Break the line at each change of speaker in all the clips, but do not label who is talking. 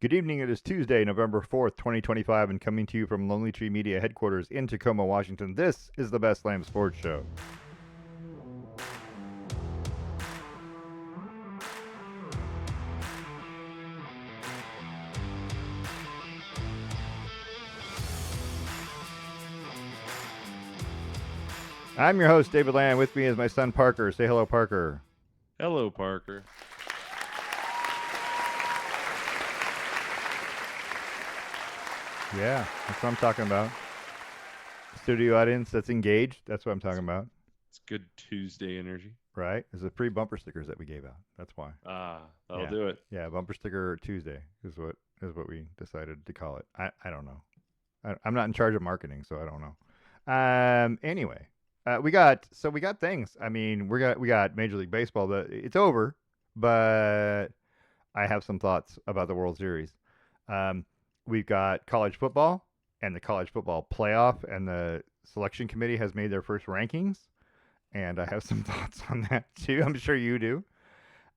Good evening. It is Tuesday, November 4th, 2025, and coming to you from Lonely Tree Media headquarters in Tacoma, Washington. This is the Best Lamb Sports Show. I'm your host, David Lamb. With me is my son, Parker. Say hello, Parker.
Hello, Parker.
Yeah, that's what I'm talking about. Studio audience that's engaged. That's what I'm talking about.
It's good Tuesday energy.
Right? It's the free bumper stickers that we gave out. That's why.
That'll
Yeah.
do it.
Yeah, bumper sticker Tuesday is what we decided to call it. I don't know. I'm not in charge of marketing, so I don't know. Anyway, we got things. I mean, we got Major League Baseball. It's over, but I have some thoughts about the World Series. We've got college football and the college football playoff, and the selection committee has made their first rankings, and I have some thoughts on that too. I'm sure you do.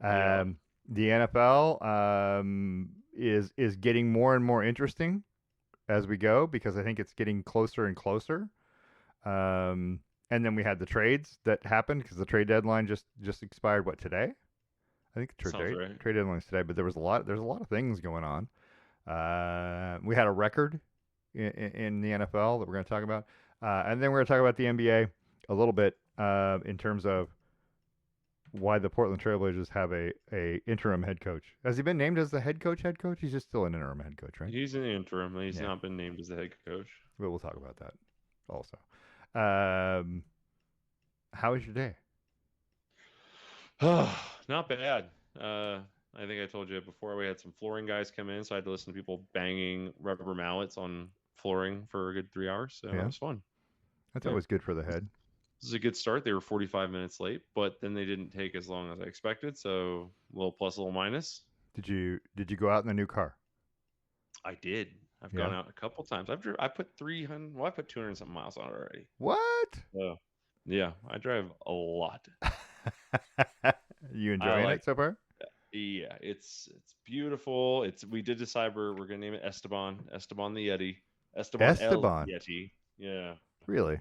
Yeah.
The NFL is getting more and more interesting as we go because I think it's getting closer and closer. And then we had the trades that happened because the trade deadline just expired. What, today? I think the
Sounds right.
trade deadline is today, but there's a lot of things going on. We had a record in the NFL that we're going to talk about, and then we're going to talk about the NBA a little bit in terms of why the Portland Trailblazers have a interim head coach. Has he been named as the head coach? He's just still an interim head coach, right?
He's an interim. He's
Yeah.
not been named as the head coach.
But we'll talk about that also. How was your day?
Not bad. I think I told you before we had some flooring guys come in, so I had to listen to people banging rubber mallets on flooring for a good 3 hours. So
Yeah.
it was fun.
That's
Yeah.
always good for the head.
This is a good start. They were 45 minutes late, but then they didn't take as long as I expected. So a little plus, a little minus.
Did you go out in the new car?
I did. I've
Yeah.
gone out a couple times. I put 300. Well, I put 200 something miles on it already.
What?
So, yeah, I drive a lot.
You enjoying it so far?
Yeah, it's beautiful. We did decide we're gonna name it Esteban the Yeti, Esteban El Yeti. Yeah.
Really?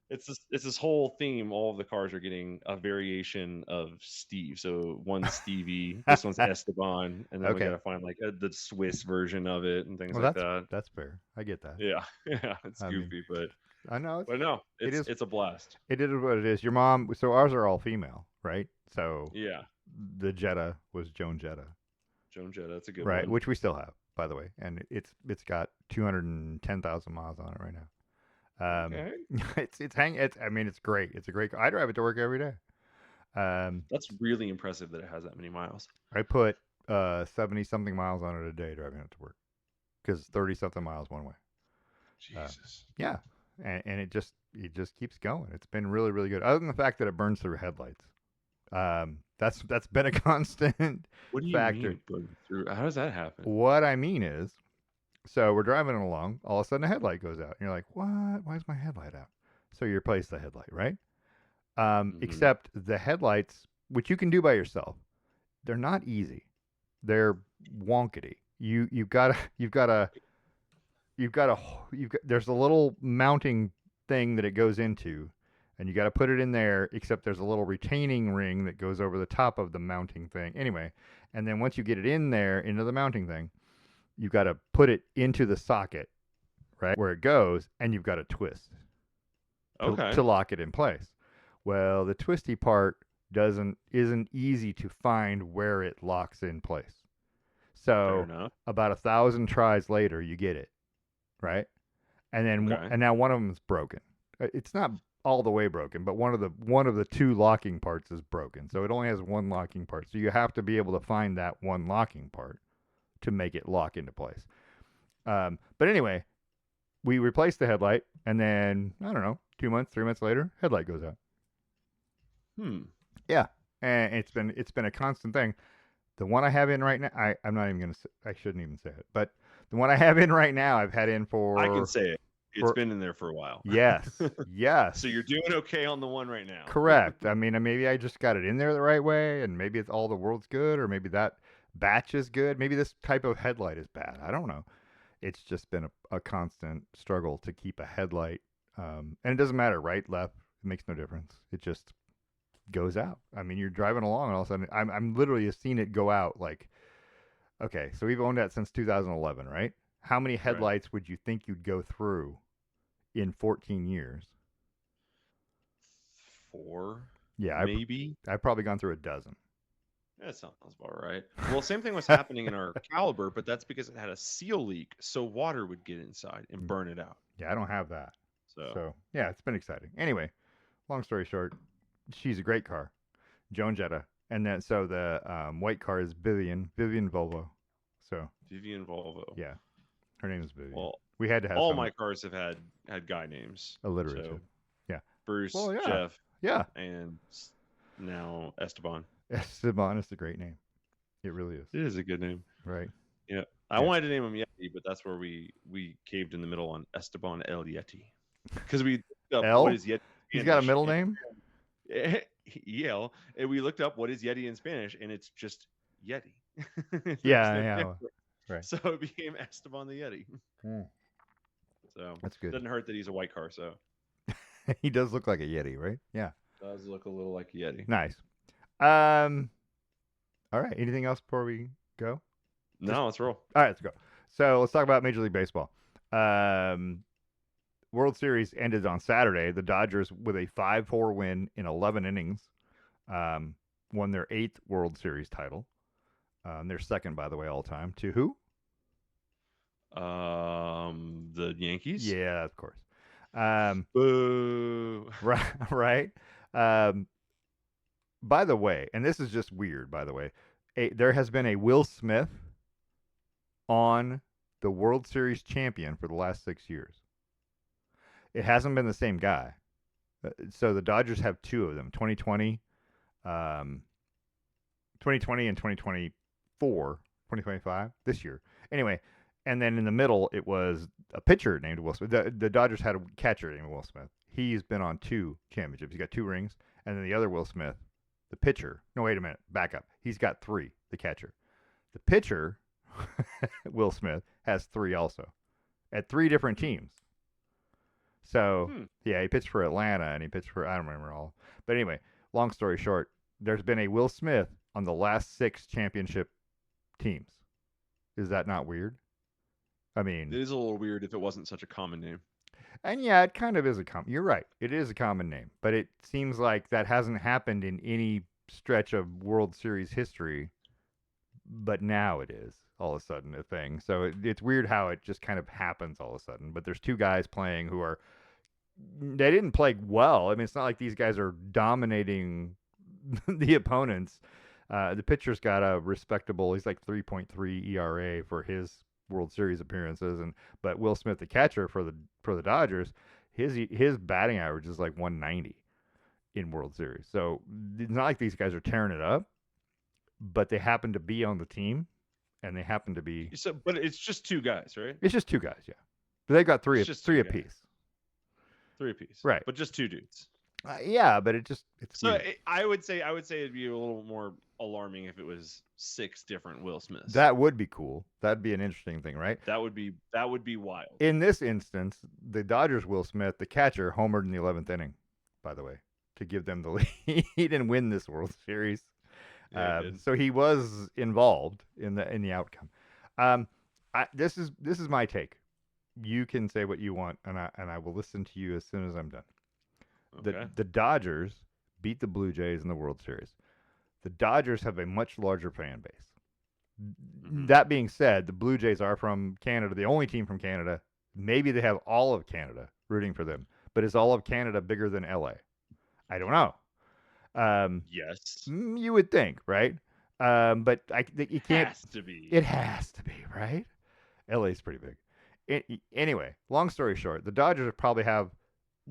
It's this whole theme. All of the cars are getting a variation of Steve. So one's Stevie, this one's Esteban, and then we gotta find like the Swiss version of it and things like that.
That's fair. I get that.
Yeah, yeah, it's goofy, but
I know.
But no, it's a blast.
It is what it is. Your mom. So ours are all female, right? So
yeah,
the Jetta was Joan Jetta.
Joan Jetta, that's a good
right,
one.
Which we still have, by the way, and it's got 210,000 miles on it right now.
Okay.
It's great. It's a great car. I drive it to work every day.
That's really impressive that it has that many miles.
I put 70 something miles on it a day driving it to work because 30 something miles one way.
Jesus.
Yeah, and it just keeps going. It's been really, really good. Other than the fact that it burns through headlights. That's been a constant
what do you
factor.
Mean burn through? How does that happen?
What I mean is, so we're driving along, all of a sudden a headlight goes out, and you're like, "What? Why is my headlight out?" So you replace the headlight, right? Except the headlights, which you can do by yourself, they're not easy. They're wonkety. There's a little mounting thing that it goes into, and you got to put it in there, except there's a little retaining ring that goes over the top of the mounting thing. Anyway, and then once you get it in there, into the mounting thing, you've got to put it into the socket, right, where it goes, and you've got to twist to lock it in place. Well, the twisty part isn't easy to find where it locks in place. So about 1,000 tries later, you get it, right? And then and now one of them is broken. It's not all the way broken, but one of the two locking parts is broken. So it only has one locking part. So you have to be able to find that one locking part to make it lock into place. But anyway, we replaced the headlight, and then I don't know, 2 months, 3 months later, headlight goes out. Yeah, and it's been a constant thing. The one I have in right now, I'm not even gonna say, I shouldn't even say it, but the one I have in right now, I've had in for.
I can say it. It's been in there for a while.
Yes, yes.
So you're doing okay on the one right now.
Correct. I mean, maybe I just got it in there the right way, and maybe it's all the world's good, or maybe that Batch is good. Maybe this type of headlight is bad. I don't know. It's just been a constant struggle to keep a headlight. And it doesn't matter, right, left. It makes no difference. It just goes out. I mean, you're driving along, and all of a sudden, I'm literally have seen it go out. Like, okay, so we've owned that since 2011, right? How many
Right.
headlights would you think you'd go through in 14 years?
4,
Yeah,
maybe.
I've probably gone through a dozen.
That sounds about right. Well, same thing was happening in our Caliber, but that's because it had a seal leak, so water would get inside and burn it out.
Yeah, I don't have that.
So
So yeah, it's been exciting. Anyway, long story short, she's a great car, Joan Jetta, and then so the white car is Vivian Volvo. So
Vivian Volvo.
yeah, her name is Vivian.
Well,
We had to have
all
some
my cars have had guy names.
alliterative.
So
Yeah.
Bruce,
Well, yeah,
Jeff,
yeah.
and now Esteban.
Esteban is a great name. It really is.
It is a good name.
Right.
Yeah. I
Yeah.
wanted to name him Yeti, but that's where we caved in the middle on Esteban El Yeti. Because we looked up what
L.
is Yeti
He's
in
got a
Spanish.
middle name.
EL, and we looked up what is Yeti in Spanish, and it's just Yeti.
Yeah,
no
yeah. Right.
So it became Esteban the Yeti.
Mm.
So
That's good.
Doesn't hurt that he's a white car, so
He does look like a Yeti, right? Yeah.
does look a little like a Yeti.
Nice. All right. Anything else before we go?
No, let's roll.
All right, let's go. So let's talk about Major League Baseball. World Series ended on Saturday. The Dodgers, with a 5-4 win in 11 innings, won their 8th World Series title. Their second, by the way, all time. To who?
The Yankees.
Yeah, of course.
Boo.
Right. By the way, and this is just weird, by the way, there has been a Will Smith on the World Series champion for the last 6 years. It hasn't been the same guy. So the Dodgers have two of them, 2020, 2020 and 2024, 2025, this year. Anyway, and then in the middle, it was a pitcher named Will Smith. The Dodgers had a catcher named Will Smith. He's been on 2 championships. He's got 2 rings. And then the other Will Smith, the pitcher. No, wait a minute. Back up. He's got 3, the catcher. The pitcher, Will Smith, has 3 also at 3 different teams. So, yeah, he pitched for Atlanta and he pitched for, I don't remember all. But anyway, long story short, there's been a Will Smith on the last 6 championship teams. Is that not weird? I mean,
it is a little weird if it wasn't such a common name.
And yeah, it kind of is a you're right. It is a common name, but it seems like that hasn't happened in any stretch of World Series history. But now it is all of a sudden a thing. So it's weird how it just kind of happens all of a sudden. But there's 2 guys playing who are they didn't play well. I mean, it's not like these guys are dominating the opponents. The pitcher's got a respectable. He's like 3.3 ERA for his World Series appearances, but Will Smith, the catcher for the Dodgers, his batting average is like 190 in World Series. So it's not like these guys are tearing it up, but they happen to be on the team, and they happen to be.
So, but it's just 2 guys, right?
It's just 2 guys, yeah. But they got 3 apiece.
3 apiece,
right?
But just 2 dudes.
Yeah, but it's
so I would say it'd be a little more alarming if it was 6 different Will Smiths.
That would be cool. That'd be an interesting thing, right?
That would be wild.
In this instance, the Dodgers Will Smith, the catcher, homered in the 11th inning, by the way, to give them the lead. He didn't win this World Series, so he was involved in the outcome. This is my take. You can say what you want, and I will listen to you as soon as I'm done.
Okay.
The Dodgers beat the Blue Jays in the World Series. The Dodgers have a much larger fan base. Mm-hmm. That being said, the Blue Jays are from Canada, the only team from Canada. Maybe they have all of Canada rooting for them, but is all of Canada bigger than LA? I don't know.
Yes.
You would think, right? But it can't.
Has to be.
It has to be, right? LA's pretty big. Anyway, long story short, the Dodgers probably have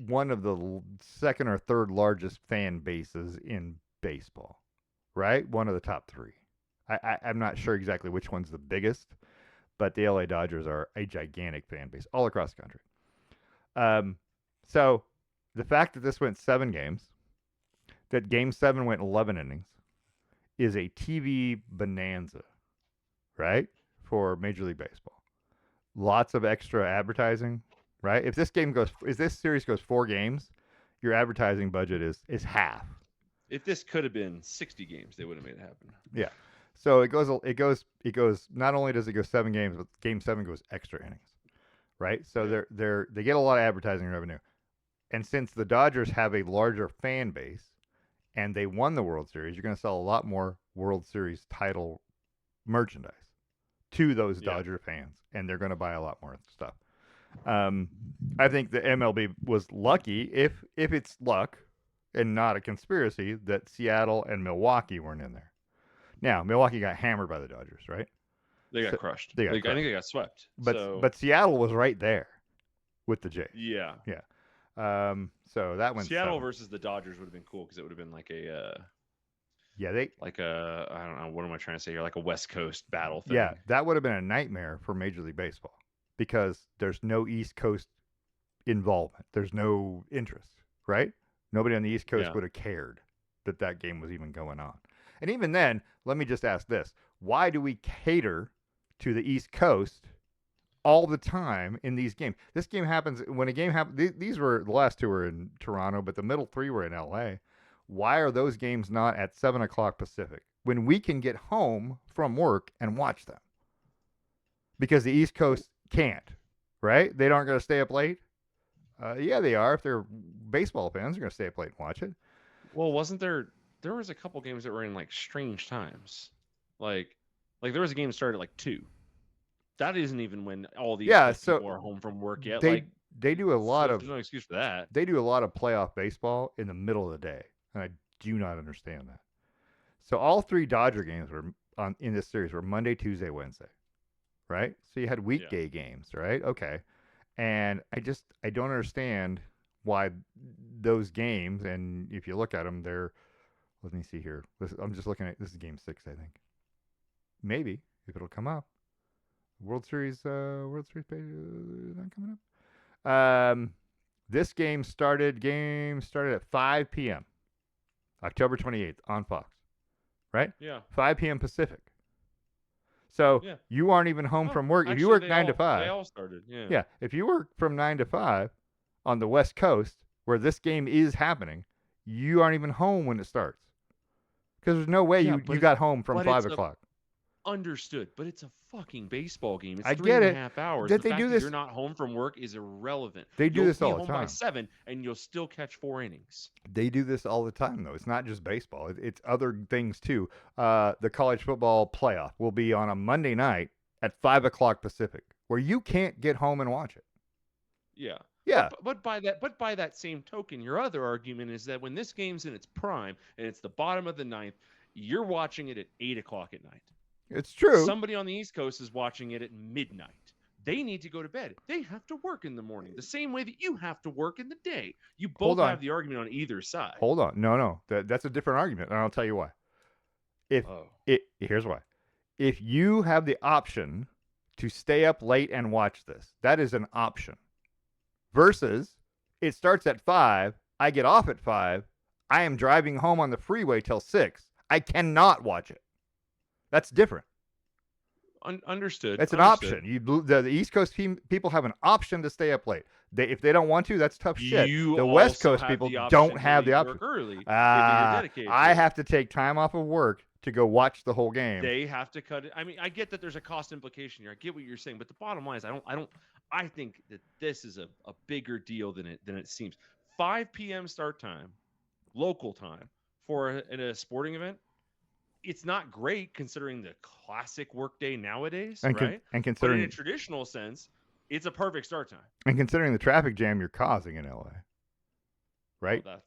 one of the second or third largest fan bases in baseball, right? One of the top 3. I'm not sure exactly which one's the biggest, but the LA Dodgers are a gigantic fan base all across the country. So the fact that this went 7 games, that Game 7 went 11 innings, is a TV bonanza right? For Major League Baseball. Lots of extra advertising, right? If this series goes 4 games, your advertising budget is half.
If this could have been 60 games, they would have made it happen.
Yeah. So it goes. Not only does it go 7 games, but Game 7 goes extra innings, right? So they get a lot of advertising revenue, and since the Dodgers have a larger fan base and they won the World Series, you're going to sell a lot more World Series title merchandise to those Dodger fans, and they're going to buy a lot more stuff. I think the MLB was lucky, if it's luck and not a conspiracy, that Seattle and Milwaukee weren't in there. Now, Milwaukee got hammered by the Dodgers, right?
They got crushed.
They got crushed.
I think they got swept.
But Seattle was right there with the Jays.
Yeah.
So that went
Seattle versus the Dodgers would have been cool because it would have been like a I don't know, what am I trying to say here? Like a West Coast battle thing.
Yeah, that would have been a nightmare for Major League Baseball because there's no East Coast involvement. There's no interest, right? Nobody on the East Coast would have cared that game was even going on. And even then, let me just ask this. Why do we cater to the East Coast all the time in these games? This game happens when a game happens. These were the last 2 were in Toronto, but the middle 3 were in LA. Why are those games not at 7 o'clock Pacific when we can get home from work and watch them? Because the East Coast can't, right? They aren't going to stay up late. Yeah, they are. If they're baseball fans, they're going to stay up late and watch it.
Well, wasn't there was a couple games that were in like strange times. Like there was a game that started at like 2. That isn't even when all these people are home from work yet.
They do a lot of.
There's no excuse for that.
They do a lot of playoff baseball in the middle of the day, and I do not understand that. So all 3 Dodger games were in this series were Monday, Tuesday, Wednesday, right? So you had weekday games, right? Okay, and I don't understand why those games. And if you look at them, they're. Let me see here. I'm just looking at this is Game 6, I think. Maybe if it'll come up. World Series not coming up. This game started at 5 p.m. October 28th on Fox, right?
Yeah.
5 p.m. Pacific. So you aren't even home from work. If you work 9 to 5.
They all started, yeah.
Yeah, if you work from 9 to 5 on the West Coast where this game is happening, you aren't even home when it starts. Because there's no way you got home from 5 o'clock.
Understood, but it's a fucking baseball game. It's
I
3.5 hours.
That
the
they
fact
do
that
this.
you're not home from work is irrelevant.
They do this all the time.
You'll be home by 7, and you'll still catch 4 innings.
They do this all the time, though. It's not just baseball. It's other things, too. The college football playoff will be on a Monday night at 5 o'clock Pacific, where you can't get home and watch it.
Yeah.
Yeah.
But by that same token, your other argument is that when this game's in its prime, and it's the bottom of the 9th, you're watching it at 8 o'clock at night.
It's true.
Somebody on the East Coast is watching it at midnight. They need to go to bed. They have to work in the morning, the same way that you have to work in the day. You both have the argument on either side.
Hold on. No. That's a different argument, and I'll tell you why. Here's why. If you have the option to stay up late and watch this, that is an option. Versus, it starts at 5, I get off at 5, I am driving home on the freeway till 6. I cannot watch it. That's different.
Understood.
That's an option. The East Coast people have an option to stay up late. If they don't want to, that's tough shit. The West Coast people don't have the option.
Early,
I have to take time off of work to go watch the whole game.
They have to cut it. I mean, I get that there's a cost implication here. I get what you're saying, but the bottom line is, I think that this is a bigger deal than it seems. 5 p.m. start time, local time for a sporting event. It's not great considering the classic workday nowadays, right?
And considering,
but in a traditional sense, it's a perfect start time.
And considering the traffic jam you're causing in LA, right?
Well,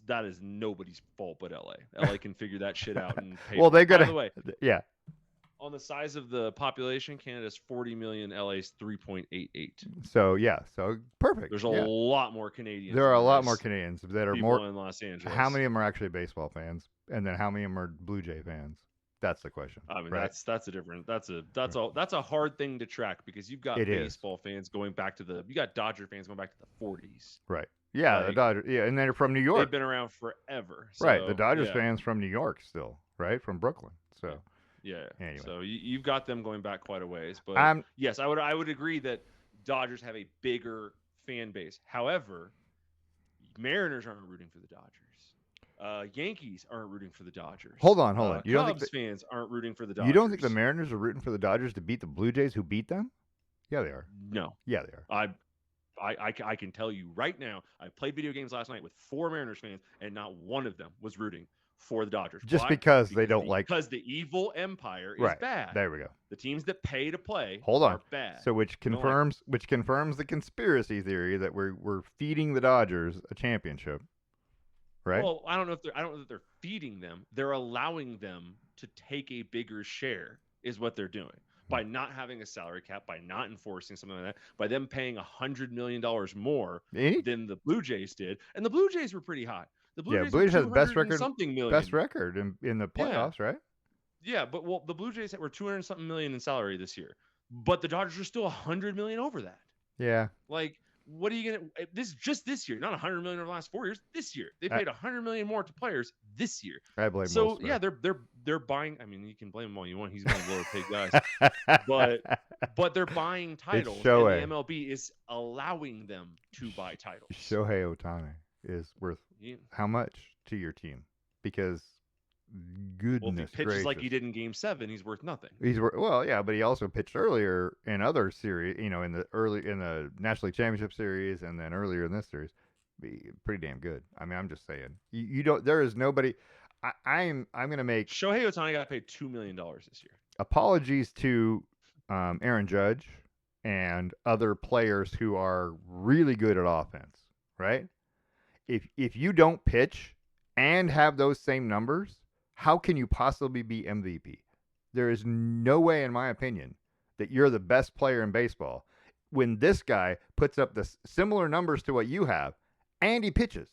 that is nobody's fault but LA. LA can figure that shit out and pay.
Well, they got to.
By the way,
yeah.
On the size of the population, Canada's 40 million, LA's 3.88.
So perfect.
There's a lot more Canadians.
There are a lot more Canadians that are more
in Los Angeles.
How many of them are actually baseball fans, and then how many of them are Blue Jay fans? That's the question.
I mean,
right?
that's a hard thing to track because you've got baseball fans going back to you got Dodger fans going back to the 40s.
Right. Yeah, the Dodgers. Yeah, and they're from New York.
They've been around forever. So,
right. The Dodgers fans from New York still, right? From Brooklyn. So.
Yeah.
Anyway,
So you've got them going back quite a ways, but
I'm
yes, I would agree that Dodgers have a bigger fan base. However, Mariners aren't rooting for the Dodgers. Yankees aren't rooting for the Dodgers.
hold on.
Cubs fans aren't rooting for the
You don't think the
Dodgers.
Mariners are rooting for the Dodgers to beat the Blue Jays, who beat them? Yeah, they are.
No,
Yeah, they are.
I can tell you right now. I played video games last night with 4 Mariners fans, and not one of them was rooting for the Dodgers.
Just
Why?
because they don't like.
Because the evil empire is
Right.
bad.
There we go.
The teams that pay to play
Hold on.
are bad.
So which
They don't like
confirms the conspiracy theory that we're feeding the Dodgers a championship. Right?
Well, I don't know that they're feeding them. They're allowing them to take a bigger share is what they're doing. By not having a salary cap, by not enforcing something like that, by them paying $100 million more than the Blue Jays did. And the Blue Jays were pretty high. The Blue Jays
has the best record,
something million.
best record in the playoffs, right?
Yeah, but the Blue Jays were 200 something million in salary this year, but the Dodgers are still $100 million over that.
Yeah.
Like, what are you gonna? This year, not $100 million over the last 4 years. This year, they paid $100 million more to players this year.
I blame.
So yeah, they're buying. I mean, you can blame them all you want. He's one of the lower paid guys, but they're buying titles. And the MLB is allowing them to buy titles.
Shohei Ohtani is worth how much to your team? Because goodness
well, if he pitches
gracious.
like he did in Game 7, he's worth nothing.
Yeah, but he also pitched earlier in other series, in the National League Championship Series, and then earlier in this series. Be pretty damn good. I mean, I'm just saying. You don't. There is nobody. I'm gonna make
Shohei Ohtani got paid $2 million this year.
Apologies to Aaron Judge and other players who are really good at offense. Right? If you don't pitch and have those same numbers, how can you possibly be MVP? There is no way, in my opinion, that you're the best player in baseball when this guy puts up the similar numbers to what you have and he pitches.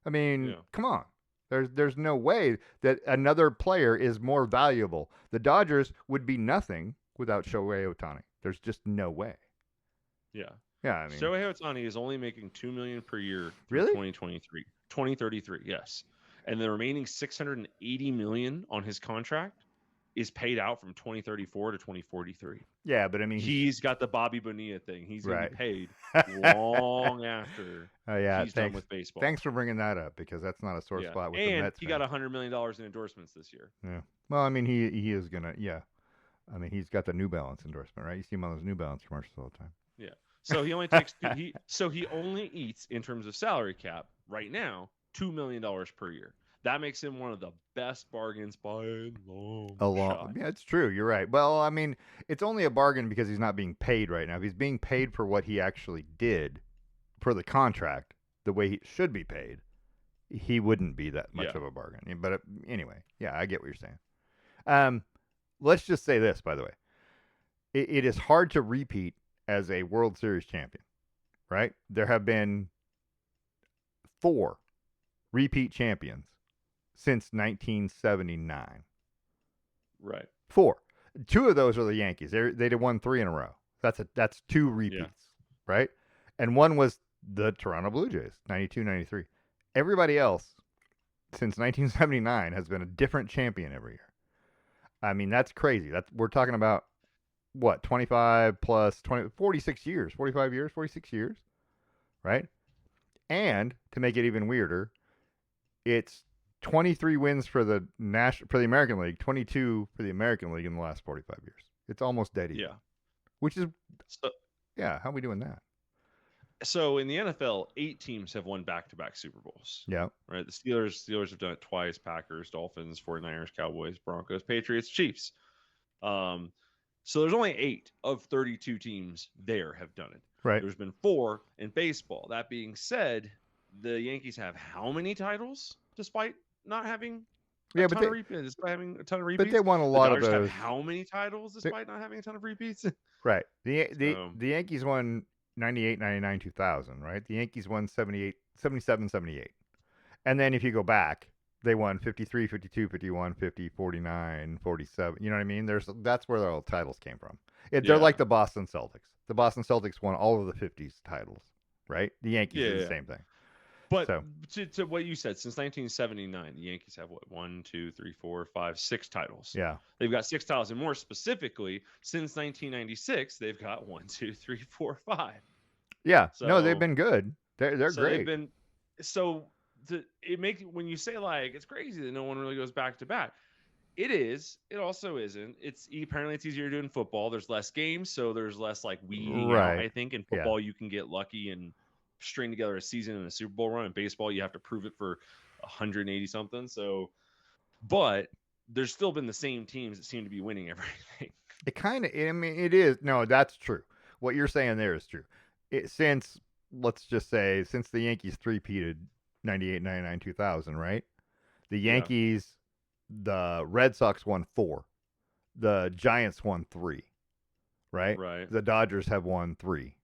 I mean, come on. There's no way that another player is more valuable. The Dodgers would be nothing without Shohei Ohtani. There's just no way.
Yeah.
Yeah, I mean,
Shohei Ohtani is only making $2 million per year through
really?
2033, yes. And the remaining $680 million on his contract is paid out from 2034 to 2043.
Yeah, but I mean,
he's got the Bobby Bonilla thing. He's going to be paid long after he's done with baseball.
Thanks for bringing that up, because that's not a sore spot with the Mets.
And he got $100 million in endorsements this year.
Yeah. Well, I mean, he is gonna. Yeah. I mean, he's got the New Balance endorsement, right? You see him on those New Balance commercials all the time.
Yeah. So he only takes he only eats, in terms of salary cap right now, $2 million per year. That makes him one of the best bargains by a long shot.
Yeah, it's true. You're right. Well, I mean, it's only a bargain because he's not being paid right now. If he's being paid for what he actually did for the contract, the way he should be paid, he wouldn't be that much of a bargain. But anyway, yeah, I get what you're saying. Let's just say this, by the way. It is hard to repeat as a World Series champion, right? There have been 4 repeat champions since 1979.
Right.
4. 2 of those are the Yankees. They won 3 in a row. That's 2 repeats, right? And one was the Toronto Blue Jays, 92, 93. Everybody else since 1979 has been a different champion every year. I mean, that's crazy. We're talking about what, 25 plus 20, 46 years, 45 years, 46 years, right? And to make it even weirder, it's 23 wins for the American League, 22 for the American League in the last 45 years. It's almost dead even.
Yeah.
Which is, how are we doing that?
So in the NFL, 8 teams have won back-to-back Super Bowls.
Yeah.
Right. The Steelers have done it twice. Packers, Dolphins, 49ers, Cowboys, Broncos, Patriots, Chiefs. So there's only 8 of 32 teams there have done it.
Right.
There's been 4 in baseball. That being said, the Yankees have how many titles despite not having despite having a ton of repeats?
But they won a lot
the
of
those.
those.
Have how many titles despite not having a ton of repeats?
Right. The Yankees won 98, 99, 2000, right? The Yankees won 78, 77, 78. And then if you go back, they won 53, 52, 51, 50, 49, 47. You know what I mean? That's where all the titles came from. They're like the Boston Celtics. The Boston Celtics won all of the 50s titles, right? The Yankees did the same thing.
But
So
to what you said, since 1979, the Yankees have what, 1, 2, 3, 4, 5, 6 titles.
yeah,
They've got 6 titles, and more specifically, since 1996, they've got 1, 2, 3, 4, 5.
yeah. No, they've
So
been good. They're
so they've
great.
been so it makes, when you say like it's crazy that no one really goes back to back. It is. It also isn't. Apparently it's easier to do in football. There's less games, so there's less like weeding out.
Right.
I think in
Yeah.
football you can get lucky and string together a season and a Super Bowl run. In baseball, you have to prove it for 180 something. So, but there's still been the same teams that seem to be winning everything.
It kind of. I mean, it is. No, that's true. What you're saying there is true. Since let's just say since the Yankees three-peated 98, 99, 2000, right? The
Yeah.
Yankees, the Red Sox won 4. The Giants won 3, right?
Right.
The Dodgers have won 3.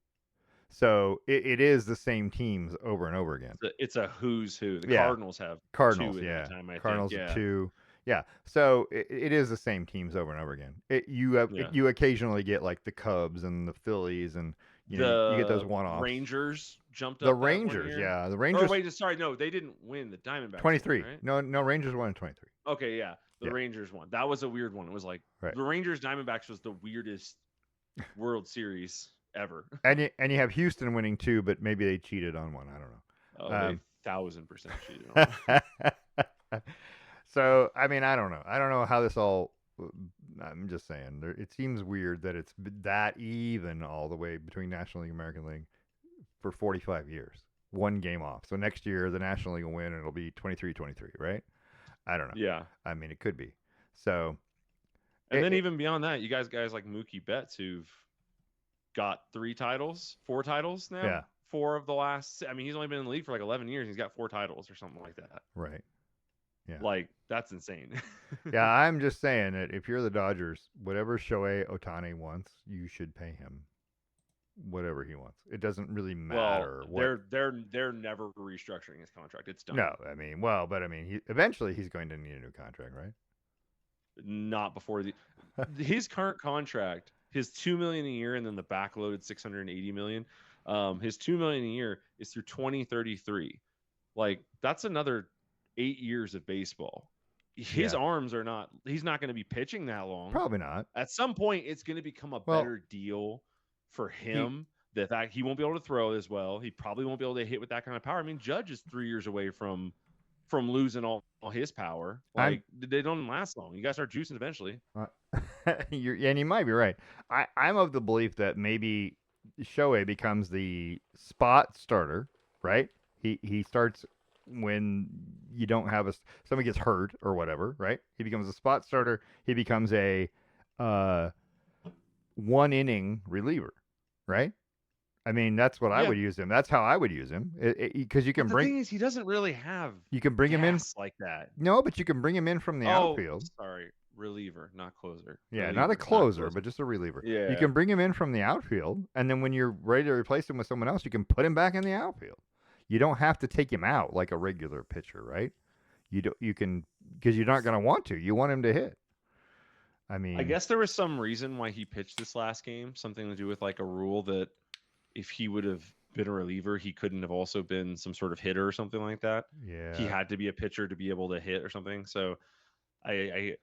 So it is the same teams over and over again.
It's a who's who. The
Yeah.
Cardinals have
Cardinals,
2 in
yeah.
that time, I
Cardinals
think.
have
Yeah.
2. Yeah. So it is the same teams over and over again. You occasionally get like the Cubs and the Phillies, and you get those one-offs.
Rangers jumped
The
up that 1
Rangers,
year.
yeah. The
Or
Rangers.
wait, sorry, no, they didn't win. The Diamondbacks
23.
won, right?
No, Rangers won in 23.
Okay, yeah. The
Yeah.
Rangers won. That was a weird one. It was like
Right.
the Rangers Diamondbacks was the weirdest World Series ever.
And you have Houston winning 2, but maybe they cheated on one. I don't know.
Oh, they 1000% cheated on.
So, I mean, I don't know. I don't know how this all. I'm just saying. It seems weird that it's that even all the way between National League and American League for 45 years. 1 game off. So next year, the National League will win, and it'll be 23-23, right? I don't know.
Yeah.
I mean, it could be. So.
And then even beyond that, you guys like Mookie Betts, who've got 4 titles now.
Yeah.
4 of the last. I mean, he's only been in the league for like 11 years. He's got 4 titles or something like that.
Right. Yeah.
Like, that's insane.
Yeah, I'm just saying that if you're the Dodgers, whatever Shohei Ohtani wants, you should pay him whatever he wants. It doesn't really matter.
Well, they're never restructuring his contract. It's done.
No, I mean, well, but I mean, eventually he's going to need a new contract, right?
Not before his current contract, his $2 million a year, and then the backloaded $680 million. His $2 million a year is through 2033. Like, that's another 8 years of baseball. His arms are not. He's not going to be pitching that long.
Probably not.
At some point, it's going to become a better deal for him. The fact he won't be able to throw as well. He probably won't be able to hit with that kind of power. I mean, Judge is 3 years away from losing all his power. Like, they don't last long. You guys start juicing eventually.
And you might be right. I'm of the belief that maybe Shohei becomes the spot starter, right? He starts when you don't have somebody gets hurt or whatever, right? He becomes a spot starter. He becomes a 1 inning reliever, right? I mean, that's what I would use him. That's how I would use him, because you can
The thing is, he doesn't really have.
You can bring him in
like that.
No, but you can bring him in from the outfield.
Sorry, reliever, not closer.
Yeah,
reliever,
not a closer, but just a reliever.
Yeah,
you can bring him in from the outfield, and then when you're ready to replace him with someone else, you can put him back in the outfield. You don't have to take him out like a regular pitcher, right? You can, because you're not going to want to. You want him to hit. I mean,
I guess there was some reason why he pitched this last game, something to do with like a rule that if he would have been a reliever, he couldn't have also been some sort of hitter or something like that.
Yeah,
he had to be a pitcher to be able to hit or something. So they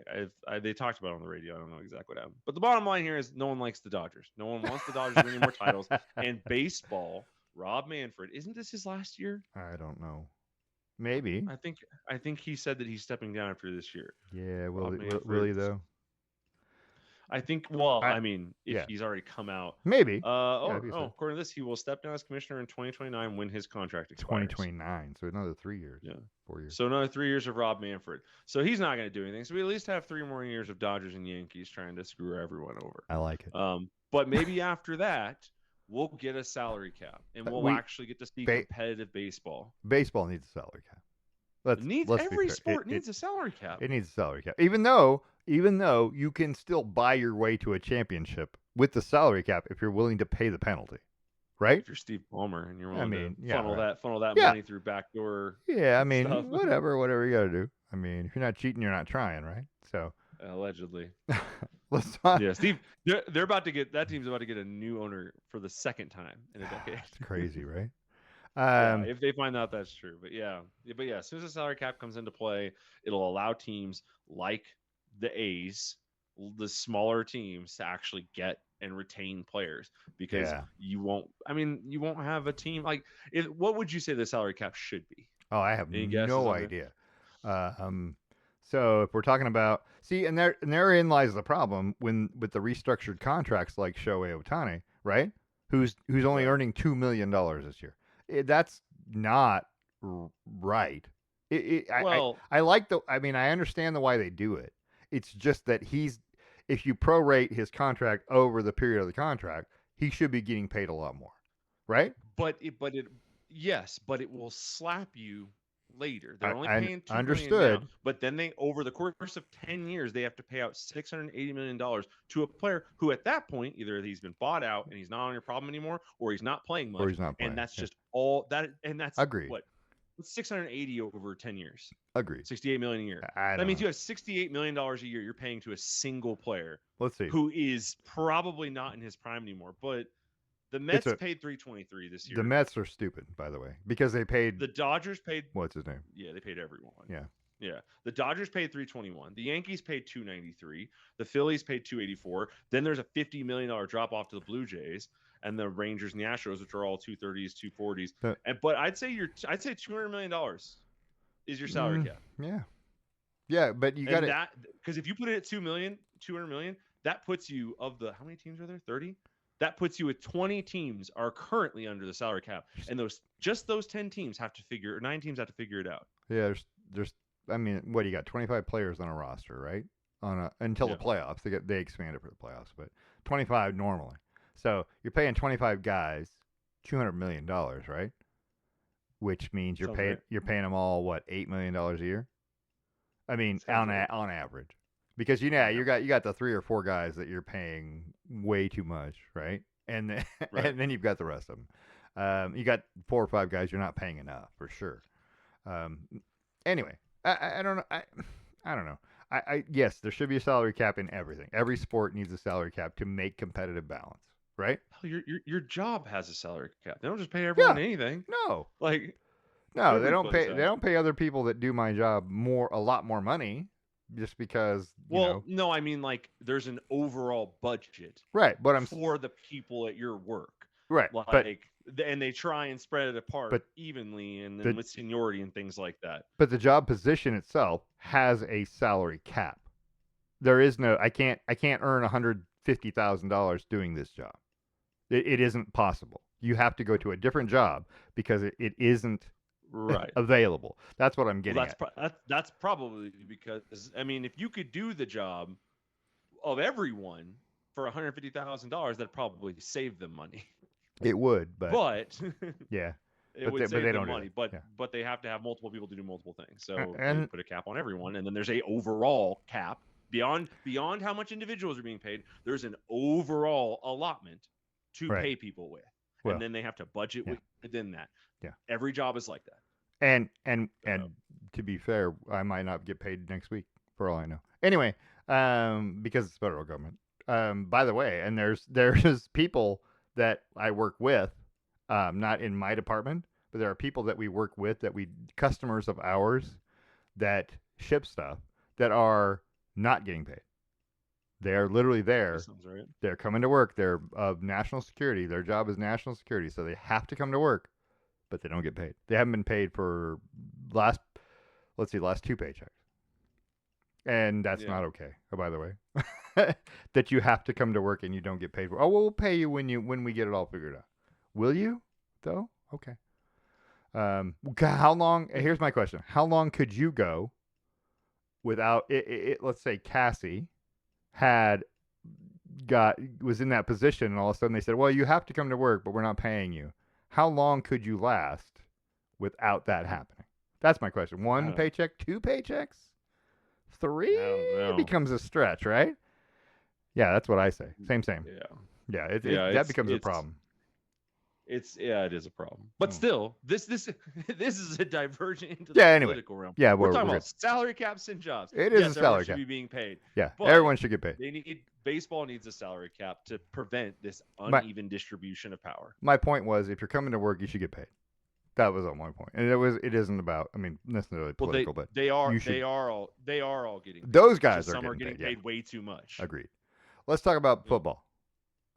talked about it on the radio. I don't know exactly what happened, but the bottom line here is no one likes the Dodgers. No one wants the Dodgers to win any more titles. And baseball, Rob Manfred, isn't this his last year?
I don't know. Maybe.
I think he said that he's stepping down after this year.
Yeah, will he though?
I think. Well, I mean, if he's already come out,
maybe.
According to this, he will step down as commissioner in 2029 when his contract expires. 2029,
so another 3 years.
Yeah,
4 years.
So another 3 years of Rob Manfred. So he's not going to do anything. So we at least have 3 more years of Dodgers and Yankees trying to screw everyone over.
I like it.
But maybe after that, we'll get a salary cap, and we'll actually get to see competitive baseball.
Baseball needs a salary cap.
Every sport needs a salary cap.
It needs a salary cap. Even though you can still buy your way to a championship with the salary cap if you're willing to pay the penalty, right?
If you're Steve Ballmer and you're willing to funnel that
Yeah.
money through backdoor.
Yeah, I mean,
stuff.
whatever you got to do. I mean, if you're not cheating, you're not trying, right? So
allegedly.
let's talk.
Yeah, Steve. They're about to get that team's about to get a new owner for the second time in a decade.
It's crazy, right?
Yeah,
Um,
if they find out that's true. But yeah, as soon as the salary cap comes into play, it'll allow teams like the A's, the smaller teams, to actually get and retain players because
yeah.
you won't. I mean, you won't have a team like. What would you say the salary cap should be?
Oh, I have
Any guesses
no
on there?
idea. So if we're talking about and therein lies the problem when with the restructured contracts like Shohei Ohtani, right? Who's only
Right.
earning $2 million this year. That's not right.
Well,
I like the. I mean, I understand the why they do it. It's just that if you prorate his contract over the period of the contract, he should be getting paid a lot more, right?
but it yes, but it will slap you later. They're only
I
paying 2 million now,
understood.
but then they over the course of 10 years they have to pay out $680 million to a player who at that point either he's been bought out and he's not on your problem anymore, or he's not playing
Or
much,
he's not
and
playing.
that's
Yeah.
just all that. And that's
Agreed.
what 680 over 10 years,
Agreed.
68 million a year.
I
That
don't
means
know.
you have $68 million a year you're paying to a single player
Let's see.
who is probably not in his prime anymore. But the
It's
Mets
a
paid 323 this
the
year.
Mets are stupid, by the way, because they paid
The Dodgers paid,
what's his name?
yeah, they paid everyone.
Yeah.
Yeah. The Dodgers paid 321. The Yankees paid 293. The Phillies paid 284. Then there's a $50 million drop off to the Blue Jays and the Rangers and the Astros, which are all 230s, 240s.
The,
But I'd say $200 million is your salary cap.
yeah. Yeah, but you got
And
it.
that, because if you put it at 200 million, that puts you, of the, how many teams are there? 30? That puts you at 20 teams are currently under the salary cap. And those 10 teams have to figure, or 9 teams have to figure it out.
Yeah, there's I mean, what do you got? 25 players on a roster, right? Until the playoffs. They expand it for the playoffs, but 25 normally. So, you're paying 25 guys $200 million, right? Which means
Sounds right.
you're paying them all what, $8 million a year? I mean,
Sounds right.
on average, because you got the 3 or 4 guys that you're paying way too much, right? And then
Right.
and then you've got the rest of them. You got 4 or 5 guys you're not paying enough for sure. Um, anyway, I don't know. I don't know. Yes, there should be a salary cap in everything. Every sport needs a salary cap to make competitive balance, right?
Hell, your job has a salary cap. They don't just pay everyone
Yeah.
anything.
No.
Like
No,
everybody's
they
has.
don't pay other people that do my job a lot more money just because,
Well, no, I mean like there's an overall budget
right, but
for the people at your work.
right,
Like and they try and spread it apart
but
evenly and then
the
with seniority and things like that.
but the job position itself has a salary cap. There is no I can't earn $150,000 doing this job. It isn't possible. You have to go to a different job because it isn't
Right.
available. That's what I'm getting
Well, that's probably because I mean, if you could do the job of everyone for $150,000, that'd probably save them money.
It would,
But
yeah.
it would
but
save
they
them
don't
money.
do
But
Yeah.
but they have to have multiple people to do multiple things. So they
And
put a cap on everyone, and then there's a overall cap beyond how much individuals are being paid. There's an overall allotment to
right.
pay people with,
Well,
and then they have to budget
yeah.
within that.
Yeah.
Every job is like that.
And to be fair, I might not get paid next week for all I know. Anyway, because it's federal government. By the way, and there's people that I work with, not in my department, but there are people that we work with customers of ours that ship stuff that are not getting paid. They're literally there.
That sounds right.
They're coming to work. They're of national security. Their job is national security, so they have to come to work, but they don't get paid. They haven't been paid for last 2 paychecks, and that's not okay. Oh, by the way, that you have to come to work and you don't get paid for. Oh, we'll pay you when we get it all figured out. Will you though? Okay. How long? Here's my question: how long could you go without it? Let's say Cassie was in that position, and all of a sudden they said, "Well, you have to come to work, but we're not paying you." How long could you last without that happening? That's my question. 1 paycheck, 2 paychecks, 3 becomes a stretch, right? Yeah, that's what I say. Same. Yeah, that becomes a problem.
It is a problem. But still, this is a diversion into the political realm.
Yeah,
we're talking about salary caps and jobs.
It is a salary cap.
Should be being paid.
Yeah, everyone should get paid.
Baseball needs a salary cap to prevent this uneven distribution of power.
My point was, if you're coming to work, you should get paid. That was all my point. And it isn't about, I mean, necessarily
Well,
political, but
they
you
are
should.
they are all getting paid.
Those
It's
guys
just
are
some are
getting
getting
paid. Yeah,
paid way too much.
agreed. Let's talk about football.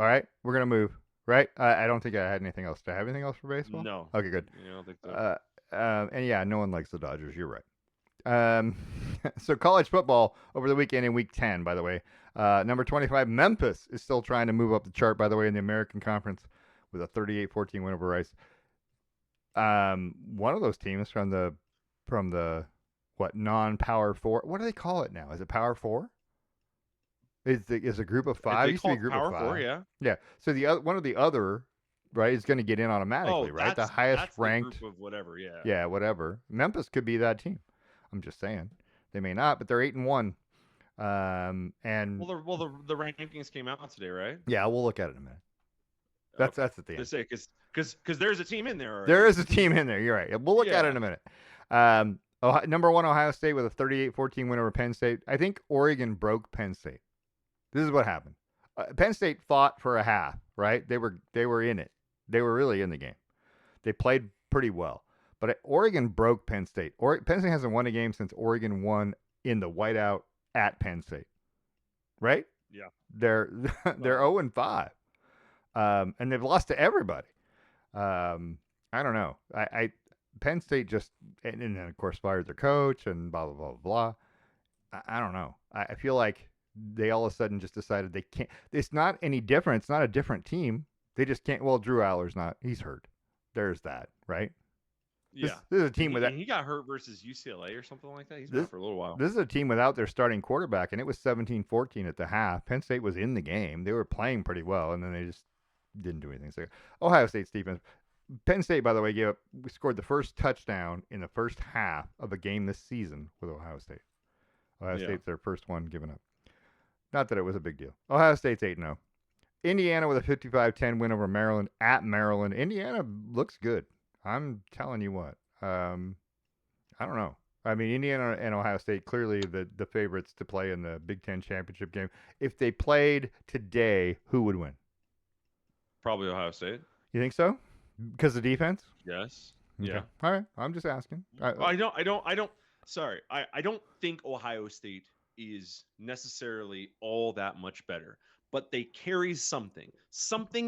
All right, we're gonna move. Right? I don't think I had anything else. Do I have anything else for baseball?
No.
Okay, good.
I don't think so.
And yeah, no one likes the Dodgers. You're right. So college football over the weekend in Week 10, by the way. Number 25, Memphis is still trying to move up the chart, by the way, in the American Conference with a 38-14 win over Rice. One of those teams from the what non-power four? What do they call it now? Is it Power Four? Is a group of five?
They
It used to be
call
a
it
group
Power
of
4,
five.
yeah.
Yeah. So the one of the other right is going to get in automatically,
Oh,
right? The highest
that's
ranked.
the group of whatever, yeah.
Yeah, whatever. Memphis could be that team. I'm just saying. They may not, but they're 8-1. And
the rankings came out today, right?
yeah, we'll look at it in a minute. That's at the end.
Say because there's a team in there already.
There is a team in there. You're right. We'll look at it in a minute. Number 1 Ohio State with a 38-14 win over Penn State. I think Oregon broke Penn State. This is what happened. Penn State fought for a half, right? They were in it. They were really in the game. They played pretty well. But Oregon broke Penn State. Penn State hasn't won a game since Oregon won in the whiteout at Penn State. Right?
Yeah.
They're 0-5. And they've lost to everybody. I don't know. Penn State just and then of course fired their coach and blah blah blah blah. I don't know. I feel like they all of a sudden just decided they can't. It's not any different. It's not a different team. They just can't. Well, Drew Allar's not. He's hurt. There's that, right?
Yeah.
This is a team without.
He got hurt versus UCLA or something like that. He's been out for a little while.
This is a team without their starting quarterback, and it was 17-14 at the half. Penn State was in the game. They were playing pretty well, and then they just didn't do anything. So Ohio State's defense. Penn State, by the way, scored the first touchdown in the first half of a game this season with Ohio State. Ohio State's their first one given up. Not that it was a big deal. Ohio State's 8-0. Indiana with a 55-10 win over Maryland at Maryland. Indiana looks good. I'm telling you what. I don't know. I mean, Indiana and Ohio State clearly the favorites to play in the Big Ten championship game. If they played today, who would win?
Probably Ohio State.
You think so? Because of defense?
Yes.
Okay.
Yeah.
All right. I'm just asking.
I don't. Sorry. I don't think Ohio State is necessarily all that much better, but they carry something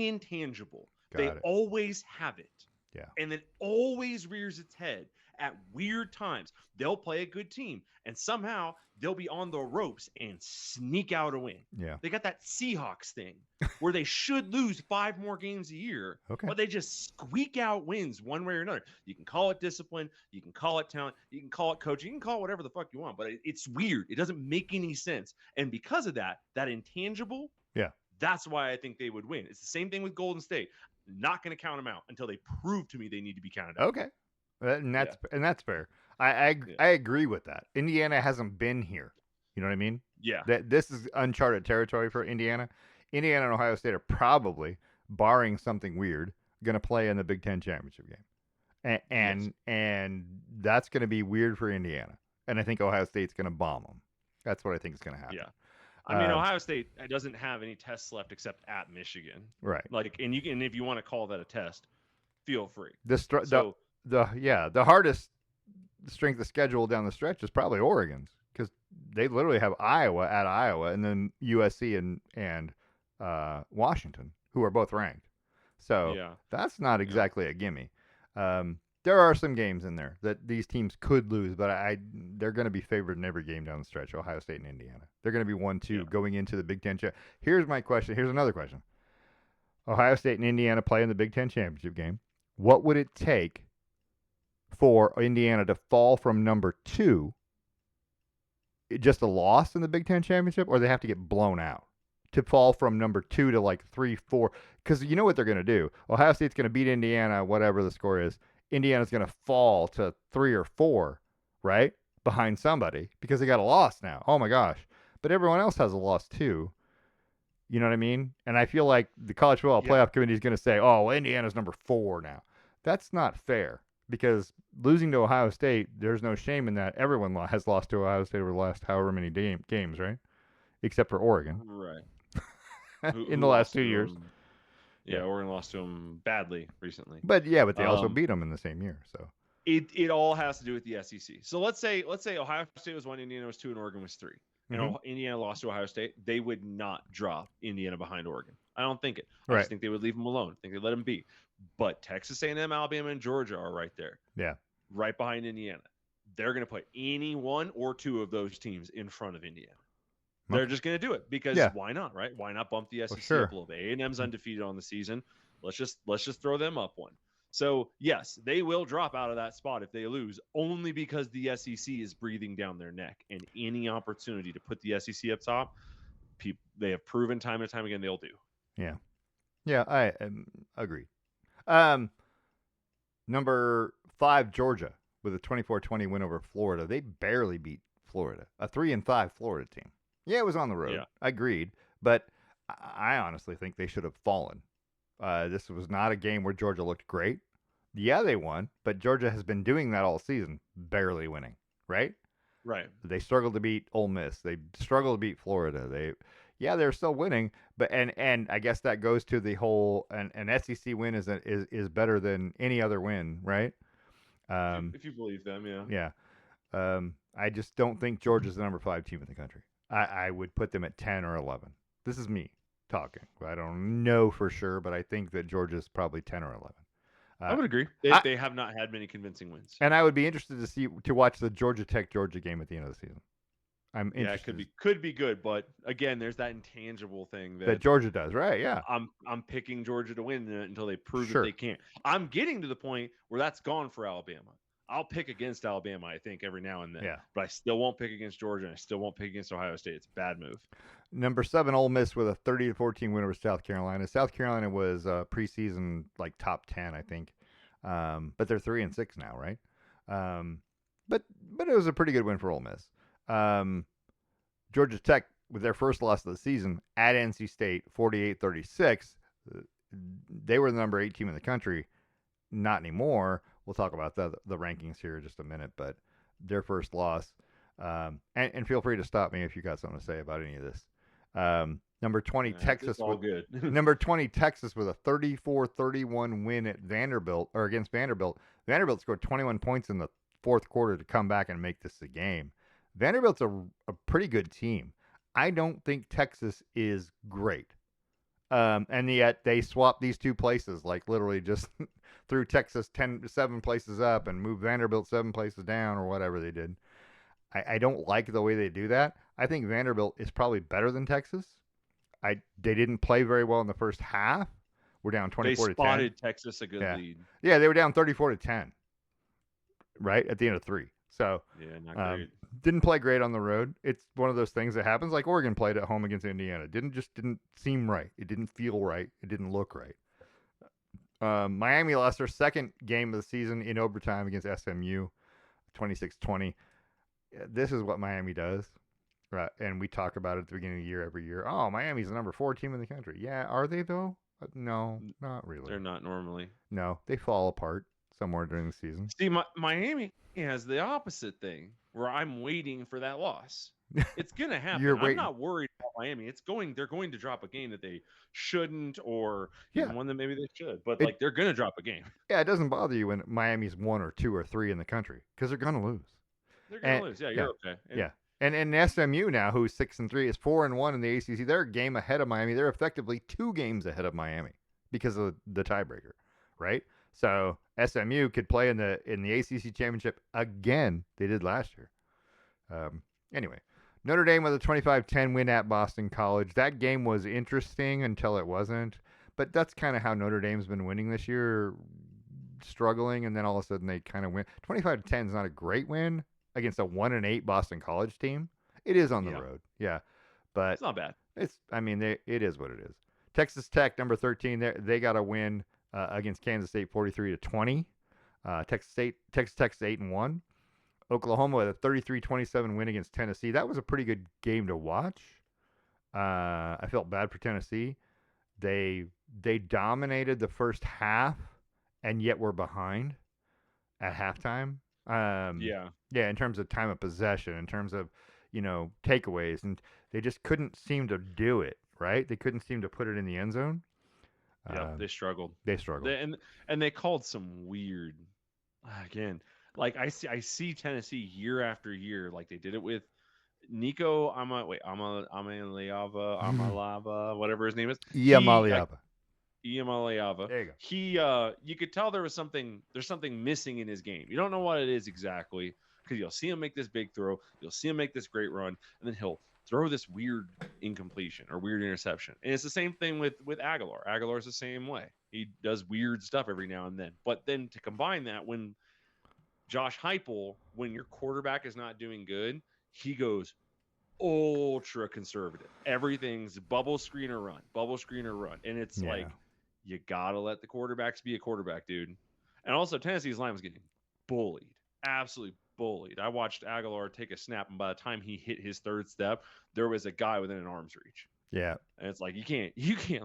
intangible. They always have it.
Yeah.
And it always rears its head at weird times. They'll play a good team, and somehow they'll be on the ropes and sneak out a win.
Yeah.
They got that Seahawks thing where they should lose 5 more games a year, but they just squeak out wins one way or another. You can call it discipline, you can call it talent, you can call it coaching, you can call it whatever the fuck you want, but it's weird. It doesn't make any sense. And because of that intangible, that's why I think they would win. It's the same thing with Golden State. Not going to count them out until they prove to me they need to be counted out.
Okay. And that's fair. I agree with that. Indiana hasn't been here. You know what I mean?
Yeah.
This is uncharted territory for Indiana. Indiana and Ohio State are probably, barring something weird, going to play in the Big Ten championship game. And that's going to be weird for Indiana. And I think Ohio State's going to bomb them. That's what I think is going to happen.
Yeah. I mean, Ohio State doesn't have any tests left except at Michigan.
Right.
Like, and if you want to call that a test, feel free.
The hardest strength of schedule down the stretch is probably Oregon's because they literally have Iowa at Iowa and then USC and Washington, who are both ranked. So that's not exactly a gimme. There are some games in there that these teams could lose, but they're going to be favored in every game down the stretch, Ohio State and Indiana. They're going to be 1-2 going into the Big Ten. Here's my question. Here's another question. Ohio State and Indiana play in the Big Ten championship game. What would it take for Indiana to fall from number 2, just a loss in the Big Ten championship, or they have to get blown out to fall from number 2 to like 3, 4? Because you know what they're going to do. Ohio State's going to beat Indiana, whatever the score is. Indiana's going to fall to 3 or 4, right? Behind somebody because they got a loss now. Oh my gosh. But everyone else has a loss too. You know what I mean? And I feel like the college football playoff committee is going to say, oh, well, Indiana's number 4 now. That's not fair because losing to Ohio State, there's no shame in that. Everyone has lost to Ohio State over the last however many games, right? Except for Oregon.
Right.
In the last 2 years.
Yeah, Oregon lost to them badly recently.
But they also beat them in the same year. So
it all has to do with the SEC. So let's say Ohio State was 1, Indiana was 2, and Oregon was 3, and Indiana lost to Ohio State. They would not drop Indiana behind Oregon. I don't think it. I just think they would leave them alone. I think they let them be. But Texas A&M, Alabama, and Georgia are right there.
Yeah,
right behind Indiana. They're going to put any one or two of those teams in front of Indiana. They're just going to do it because why not, right? Why not bump the SEC up a little bit? A&M's undefeated on the season. Let's just throw them up one. So yes, they will drop out of that spot if they lose, only because the SEC is breathing down their neck. And any opportunity to put the SEC up top, they have proven time and time again they'll do.
Yeah, I agree. Number 5, Georgia, with a 24-20 win over Florida. They barely beat Florida, a 3-5 Florida team. Yeah, it was on the road. Yeah. Agreed. But I honestly think they should have fallen. This was not a game where Georgia looked great. Yeah, they won, but Georgia has been doing that all season, barely winning, right?
Right.
They struggled to beat Ole Miss. They struggled to beat Florida. They're still winning, but and I guess that goes to the whole an SEC win is better than any other win, right?
If you believe them, yeah.
Yeah. I just don't think Georgia's the number 5 team in the country. I would put them at 10 or 11. This is me talking. I don't know for sure, but I think that Georgia's probably 10 or 11.
I would agree. They have not had many convincing wins.
And I would be interested to watch the Georgia Tech-Georgia game at the end of the season. I'm interested.
Yeah, it could be good, but again, there's that intangible thing
that Georgia does, right? Yeah.
I'm picking Georgia to win until they prove that they can't. I'm getting to the point where that's gone for Alabama. I'll pick against Alabama, I think, every now and then.
Yeah.
But I still won't pick against Georgia, and I still won't pick against Ohio State. It's a bad move.
Number 7, Ole Miss with a 30-14 win over South Carolina. South Carolina was preseason top 10, I think. But they're 3-6 now, right? But it was a pretty good win for Ole Miss. Georgia Tech, with their first loss of the season at NC State, 48-36. They were the number 8 team in the country. Not anymore. We'll talk about the rankings here in just a minute, but their first loss. And feel free to stop me if you got something to say about any of this. Number 20, Texas.
All good.
Number 20, Texas with a 34-31 win at against Vanderbilt. Vanderbilt scored 21 points in the fourth quarter to come back and make this a game. Vanderbilt's a pretty good team. I don't think Texas is great. And yet they swapped these two places, literally just threw Texas 7 places up and moved Vanderbilt 7 places down or whatever they did. I don't like the way they do that. I think Vanderbilt is probably better than Texas. They didn't play very well in the first half. We're down 24-10. They
spotted Texas a good lead.
Yeah, they were down 34-10. Right at the end of 3. So
not great.
Didn't play great on the road. It's one of those things that happens. Like Oregon played at home against Indiana. Didn't seem right. It didn't feel right. It didn't look right. Miami lost their second game of the season in overtime against SMU, 26-20. This is what Miami does, right? And we talk about it at the beginning of the year every year. Oh, Miami's the number 4 team in the country. Yeah, are they though? No, not really.
They're not normally.
No, they fall apart somewhere during the season.
See, Miami has the opposite thing where I'm waiting for that loss. It's gonna happen. I'm not worried about Miami. They're going to drop a game that they shouldn't, or one that maybe they should. But they're gonna drop a game.
Yeah, it doesn't bother you when Miami's 1 or 2 or 3 in the country because they're gonna lose.
They're gonna lose. Yeah, you're okay.
And SMU now, who's 6-3, is 4-1 in the ACC. They're a game ahead of Miami. They're effectively 2 games ahead of Miami because of the tiebreaker, right? So SMU could play in the ACC championship again. They did last year. Anyway, Notre Dame with a 25-10 win at Boston College. That game was interesting until it wasn't. But that's kind of how Notre Dame's been winning this year, struggling, and then all of a sudden they kind of win. 25-10 is not a great win against a 1-8 Boston College team. It is on the road, but
it's not bad.
It is what it is. Texas Tech, number 13, they got a win against Kansas State, 43-20. Texas Tech's 8-1. Oklahoma with a 33-27 win against Tennessee. That was a pretty good game to watch. I felt bad for Tennessee. They dominated the first half, and yet were behind at halftime. In terms of time of possession, in terms of takeaways, and they just couldn't seem to do it right. They couldn't seem to put it in the end zone.
Yep, they struggled.
They struggled.
And they called some weird, again, like I see Tennessee year after year, like they did it with Nico Amalava, whatever his name is.
Iamaliava.
Iamaleava.
There you go.
You could tell there's something missing in his game. You don't know what it is exactly, because you'll see him make this big throw, you'll see him make this great run, and then he'll throw this weird incompletion or weird interception. And it's the same thing with Aguilar. Aguilar's the same way. He does weird stuff every now and then. But then to combine that, when Josh Heupel, when your quarterback is not doing good, he goes ultra conservative. Everything's bubble screen or run. And it's like, you gotta let the quarterbacks be a quarterback, dude. And also, Tennessee's line was getting bullied, absolutely bullied. I watched Aguilar take a snap, and by the time he hit his third step, there was a guy within an arm's reach.
Yeah,
and it's like you can't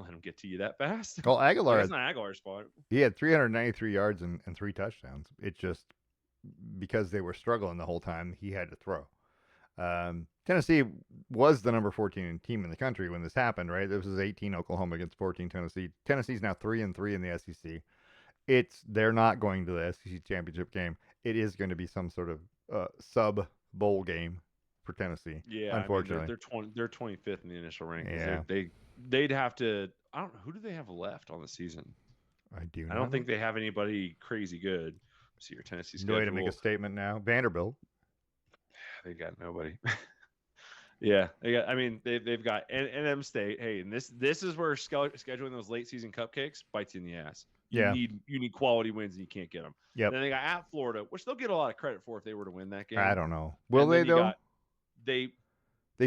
let him get to you that fast.
Well, Aguilar,
that's not Aguilar's fault.
He had 393 yards and 3 touchdowns. It just, because they were struggling the whole time, he had to throw. Tennessee was the number 14 team in the country when this happened, right? This was 18 Oklahoma against 14 Tennessee. Tennessee's now 3-3 in the SEC. They're not going to the SEC championship game. It is going to be some sort of sub bowl game for Tennessee.
Yeah,
unfortunately,
I mean, they're 25th in the initial rankings.
Yeah.
They'd have to. I don't know, who do they have left on the season. I don't think they have anybody crazy good. Let's see your Tennessee schedule.
No way to make a statement now. Vanderbilt.
They got nobody. Yeah, they've got NM State. Hey, and this is where scheduling those late season cupcakes bites you in the ass. You need quality wins, and you can't get them.
Yep.
Then they got at Florida, which they'll get a lot of credit for if they were to win that game.
I don't know. Will they though?
They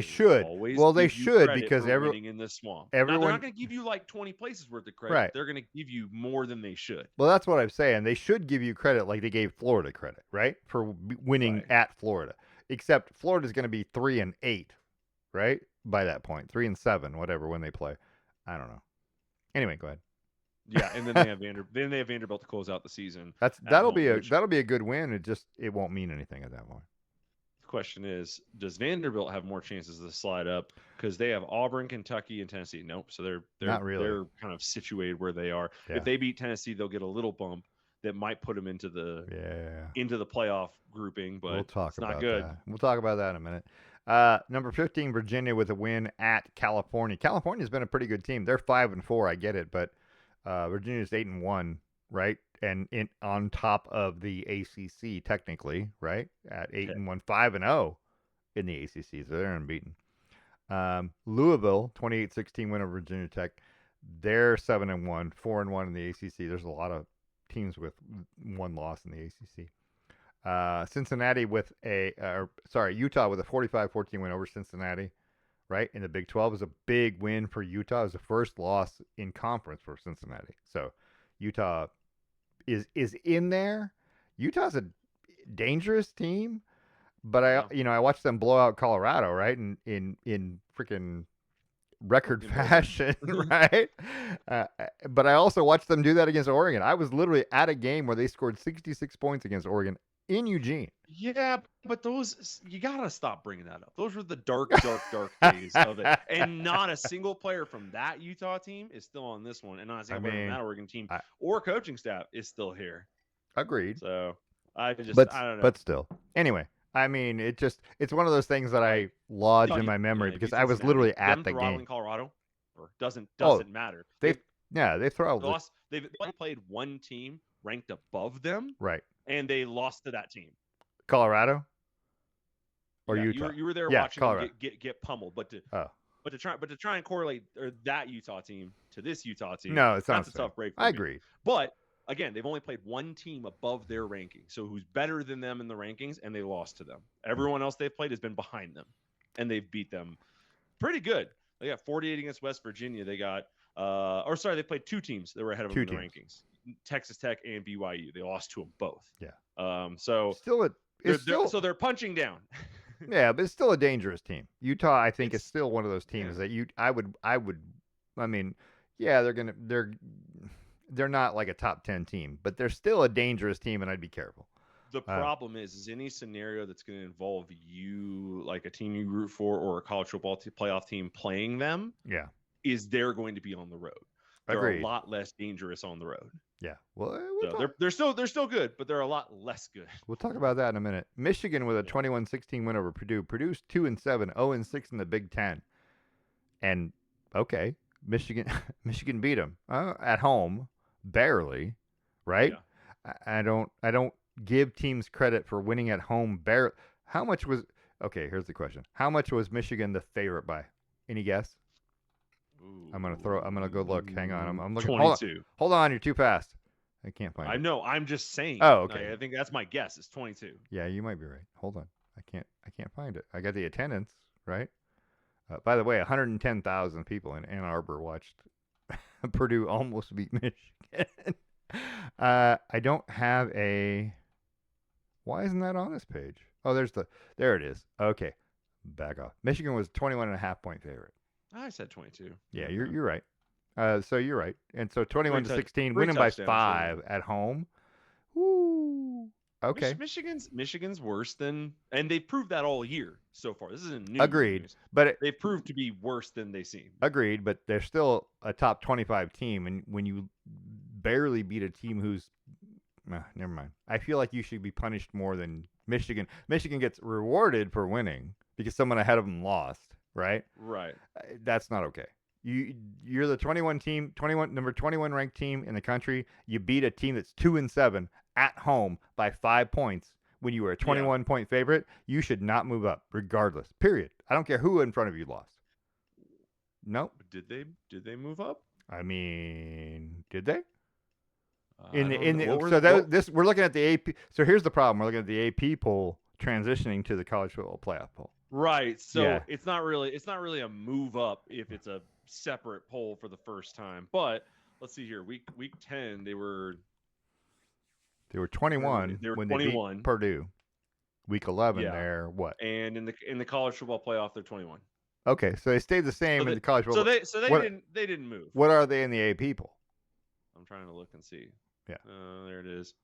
should. Well, they should, because
winning in this swamp. Now, they're not going to give you like 20 places worth of credit.
Right.
They're going to give you more than they should.
Well, that's what I'm saying. They should give you credit like they gave Florida credit, right, for winning at Florida. Except Florida's going to be 3-8, right, by that point, 3-7, whatever, when they play. I don't know. Anyway, go ahead.
Yeah, and then they have Vanderbilt to close out the season.
That'll be a good win. It won't mean anything at that point.
Question is, does Vanderbilt have more chances to slide up, because they have Auburn, Kentucky, and Tennessee? Nope. So they're
not really.
They're kind of situated where they are. Yeah. If they beat Tennessee, they'll get a little bump that might put them into the playoff grouping, but it's not good.
We'll talk about that in a minute. Number 15, Virginia, with a win at California. California's been a pretty good team. They're 5-4, I get it, but Virginia's 8-1, right? And on top of the ACC, technically, right? At 8-1, 5-0 in the ACC, so they're unbeaten. Louisville, 28-16 win over Virginia Tech. They're 7-1, 4-1 in the ACC. There's a lot of teams with one loss in the ACC. Cincinnati Utah with a 45-14 win over Cincinnati, right? In the Big 12 is a big win for Utah. It was the first loss in conference for Cincinnati. So Utah is in there. Utah's a dangerous team, but I watched them blow out Colorado, right? In freaking record fashion, right? But I also watched them do that against Oregon. I was literally at a game where they scored 66 points against Oregon in Eugene.
Yeah, but those, you gotta stop bringing that up. Those were the dark days of it, and not a single player from that Utah team is still on this one, and not a single player from that Oregon team or coaching staff is still here.
Agreed.
So I don't know.
But still, anyway. I mean, it's one of those things that I lodge in my memory because I was literally at the game.
Colorado, or doesn't matter.
They've throttled.
They've played one team ranked above them,
right?
And they lost to that team.
Colorado or Utah.
You were there watching them get pummeled, but to try and correlate that Utah team to this Utah team,
no, it's not.
That's a tough break.
I agree,
but. Again, they've only played one team above their ranking, so who's better than them in the rankings, and they lost to them. Everyone else they've played has been behind them, and they've beat them pretty good. They got 48 against West Virginia. They got, they played two teams that were ahead of them in the rankings: Texas Tech and BYU. They lost to them both.
Yeah.
So they're punching down.
Yeah, but it's still a dangerous team. Utah, I think, is still one of those teams that they're not like a top 10 team, but they're still a dangerous team, and I'd be careful.
The problem is any scenario that's going to involve you, like a team you root for or a college football playoff team playing them,
yeah,
is they're going to be on the road. They're a
Agreed.
lot less dangerous on the road.
Yeah. Well,
So they're still good, but they're a lot less good.
We'll talk about that in a minute. Michigan with a 21-16 win over Purdue. Purdue's 2-7, 0-6 in the Big Ten. And okay, Michigan Michigan beat them at home, barely, right?
Yeah.
I don't give teams credit for winning at home. How much was? Okay, here's the question: How much was Michigan the favorite by? Any guess?
Ooh,
I'm gonna go look. Hang on, I'm looking.
22.
Hold on, you're too fast. I can't find it.
I know. I'm just saying.
Oh, okay.
I think that's my guess. It's 22.
Yeah, you might be right. Hold on, I can't find it. I got the attendance right. By the way, 110,000 people in Ann Arbor watched Purdue almost beat Michigan. I don't have a. Why isn't that on this page? Oh, there it is. Okay, back off. Michigan was 21.5 point favorite.
I said 22.
Yeah, you're right. So you're right. And so 21-16, winning by 5 at home. Woo. Okay.
Michigan's worse than, and they've proved that all year so far. This isn't new.
Agreed.
News.
But
they've proved to be worse than they seem.
Agreed, but they're still a top 25 team, and when you barely beat a team who's never mind. I feel like you should be punished more than Michigan. Michigan gets rewarded for winning because someone ahead of them lost, right?
Right.
That's not okay. You're the number 21 ranked team in the country. You beat a team that's 2-7 at home by 5 points when you were a 21-point favorite. You should not move up, regardless. Period. I don't care who in front of you lost. Nope.
Did they move up?
I mean, did they? We're looking at the AP. So here's the problem: we're looking at the AP poll transitioning to the college football playoff poll.
Right. So it's not really a move up if it's a separate poll for the first time. But let's see here. Week 10, they were
21 when 21. They beat Purdue. Week 11, they're what?
And in the college football playoff, they're 21.
Okay, so they stayed the same in the college football.
So they didn't move.
What are they in the AP poll?
I'm trying to look and see.
Yeah.
There it is.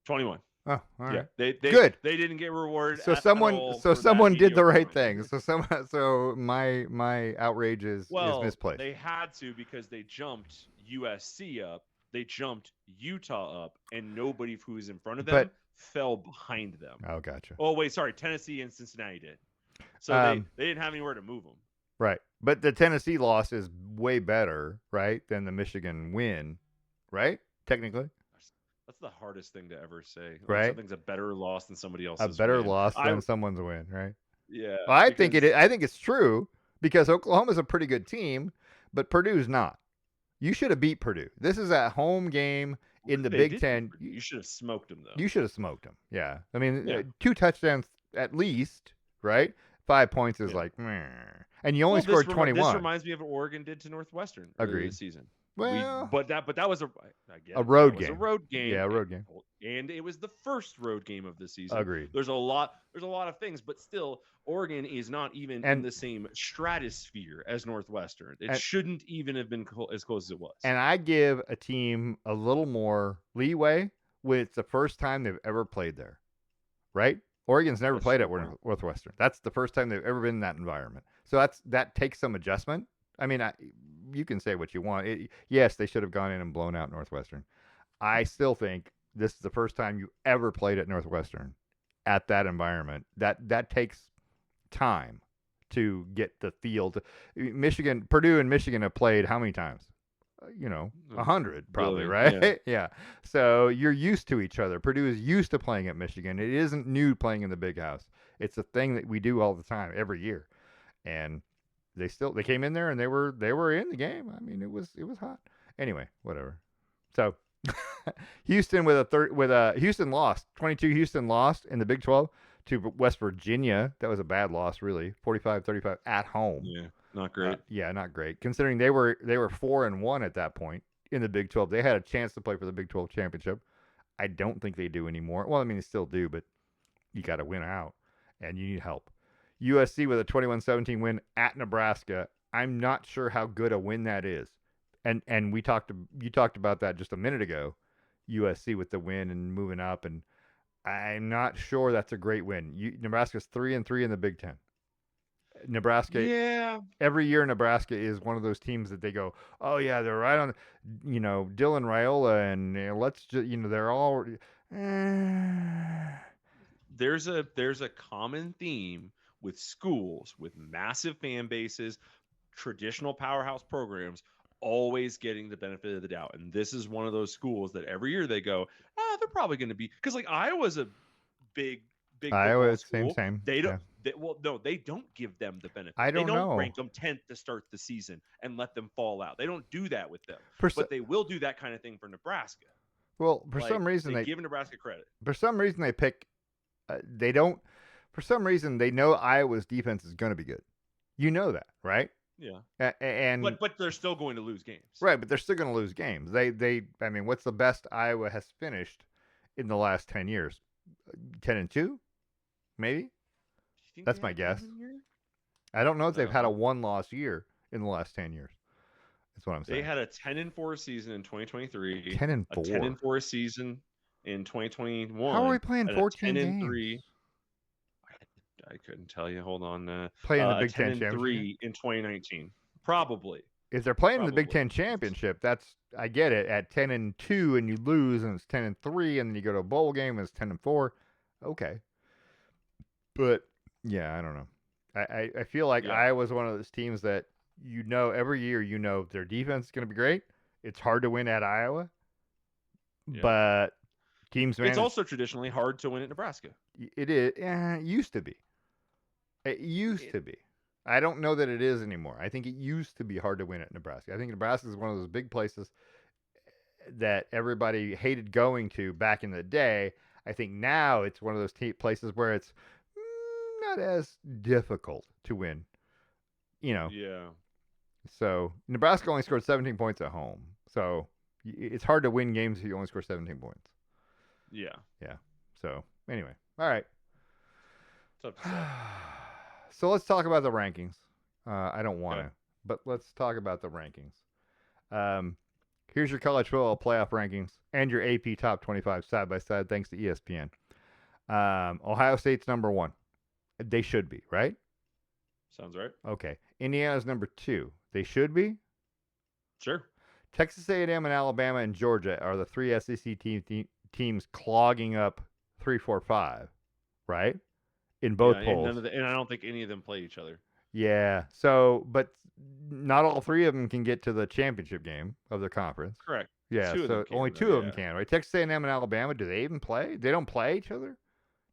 21.
Oh, all right.
Yeah, they
good.
They didn't get rewarded.
So someone did the right thing. So my outrage is misplaced.
They had to because they jumped USC up, they jumped Utah up, and nobody who was in front of them fell behind them.
Oh, gotcha.
Oh wait, sorry, Tennessee and Cincinnati did. So they didn't have anywhere to move them.
Right, but the Tennessee loss is way better, right, than the Michigan win, right? Technically.
That's the hardest thing to ever say.
Right.
Something's a better loss than somebody else's.
A better loss than someone's win, right?
Yeah.
Well, I think it's true because Oklahoma's a pretty good team, but Purdue's not. You should have beat Purdue. This is a home game in the Big Ten.
You should have smoked them, though.
You should have smoked them. Yeah. I mean, 2 touchdowns at least, right? 5 points is like, meh. And you only scored 21.
This reminds me of what Oregon did to Northwestern earlier this season.
Well,
but that was a
road game.
A road game.
Yeah, a road game.
And it was the first road game of the season.
Agreed.
There's a lot of things, but still, Oregon is not even in the same stratosphere as Northwestern. It shouldn't even have been as close as it was.
And I give a team a little more leeway when it's the first time they've ever played there, right? Oregon's never played at Northwestern. That's the first time they've ever been in that environment. So that takes some adjustment. I mean, you can say what you want. Yes, they should have gone in and blown out Northwestern. I still think this is the first time you ever played at Northwestern at that environment. That takes time to get the feel. Purdue and Michigan have played how many times? 100 probably, right? Yeah. So you're used to each other. Purdue is used to playing at Michigan. It isn't new playing in the big house. It's a thing that we do all the time, every year. And they came in there and they were in the game. I mean, it was hot. Anyway, whatever. So Houston Houston lost 22. Houston lost in the Big 12 to West Virginia. That was a bad loss, really. 45-35 at home.
Yeah, not great.
Not great. Considering they were 4-1 at that point in the Big 12. They had a chance to play for the Big 12 championship. I don't think they do anymore. Well, I mean, they still do, but you got to win out, and you need help. USC with a 21-17 win at Nebraska. I'm not sure how good a win that is. And you talked about that just a minute ago. USC with the win and moving up, and I'm not sure that's a great win. Nebraska's 3-3 in the Big Ten. Nebraska,
Yeah,
every year Nebraska is one of those teams that they go, oh yeah, they're right on, Dylan Raiola, and let's just, they're all.
there's a common theme with schools with massive fan bases, traditional powerhouse programs, always getting the benefit of the doubt. And this is one of those schools that every year they go, they're probably going to be, because like Iowa's a big football
Iowa,
school.
same.
They don't.
Yeah.
Well, no, they don't give them the benefit.
I
They
don't
don't
know.
rank them 10th to start the season and let them fall out. They don't do that with them.
For
But they will do that kind of thing for Nebraska.
well, for
Like
some reason
they give Nebraska credit.
for some reason they pick. They don't. For some reason they know Iowa's defense is going to be good. You know that, right?
Yeah.
And
But they're still going to lose games.
right, but they're still going to lose games. I mean, what's the best Iowa has finished in the last 10 years? 10-2, maybe. That's my guess. I don't know if they've had a 1-loss year in the last 10 years. That's what I'm saying.
They had a 10-4 season in 2023.
10-4.
A 10-4 season in 2021.
How are we playing 14
10-3.
games?
I couldn't tell you. Hold on.
Playing the Big Ten
10-3
championship
in 2019. Probably.
if they're playing the Big Ten championship, that's I get it. At 10-2 and you lose, and it's 10-3, and then you go to a bowl game and it's 10-4. Okay, but yeah, I don't know. I feel like Iowa's one of those teams that every year their defense is going to be great. It's hard to win at Iowa, but teams manage.
It's also traditionally hard to win at Nebraska.
It is. It used to be. It used to be. I don't know that it is anymore. I think it used to be hard to win at Nebraska. I think Nebraska is one of those big places that everybody hated going to back in the day. I think now it's one of those places where it's not as difficult to win.
Yeah.
So Nebraska only scored 17 points at home. So it's hard to win games if you only score 17 points.
Yeah.
Yeah. So anyway, all right.
Tough to say.
So let's talk about the rankings. I don't want to, but let's talk about the rankings. Here's your college football playoff rankings and your AP top 25 side by side, thanks to ESPN. Ohio State's number 1. They should be, right?
Sounds right.
Okay. Indiana's number 2. They should be?
Sure.
Texas A&M and Alabama and Georgia are the 3 SEC teams clogging up 3, 4, 5, right? In both polls.
And I don't think any of them play each other.
Yeah. So, but not all 3 of them can get to the championship game of their conference.
Correct.
Yeah. So only 2 of them can, right? Texas A&M and Alabama, do they even play? They don't play each other?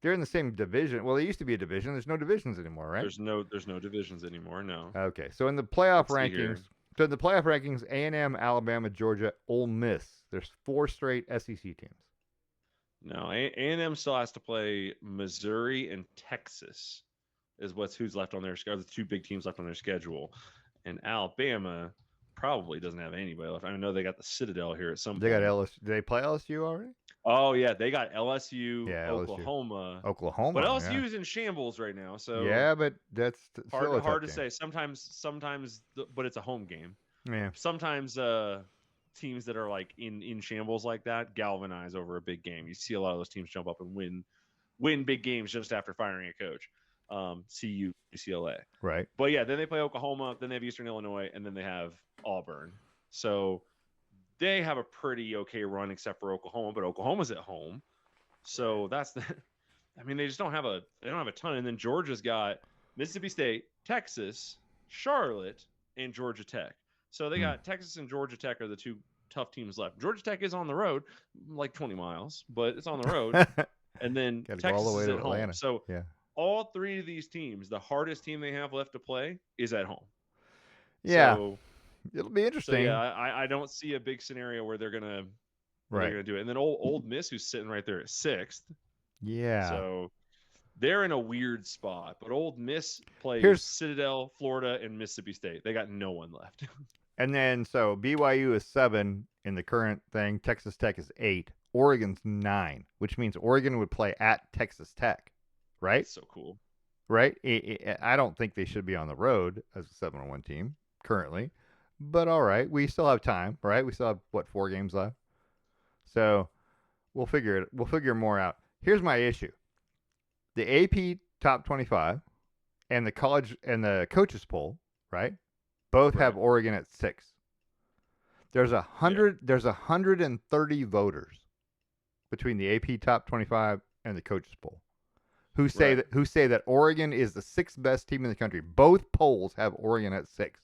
They're in the same division. Well, they used to be a division. There's no divisions anymore, right?
There's no divisions anymore. No.
Okay. So in the playoff rankings, A&M, Alabama, Georgia, Ole Miss. There's 4 straight SEC teams.
No, A&M still has to play Missouri and Texas is who's left on their schedule. The 2 big teams left on their schedule. And Alabama probably doesn't have anybody left. I know they got the Citadel here at some point.
They got LSU. Did they play LSU already?
Oh, yeah. They got LSU,
Oklahoma.
But LSU is in shambles right now. So
yeah, but that's
hard to say. Sometimes, but it's a home game.
Yeah.
Sometimes teams that are like in shambles like that galvanize over a big game. You see a lot of those teams jump up and win big games just after firing a coach. CU, UCLA.
Right.
But yeah, then they play Oklahoma, then they have Eastern Illinois, and then they have Auburn. So they have a pretty okay run except for Oklahoma, but Oklahoma's at home. So that's they just don't have a ton. And then Georgia's got Mississippi State, Texas, Charlotte, and Georgia Tech. So they got Texas and Georgia Tech are the 2 tough teams left. Georgia Tech is on the road, like 20 miles, but it's on the road. And then Texas
all the way
is
to
at
Atlanta.
home. So
yeah.
All 3 of these teams, the hardest team they have left to play is at home.
Yeah.
So,
it'll be interesting.
So yeah, I don't see a big scenario where they're gonna do it. And then old Miss, who's sitting right there at 6th.
Yeah.
So they're in a weird spot. But Old Miss plays Citadel, Florida, and Mississippi State. They got no one left.
And then so BYU is 7 in the current thing. Texas Tech is 8. Oregon's 9, which means Oregon would play at Texas Tech, right?
That's so cool.
Right? I don't think they should be on the road as a 7-1 team currently. But all right, we still have time, right? We still have 4 games left. So we'll figure more out. Here's my issue. The AP top 25 and the college and the coaches poll, right? Both have Oregon at 6. There's 130 voters between the AP top 25 and the coaches poll who say that Oregon is the 6th best team in the country. Both polls have Oregon at 6.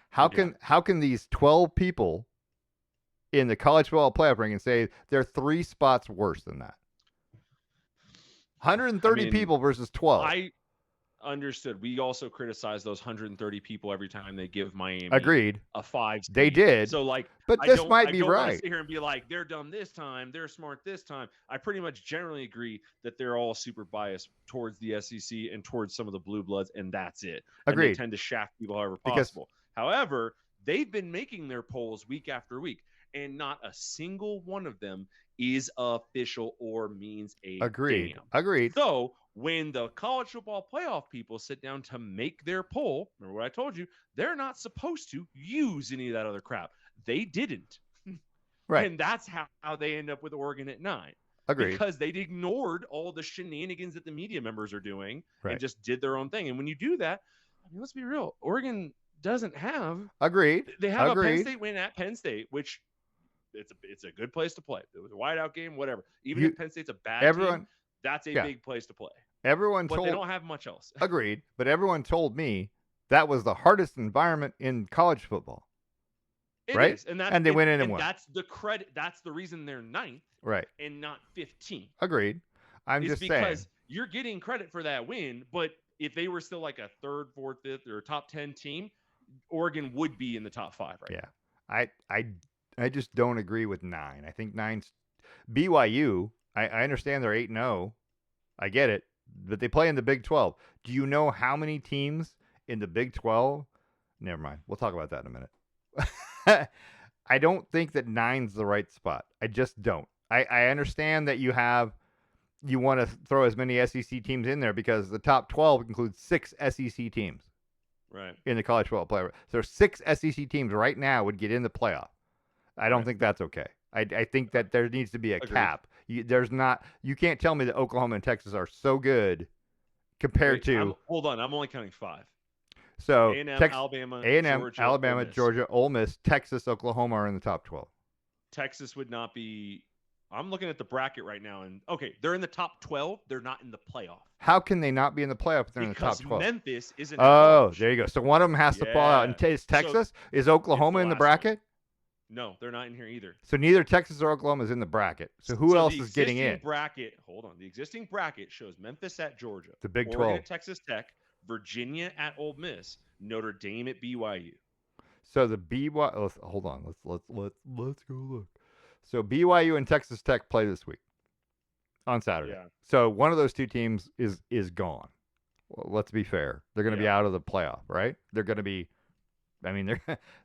How can these 12 people in the college football playoff ranking say they're 3 spots worse than that? 130 people versus 12.
I understood. We also criticize those 130 people every time they give Miami a 5 seed.
They did.
So
but this might be right.
I don't want to sit here and be like, they're dumb this time, they're smart this time. I pretty much generally agree that they're all super biased towards the SEC and towards some of the blue bloods, and that's it.
Agreed.
And they tend to shaft people however possible. However, they've been making their polls week after week, and not a single one of them is official or means a damn.
Agreed.
So when the college football playoff people sit down to make their poll, remember what I told you, they're not supposed to use any of that other crap. They didn't.
Right.
And that's how they end up with Oregon at 9.
Agreed.
Because they ignored all the shenanigans that the media members are doing and just did their own thing. And when you do that, I mean, let's be real, Oregon doesn't have.
Agreed.
They have a Penn State win at Penn State, which it's a good place to play. It was a whiteout game, whatever. Even if Penn State's a bad team, that's a big place to play.
But
they don't have much else.
Agreed. But everyone told me that was the hardest environment in college football.
It
right?
is. And
they went in and won.
That's the credit. That's the reason they're 9th.
Right.
And not 15.
Agreed. It's
because you're getting credit for that win, but if they were still like a 3rd, 4th, 5th, or top 10 team, Oregon would be in the top 5 right now.
I just don't agree with 9. I think 9's BYU. I understand they're 8-0. I get it, but they play in the Big 12. Do you know how many teams in the Big 12? Never mind. We'll talk about that in a minute. I don't think that 9's the right spot. I just don't. I understand that you want to throw as many SEC teams in there because the top 12 includes 6 SEC teams.
Right.
In the college football playoff. So 6 SEC teams right now would get in the playoff. I don't think that's okay. I think that there needs to be a cap. You can't tell me that Oklahoma and Texas are so good compared to.
Hold on, I'm only counting 5.
So
A&M, Alabama,
Georgia, Ole Miss, Texas, Oklahoma are in the top 12.
Texas would not be. I'm looking at the bracket right now, and they're in the top 12. They're not in the playoff.
How can they not be in the playoff if they're in the top 12?
Because Memphis isn't.
Oh, there you go. So one of them has to fall out. And is Texas? Is Oklahoma in the bracket?
No, they're not in here either.
So neither Texas or Oklahoma is in the bracket. So who else is getting in?
Hold on. The existing bracket shows Memphis at Georgia,
the Big 12,
Oregon at Texas Tech, Virginia at Ole Miss, Notre Dame at BYU.
So the hold on. Let's go look. So BYU and Texas Tech play this week on Saturday.
Yeah.
So one of those two teams is gone. Well, let's be fair. They're going to be out of the playoff, right? They're going to be. I mean,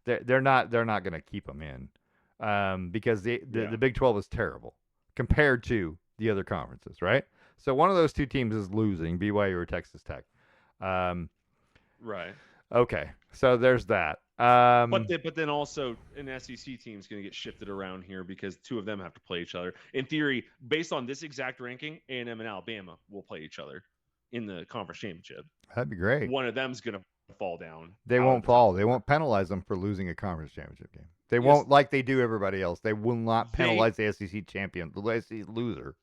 they're not going to keep them in because the Big 12 is terrible compared to the other conferences, right? So one of those two teams is losing, BYU or Texas Tech.
Right.
Okay, so there's that.
But then also an SEC team is going to get shifted around here because 2 of them have to play each other. In theory, based on this exact ranking, A&M and Alabama will play each other in the conference championship.
That'd be great.
One of them's going to fall down.
They won't fall. They won't penalize them for losing a conference championship game. They won't, like they do everybody else. They will not penalize the SEC champion, the SEC loser.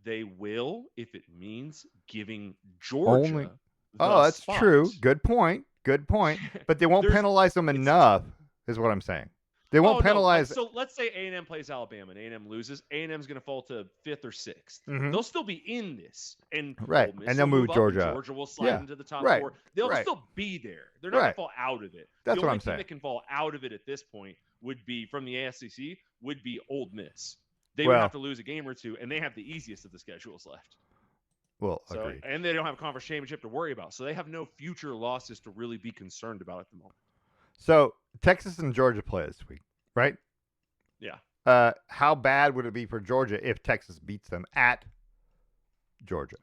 They will if it means giving Georgia.
That's
spot.
True. Good point. But they won't penalize them enough, is what I'm saying. They won't penalize.
No. So let's say A&M plays Alabama and A&M loses. A&M's going to fall to 5th or 6th.
Mm-hmm.
They'll still be in this, and
and they'll move Georgia.
And Georgia will slide into the top 4. They'll still be there. They're not going to fall out of it.
That's what I'm saying.
The only team that can fall out of it at this point would be from the SEC would be Ole Miss. They would have to lose a game or 2, and they have the easiest of the schedules left.
Well, agreed.
And they don't have a conference championship to worry about, so they have no future losses to really be concerned about at the moment.
So Texas and Georgia play this week, right?
Yeah.
How bad would it be for Georgia if Texas beats them at Georgia?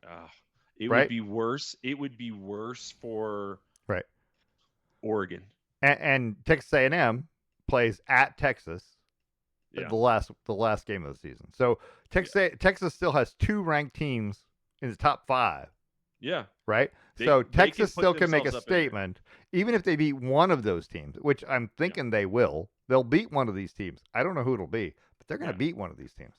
It would be worse. It would be worse for Oregon.
And Texas A&M plays at Texas.
Yeah.
The last game of the season. So Texas still has 2 ranked teams in the top 5
Yeah.
right?
They
So
they can
Texas
put
still can make a
themselves up in there.
statement, even if they beat one of those teams, which I'm
Yeah.
thinking they will. They'll beat one of these teams. I don't know who it'll be, but they're going to
Yeah.
beat one of these teams,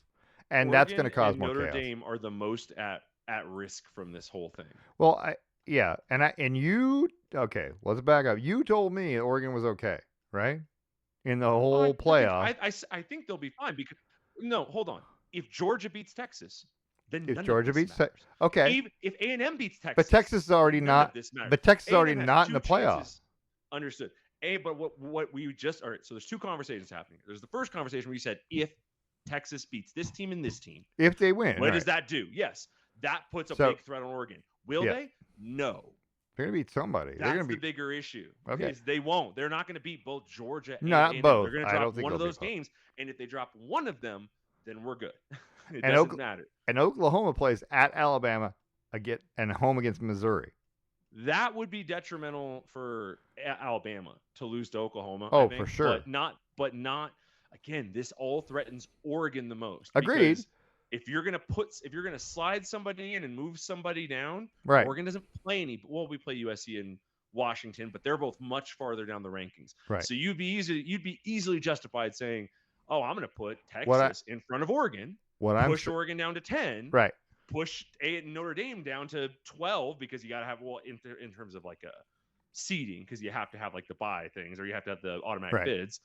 and that's going to
Oregon
cause
and
more
Notre
chaos.
Dame are the most at risk from this whole thing.
Well, yeah, and you okay? Let's back up. You told me Oregon was okay, right? In the
I
whole
think
playoff,
I think they'll be fine because no, hold on. If Georgia beats Texas, then
if
none of
Georgia
this
beats,
matters.
okay,
Even if A&M beats
but
Texas,
Texas is already
then none of
not.
this matters.
But Texas is already
A&M has
not in
two
the playoff.
chances. Understood. But what we just all right. So there's two conversations happening. There's the first conversation where you said if Texas beats this team and this team,
If they win,
what
right?
does that do? Yes, that puts a
So,
big threat on Oregon. Will
yeah.
they? No.
They're gonna beat somebody. They're
That's
gonna
the
beat.
bigger issue.
Okay.
Is they won't. They're not going to beat both Georgia and
Not
A&M.
both.
They're going to
I don't
drop
think
one of
they'll
those
beat both.
games, and if they drop one of them, then we're good. It
And
doesn't matter.
And Oklahoma plays at Alabama and home against Missouri.
That would be detrimental for Alabama to lose to Oklahoma.
Oh,
I think,
for sure.
But not. Again, this all threatens Oregon the most.
Agreed.
Because if you're gonna slide somebody in and move somebody down,
Right.
Oregon doesn't play any. Well, we play USC and Washington, but they're both much farther down the rankings.
Right.
So you'd be easily justified saying, "Oh, I'm going to put Texas in front of Oregon, push Oregon down to 10,
right?
Push Notre Dame down to 12 because you got to have in terms of like a seeding because you have to have like the bye things or you have to have the automatic bids."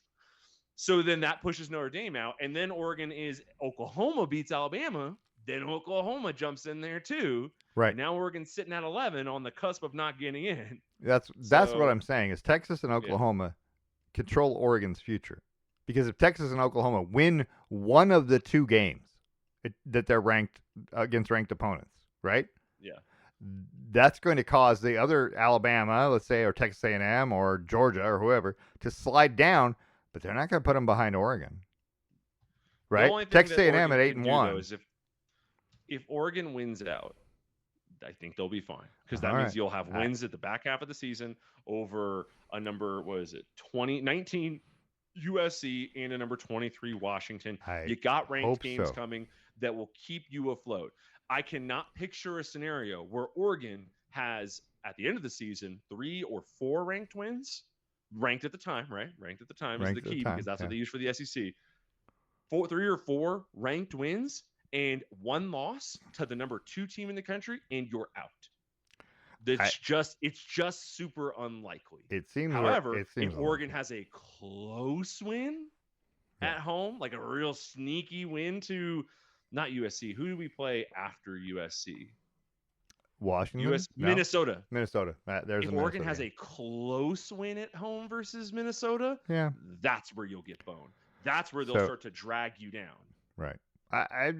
So then that pushes Notre Dame out, and then Oklahoma beats Alabama. Then Oklahoma jumps in there too.
Right.
And now Oregon's sitting at 11 on the cusp of not getting in.
That's what I'm saying is Texas and Oklahoma control Oregon's future. Because if Texas and Oklahoma win one of the two games that they're ranked against ranked opponents, right?
Yeah.
That's going to cause the other Alabama, let's say, or Texas A&M or Georgia or whoever to slide down, but they're not going to put them behind Oregon. Right? Texas A&M at 8-1.
Is if Oregon wins out, I think they'll be fine because that means you'll have wins at the back half of the season over a number, 19 USC and a number 23 Washington. You got ranked games coming that will keep you afloat. I cannot picture a scenario where Oregon has, at the end of the season, 3 or 4 ranked wins. Ranked at the time, right? Ranked at the time is the key because that's what they use for the SEC. 3 or 4 ranked wins and 1 loss to the number 2 team in the country, and you're out. It's just super unlikely.
It seems.
However,
if
Oregon has a close win at home, like a real sneaky win to not USC. Who do we play after USC?
Washington,
Minnesota.
Minnesota. There's
if Oregon has a close win at home versus Minnesota, that's where you'll get boned. That's where they'll start to drag you down.
Right. I'm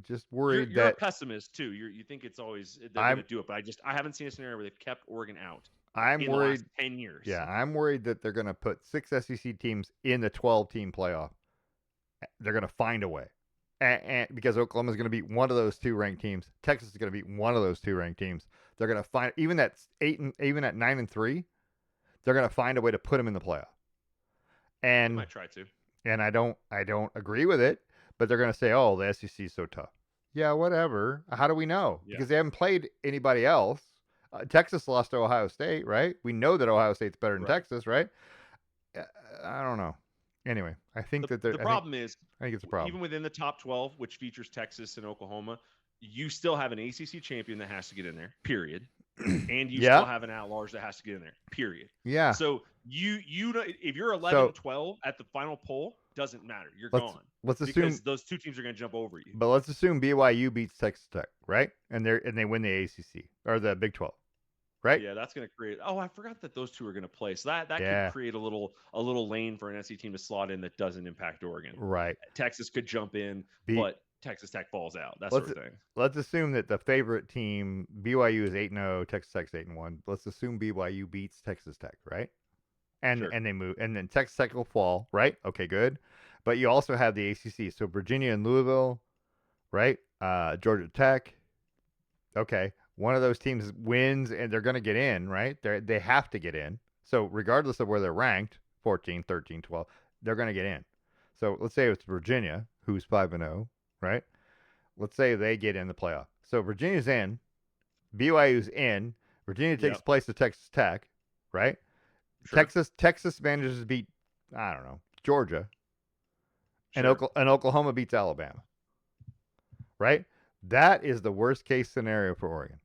just worried
you're a pessimist too. You think it's always they're going to do it, but I haven't seen a scenario where they've kept Oregon out.
I'm
in
worried.
The last 10 years.
Yeah, I'm worried that they're going to put 6 SEC teams in the 12-team playoff. They're going to find a way. And because Oklahoma's going to beat one of those 2 ranked teams, Texas is going to beat one of those 2 ranked teams. They're going to find even at 9-3, they're going to find a way to put them in the playoff. And
they might try to.
And I don't agree with it, but they're going to say, "Oh, the SEC is so tough." Yeah, whatever. How do we know? Yeah. Because they haven't played anybody else. Texas lost to Ohio State, right? We know that Ohio State's better than Texas, right? I don't know. Anyway, I think the
problem is,
I think it's a problem.
Even within the top 12, which features Texas and Oklahoma, you still have an ACC champion that has to get in there, period. And you still have an at-large that has to get in there, period.
Yeah.
So you if you're 11-12 at the final poll, doesn't matter. You're gone.
Let's assume
because those 2 teams are going to jump over you.
But let's assume BYU beats Texas Tech, right? And they win the ACC or the Big 12. Right?
Yeah, that's going to create. Oh, I forgot that those 2 are going to play. So that could create a little lane for an SEC team to slot in that doesn't impact Oregon.
Right.
Texas could jump in, but Texas Tech falls out. That sort of thing.
Let's assume that the favorite team BYU is 8-0, Texas Tech's 8-1. Let's assume BYU beats Texas Tech, right? And they move, and then Texas Tech will fall, right? Okay, good. But you also have the ACC, so Virginia and Louisville, right? Georgia Tech. Okay. One of those teams wins and they're going to get in, right? They have to get in. So regardless of where they're ranked, 14, 13, 12, they're going to get in. So let's say it's Virginia, who's 5-0, right? Let's say they get in the playoff. So Virginia's in, BYU's in. Virginia takes
Yep.
place to Texas Tech, right?
Sure.
Texas manages to beat, I don't know, Georgia, and
Sure.
Oklahoma beats Alabama, right? That is the worst case scenario for Oregon,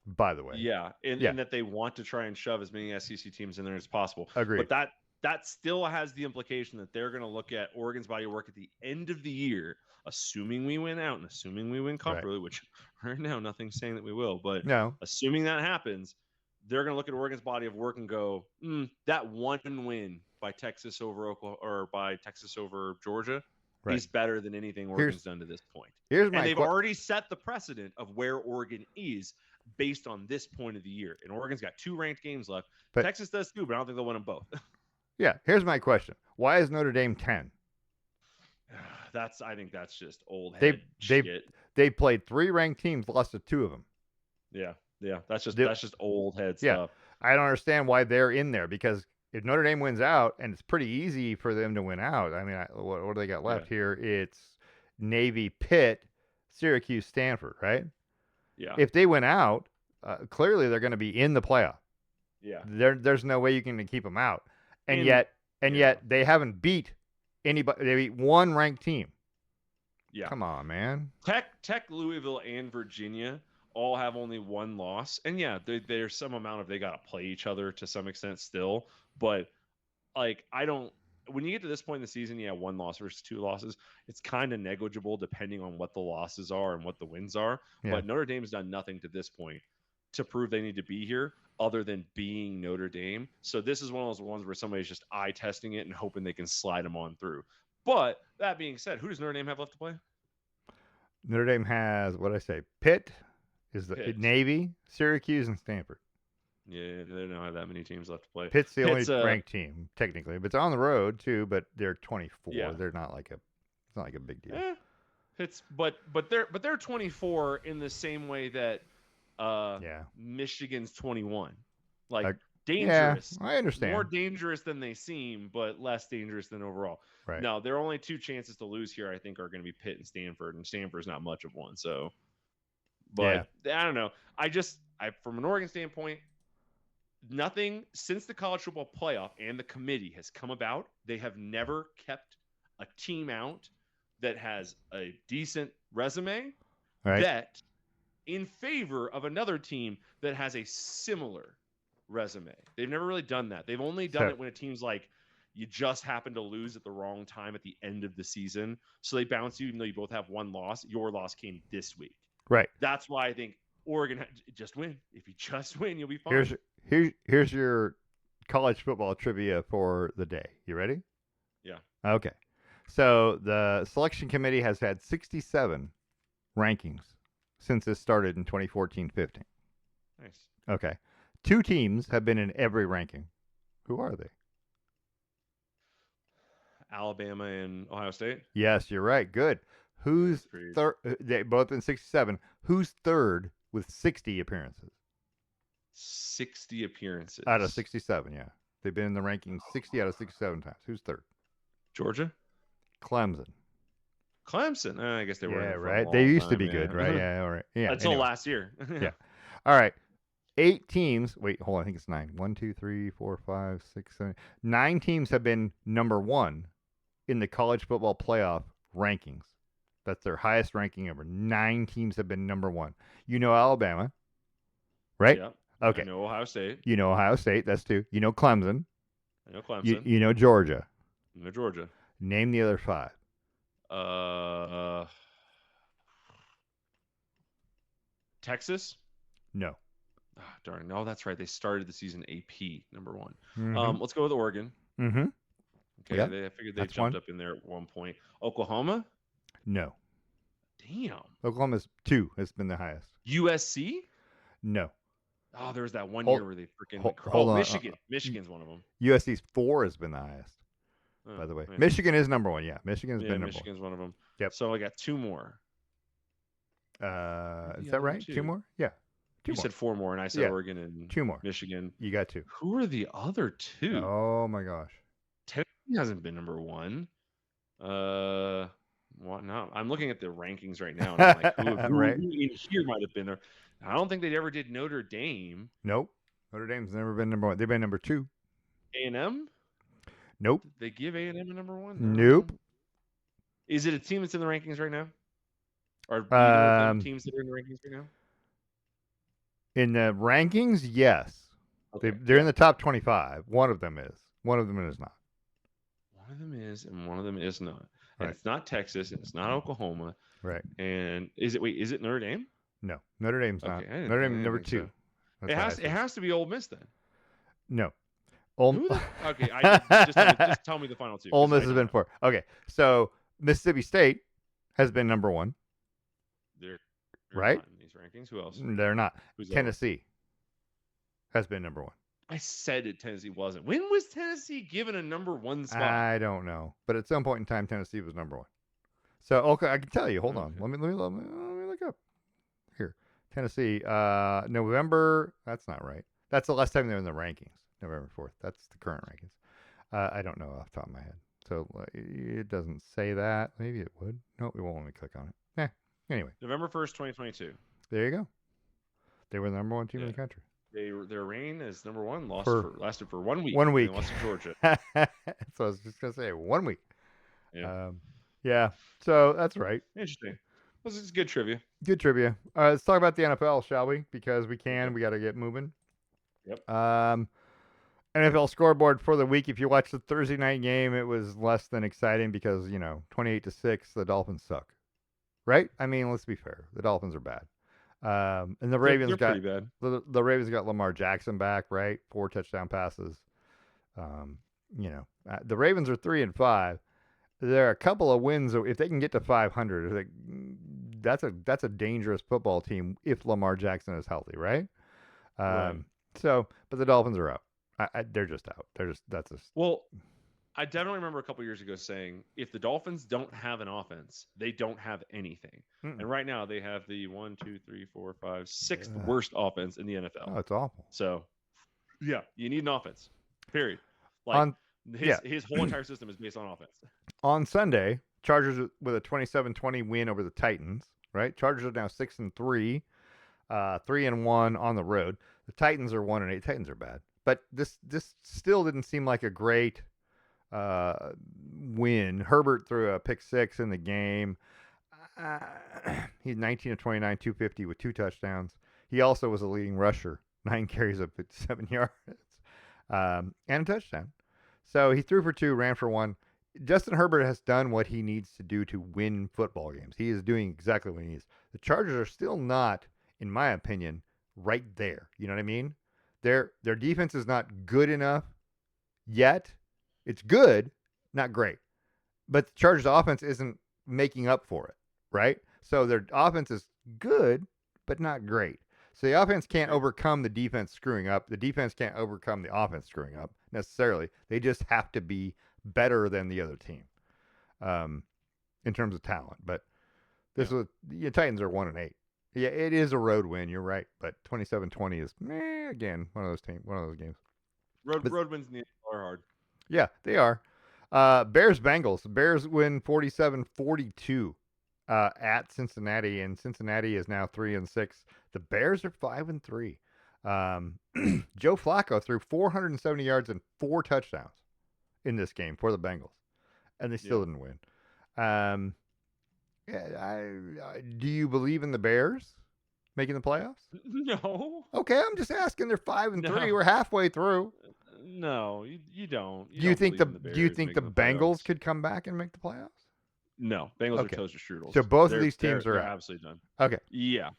by the way.
Yeah,
Yeah,
and that they want to try and shove as many SEC teams in there as possible.
agreed.
But that still has the implication that they're going to look at Oregon's body of work at the end of the year, assuming we win out and assuming we win comfortably,
Right.
which right now nothing's saying that we will, but
No.
assuming that happens, they're going to look at Oregon's body of work and go, that one win by Texas over Oklahoma or by Texas over Georgia
Right.
is better than anything Oregon's done to this point.
Here's
And they've already set the precedent of where Oregon is based on this point of the year. And Oregon's got 2 ranked games left. But Texas does too, but I don't think they'll win them both.
Yeah, here's my question. Why is Notre Dame 10?
I think that's just old head shit.
They played 3 ranked teams, lost to 2 of them.
Yeah. That's just old head stuff.
I don't understand why they're in there, because if Notre Dame wins out, and it's pretty easy for them to win out. I mean, what do they got left here? It's Navy, Pitt, Syracuse, Stanford, right?
Yeah.
If they win out, clearly they're going to be in the playoff.
Yeah.
There's no way you can keep them out. And yet they haven't beat anybody. They beat 1 ranked team.
Yeah.
Come on, man.
Tech, Louisville, and Virginia all have only 1 loss. And yeah, there's some amount of they got to play each other to some extent still. But like, when you get to this point in the season, 1 loss versus 2 losses, it's kind of negligible depending on what the losses are and what the wins are. Yeah. But Notre Dame's done nothing to this point to prove they need to be here other than being Notre Dame. So this is one of those ones where somebody's just eye testing it and hoping they can slide them on through. But that being said, who does Notre Dame have left to play?
Notre Dame has, what did I say? Pitt is the Navy, Syracuse, and Stanford.
Yeah, they don't have that many teams left to play.
Pitt's the only ranked team technically, but it's on the road too. But they're 24.
Yeah.
They're not like it's not like a big deal.
But they're 24 in the same way that Michigan's 21. Like dangerous.
Yeah, I understand.
More dangerous than they seem, but less dangerous than overall.
Right.
No, their only 2 chances to lose here, I think, are going to be Pitt and Stanford's not much of one. So, but I don't know. From an Oregon standpoint, nothing since the college football playoff and the committee has come about. They have never kept a team out that has a decent resume bet in favor of another team that has a similar resume. They've never really done that. They've only done it when a team's like, you just happen to lose at the wrong time at the end of the season. So they bounce you, even though you both have 1 loss. Your loss came this week.
Right.
That's why I think Oregon, just win. If you just win, you'll be fine.
Here's your college football trivia for the day. You ready?
Yeah.
Okay. So the selection committee has had 67 rankings since this started in 2014-15.
Nice.
Okay. 2 teams have been in every ranking. Who are they?
Alabama and Ohio State?
Yes, you're right. Good. Who's third? They both in 67. Who's third with 60 appearances?
60 appearances.
Out of 67, yeah. They've been in the rankings 60 out of 67 times. Who's third?
Georgia?
Clemson.
I guess they were.
Yeah, right. They used to be good, right? Yeah, all right. Yeah.
Until last year.
Yeah. All right. 8 teams. Wait, hold on. I think it's 9. 1, 2, 3, 4, 5, 6, 7. 9 teams have been number 1 in the college football playoff rankings. That's their highest ranking ever. 9 teams have been number 1. You know Alabama, right?
Yep.
Okay.
I know Ohio State.
You know Ohio State. That's 2. You know Clemson.
I know Clemson.
You know Georgia.
I know Georgia.
Name the other 5.
Texas?
No.
Oh, darn. No, that's right. They started the season AP number 1. Mm-hmm. Let's go with Oregon.
Mm-hmm.
Okay. Yep. I figured they jumped up in there at one point. Oklahoma?
No.
Damn.
Oklahoma's 2 has been the highest.
USC?
No.
Oh, there was that one year where they freaking Michigan. Michigan's one of them.
USC's 4 has been the highest. By the way, nice. Michigan is number 1. Yeah, Michigan's been number 1.
Michigan's one of them.
Yep.
So I got 2 more.
Is that right? 2 more? Yeah.
You said 4 more, and I said Oregon and
2 more.
Michigan.
You got 2.
Who are the other 2?
Oh my gosh.
Tennessee hasn't been number 1. What? No, I'm looking at the rankings right now, and I'm like, who in here might have been there? I don't think they ever did Notre Dame.
Nope. Notre Dame's never been number 1. They've been number 2.
A&M?
Nope.
Did they give A&M a number 1?
Nope.
No. Is it a team that's in the rankings right now? Are either of them
Um,
teams that are in the rankings right now?
in the rankings, yes.
Okay.
They're in the top 25. One of them is. One of them is not.
One of them is, and one of them is not. And
Right.
it's not Texas, and it's not Oklahoma.
Right.
And is it Notre Dame?
No. Notre Dame's not.
Okay,
Notre
I
Dame
didn't
number
think
2.
so.
That's
It has to be Ole Miss then.
No.
Who okay, just tell me the final 2.
Ole Miss has been 4. Okay, so Mississippi State has been number 1.
They're
right?
Not in these rankings. Who else?
They're not.
Who's
Tennessee has been number 1.
I said it. Tennessee wasn't. When was Tennessee given a number 1 spot?
I don't know, but at some point in time, Tennessee was number 1. So okay, I can tell you. Hold on. Let me look up here. Tennessee, November. That's not right. That's the last time they were in the rankings. November 4th. That's the current rankings. I don't know off the top of my head. So it doesn't say that. Maybe it would. No, it won't let me click on it. Anyway.
November 1st, 2022.
There you go. They were the number 1 team in the country.
Their reign as number 1 lasted for 1 week.
1 week.
They lost to Georgia.
So I was just gonna say 1 week.
Yeah.
Yeah. So that's right.
Interesting. This is good trivia.
Good trivia. All right, let's talk about the NFL, shall we? Because we can. Okay. We got to get moving.
Yep.
NFL scoreboard for the week. If you watch the Thursday night game, it was less than exciting because 28-6, the Dolphins suck. Right? I mean, let's be fair. The Dolphins are bad. And the Ravens
they're pretty bad.
The Ravens got Lamar Jackson back, right? 4 touchdown passes. The Ravens are 3-5. There are a couple of wins. If they can get to 500, that's a dangerous football team if Lamar Jackson is healthy, right?
Right.
So, but the Dolphins are out. They're just out.
Well, I definitely remember a couple years ago saying if the Dolphins don't have an offense, they don't have anything. And right now they have the 1, 2, 3, 4, 5, 6th worst offense in the NFL.
Oh, it's awful.
So, yeah, you need an offense. Period. His whole entire system is based on offense.
On Sunday, Chargers with a 27-20 win over the Titans. Right, Chargers are now 6-3, 3-1 on the road. The Titans are 1-8. Titans are bad, but this still didn't seem like a great win. Herbert threw a pick 6 in the game. He's 19 of 29, 250 with 2 touchdowns. He also was a leading rusher, 9 carries of 57 yards, and a touchdown. So he threw for 2, ran for 1. Justin Herbert has done what he needs to do to win football games. He is doing exactly what he needs. The Chargers are still not, in my opinion, right there. You know what I mean? Their defense is not good enough yet. It's good, not great. But the Chargers offense isn't making up for it, right? So their offense is good, but not great. So the offense can't overcome the defense screwing up. The defense can't overcome the offense screwing up necessarily. They just have to be better than the other team in terms of talent. But the Titans are 1-8. Yeah, it is a road win. You're right, but 27-20 is again one of those games.
Road wins in the NFL are hard.
Yeah, they are. Bears Bengals. Bears win 47-42 at Cincinnati, and Cincinnati is now 3-6. The Bears are 5-3. Joe Flacco threw 470 yards and 4 touchdowns in this game for the Bengals, and they still didn't win. Do you believe in the Bears making the playoffs?
No.
Okay, I'm just asking. They're 5-3. No. We're halfway through.
No, you don't.
Do you think the Bengals could come back and make the playoffs?
No, Bengals are toast or strudels.
So both of these teams are
absolutely done.
Okay.
Yeah.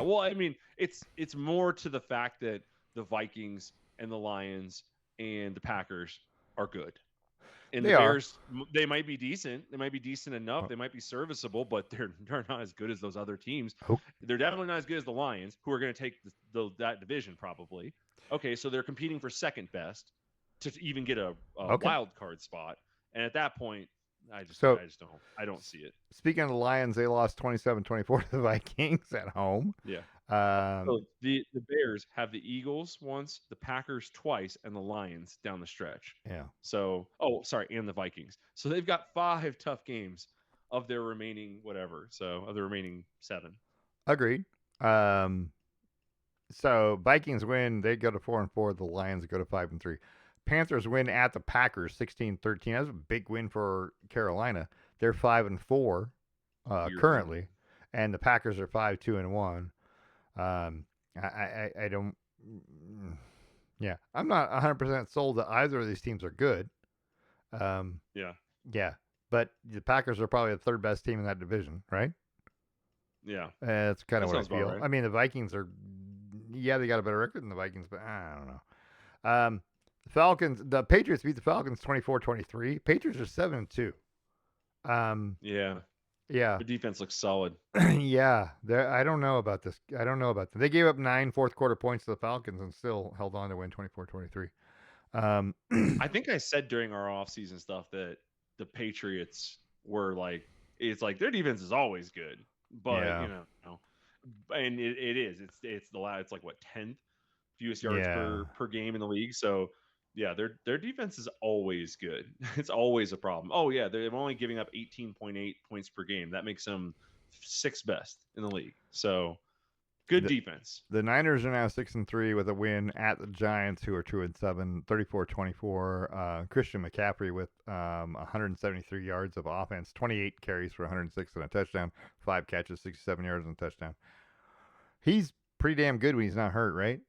Well, I mean, it's more to the fact that the Vikings and the Lions and the Packers are good. And the Bears, they might be decent. They might be decent enough. They might be serviceable, but they're not as good as those other teams.
Oh.
They're definitely not as good as the Lions, who are going to take that division probably. Okay, so they're competing for second best to even get a wild card spot. And at that point, I don't see it.
Speaking of the Lions, they lost 27-24 to the Vikings at home.
Yeah. So the Bears have the Eagles once, the Packers twice, and the Lions down the stretch.
Yeah.
So, and the Vikings. So they've got 5 tough games of their remaining whatever. So of the remaining 7.
Agreed. So Vikings win, they go to 4-4. The Lions go to 5-3. Panthers win at the Packers 16-13. That's a big win for Carolina. They're 5-4
Weirdly.
currently, and the Packers are 5-2-1. I don't. Yeah, I'm not 100% sold that either of these teams are good.
Yeah.
Yeah, but the Packers are probably the third best team in that division, right?
Yeah.
That's kind of
That
what I
sounds about
feel.
right.
I mean, the Vikings are, yeah, they got a better record than the Vikings, but I don't know. The Patriots beat the Falcons 24-23. Patriots are 7-2.
Yeah.
Yeah,
The defense looks solid.
yeah. I don't know about this. I don't know about them. They gave up 9 fourth quarter points to the Falcons and still held on to win 24-23.
I think I said during our offseason stuff that the Patriots were like, it's like their defense is always good, but
Yeah,
and it is. It's it's like what 10th fewest yards
yeah.
per game in the league. So yeah, their defense is always good. It's always a problem. Oh yeah, they're only giving up 18.8 points per game. That makes them sixth best in the league. So good
The,
defense.
the Niners are now 6-3 with a win at the Giants, who are 2-7, 34-24. Christian McCaffrey with 173 yards of offense, 28 carries for 106 and a touchdown, 5 catches, 67 yards and a touchdown. He's pretty damn good when he's not hurt, right?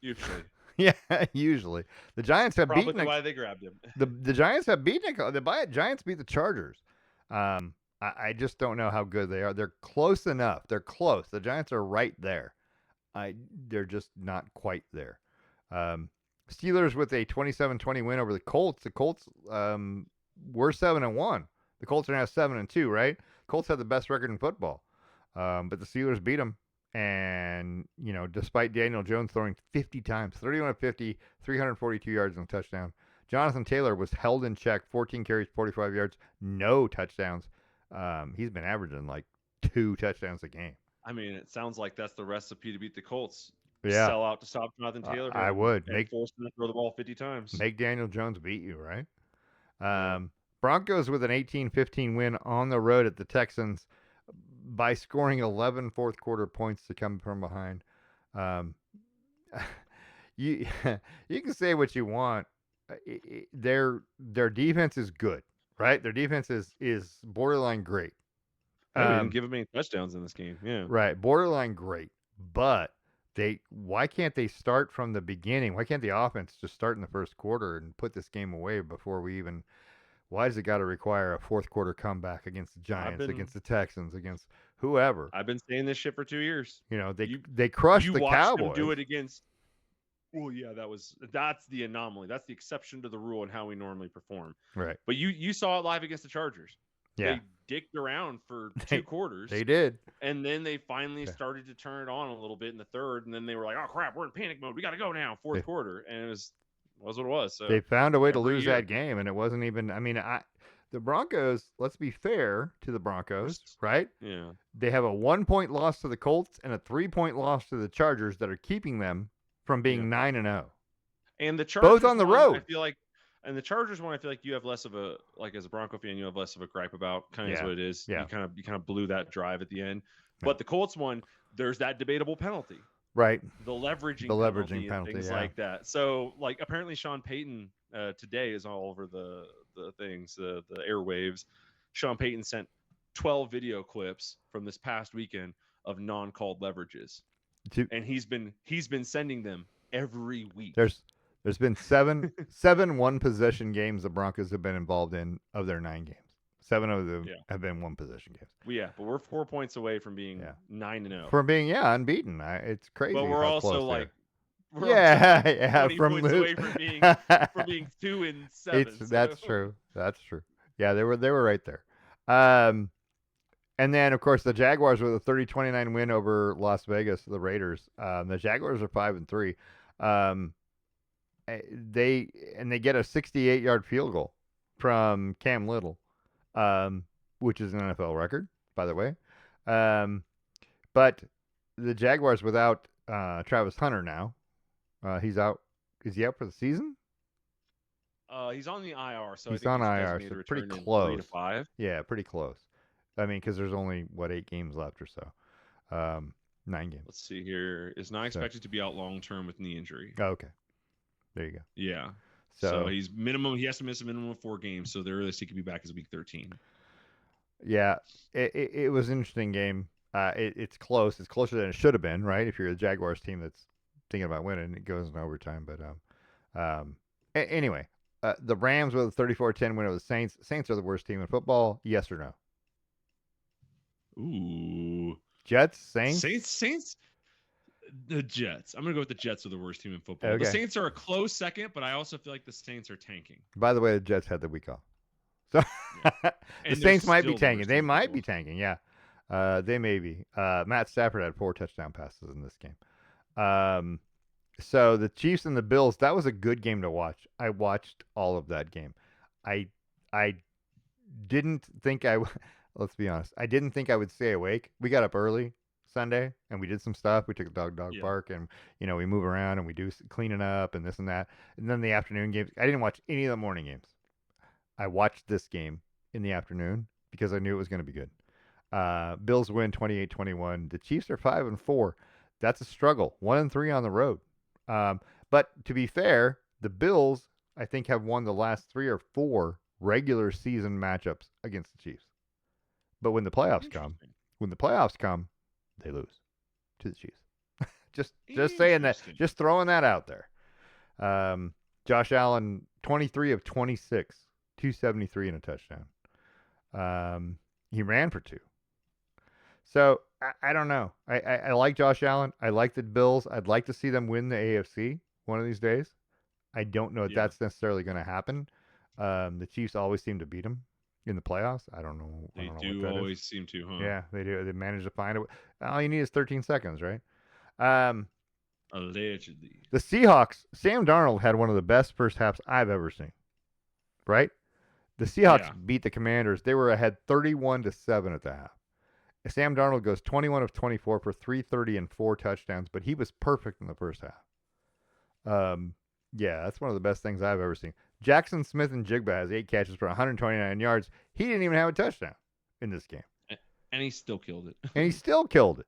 Usually.
Yeah, usually. The Giants have
Probably
beaten
why they grabbed him.
the Giants have beaten the Giants beat the Chargers. I just don't know how good they are. They're close enough. They're close. The Giants are right there. They're just not quite there. Steelers with a 27-20 win over the Colts. The Colts were 7-1. The Colts are now 7-2. Right? Colts have the best record in football, but the Steelers beat them. And despite Daniel Jones throwing 50 times, 31 of 50, 342 yards and a touchdown. Jonathan Taylor was held in check, 14 carries, 45 yards, no touchdowns. He's been averaging like 2 touchdowns a game.
I mean, it sounds like that's the recipe to beat the Colts.
Yeah,
Sell out to stop Jonathan Taylor
I would
and force him to throw the ball 50 times.
make Daniel Jones beat you, right?
Yeah.
Broncos with an 18-15 win on the road at the Texans by scoring 11 fourth quarter points to come from behind. Um, you you can say what you want. Their defense is good, right? Their defense is borderline great.
Hey, we didn't give him any touchdowns in this game. Yeah.
Right, borderline great, but why can't they start from the beginning? Why can't the offense just start in the first quarter and put this game away before we even? Why does it got to require a fourth quarter comeback against the Giants, against the Texans, against whoever?
I've been saying this shit for 2 years.
They crushed the
watched
Cowboys.
them do it against. Well, yeah, that's the anomaly. That's the exception to the rule and how we normally perform.
Right.
But you saw it live against the Chargers.
Yeah.
They dicked around for 2 quarters.
They did.
And then they finally started to turn it on a little bit in the third. And then they were like, oh, crap, we're in panic mode. We got to go now, fourth quarter. And it was what it was. So
they found a way to lose that game, and it wasn't even – I mean, the Broncos, let's be fair to the Broncos, right?
Yeah.
They have a 1-point loss to the Colts and a 3-point loss to the Chargers that are keeping them from being 9-0.
And the Chargers
both on the road.
I feel like, and the Chargers one, I feel like you have less of a as a Bronco fan, you have less of a gripe about. Kind of is what it is.
Yeah.
You kind of blew that drive at the end. But the Colts one, there's that debatable penalty.
Right.
The leveraging penalty, things like that. So like apparently Sean Payton today is all over the things, the airwaves. Sean Payton sent 12 video clips from this past weekend of non-called leverages. And he's been sending them every week.
There's been seven one possession games the Broncos have been involved in of their 9 games. 7 of them have been one possession games.
Well, yeah, but we're 4 points away from being 9-0.
From being unbeaten. It's crazy.
But we're also like
from
20 points away from being 2-7.
That's true. That's true. Yeah, they were right there. And then of course the Jaguars with a 30-29 win over Las Vegas, the Raiders. The Jaguars are 5-3. They get a 68-yard field goal from Cam Little, which is an NFL record, by the way. But the Jaguars without Travis Hunter now. He's out. Is he out for the season?
He's on the IR, so
he's
I think
on IR, so pretty close.
3 to 5.
Yeah, pretty close. I mean, because there's only 8 games left or so. 9 games.
Let's see here. Is not
So,
expected to be out long term with knee injury.
oh, okay. There you go.
Yeah. So
So
he's minimum. He has to miss a minimum of 4 games. So the earliest he could be back is week 13.
yeah, it was an interesting game. It's close. It's closer than it should have been, right? If you're a Jaguars team that's thinking about winning, it goes in overtime. But anyway, the Rams with a 34-10 win over the Saints. Saints are the worst team in football. Yes or no?
Ooh.
Jets, Saints.
Saints. The Jets. I'm gonna go with the Jets are the worst team in football.
Okay.
The Saints are a close second, but I also feel like the Saints are tanking.
By the way, the Jets had the week off, so
Yeah.
the
And they're
Saints might be
still the
tanking.
worst
They
team in
might be
football.
tanking. Yeah, they may be. Matt Stafford had 4 touchdown passes in this game. So the Chiefs and the Bills, that was a good game to watch. I watched all of that game. I I didn't think I let's be honest. I didn't think I would stay awake. We got up early Sunday and we did some stuff. We took a dog
Yeah.
park and we move around and we do cleaning up and this and that. And then the afternoon games. I didn't watch any of the morning games. I watched this game in the afternoon because I knew it was going to be good. Bills win 28-21. The Chiefs are 5-4. That's a struggle. 1-3 on the road. But to be fair, the Bills, I think, have won the last 3 or 4 regular season matchups against the Chiefs. But when the playoffs come, they lose to the Chiefs. just saying that, just throwing that out there. Josh Allen, 23 of 26, 273 and a touchdown. He ran for 2. So I don't know. I like Josh Allen. I like the Bills. I'd like to see them win the AFC one of these days. I don't know if that's necessarily going to happen. The Chiefs always seem to beat them in the playoffs. I don't know.
They
what
do
that
always
is.
seem to, huh?
Yeah, they do. They manage to find it. All you need is 13 seconds, right?
Allegedly.
The Seahawks. Sam Darnold had one of the best first halves I've ever seen. Right? The Seahawks beat the Commanders. They were ahead 31-7 at the half. Sam Darnold goes 21 of 24 for 330 and 4 touchdowns, but he was perfect in the first half. Yeah, that's one of the best things I've ever seen. Jackson Smith-Njigba has 8 catches for 129 yards. He didn't even have a touchdown in this game.
And he still killed it.
And he still killed it.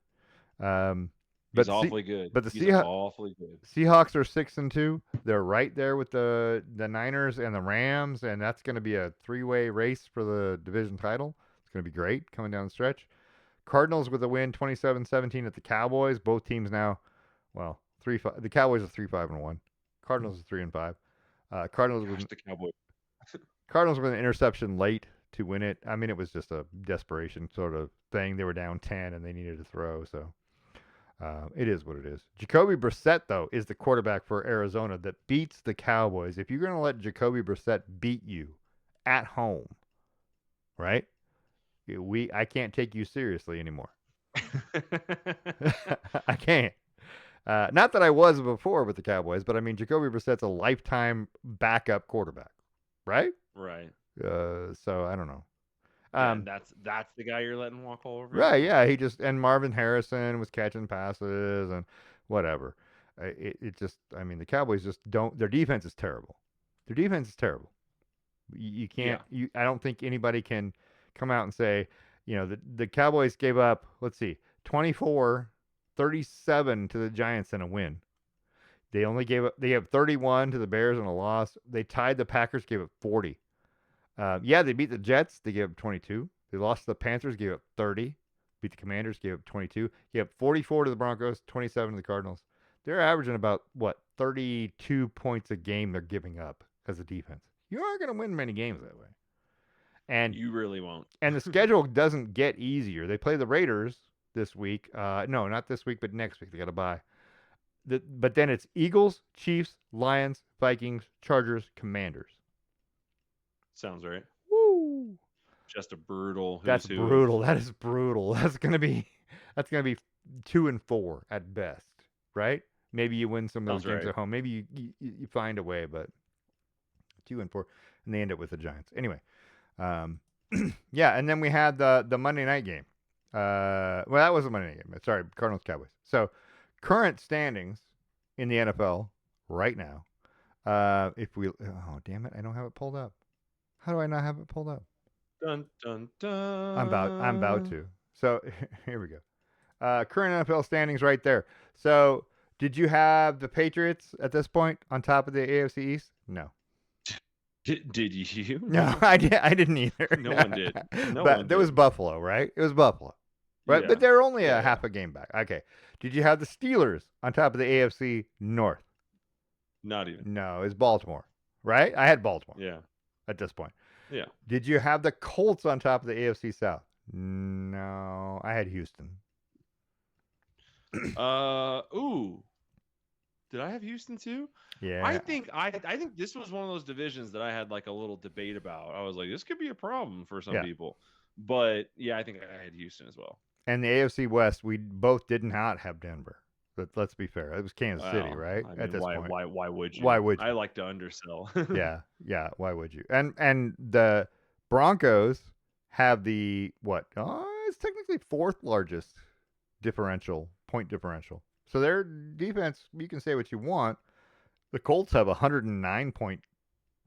He's awfully good.
But the
awfully good.
Seahawks are 6-2. They're right there with the Niners and the Rams, and that's going to be a 3-way race for the division title. It's going to be great coming down the stretch. Cardinals with a win, 27-17 at the Cowboys. Both teams now, well, 3-5. The Cowboys are 3-5-1. Cardinals are 3-5. Cardinals with
the Cowboys.
Cardinals with an interception late to win it. I mean, it was just a desperation sort of thing. They were down 10 and they needed to throw, so it is what it is. Jacoby Brissett, though, is the quarterback for Arizona that beats the Cowboys. If you're going to let Jacoby Brissett beat you at home, right? I can't take you seriously anymore. I can't. Not that I was before with the Cowboys, but I mean, Jacoby Brissett's a lifetime backup quarterback, right?
Right.
So I don't know.
That's the guy you're letting walk all over.
Right? Yeah. And Marvin Harrison was catching passes and whatever. It just, I mean, the Cowboys just don't. Their defense is terrible. Their defense is terrible. You can't.
Yeah.
I don't think anybody can come out and say, the Cowboys gave up, let's see, 24-37 to the Giants in a win. They have 31 to the Bears in a loss. They tied the Packers, gave up 40. They beat the Jets. They gave up 22. They lost to the Panthers, gave up 30. Beat the Commanders, gave up 22. Gave up 44 to the Broncos, 27 to the Cardinals. They're averaging about, 32 points a game they're giving up as a defense. You aren't going to win many games that way. And
you really won't.
And the schedule doesn't get easier. They play the Raiders this week. No, not this week, but next week. They got to bye. But then it's Eagles, Chiefs, Lions, Vikings, Chargers, Commanders.
Sounds right.
Woo!
Just a brutal.
That's brutal. That is brutal. That's gonna be 2-4 at best, right? Maybe you win some of those games at home. Maybe you find a way, but 2-4, and they end up with the Giants. Anyway, yeah, and then we had the Monday night game. Well, that was a Monday night game. Sorry, Cardinals Cowboys. So current standings in the NFL right now. Oh damn it, I don't have it pulled up. How do I not have it pulled up?
Dun dun dun.
I'm about to. So here we go. Current NFL standings right there. So, did you have the Patriots at this point on top of the AFC East? No.
Did you?
No, I didn't either.
No one did. No
But
one
there was
did.
Buffalo, right? It was Buffalo. Right?
Yeah.
But they're only
Yeah,
a half
yeah.
a game back. Okay. Did you have the Steelers on top of the AFC North?
Not even.
No, it's Baltimore. Right? I had Baltimore
Yeah.
at this point.
Yeah.
Did you have the Colts on top of the AFC South? No, I had Houston.
Ooh. Did I have Houston too?
Yeah.
I think this was one of those divisions that I had like a little debate about. I was like, this could be a problem for some people. But yeah, I think I had Houston as well.
And the AFC West, we both did not have Denver. But let's be fair. It was Kansas City, right?
I mean,
at this point.
Why would you?
Why would you?
I like to undersell.
Yeah. Why would you? And the Broncos have the what? It's technically fourth largest point differential. So their defense, you can say what you want. The Colts have a 109 point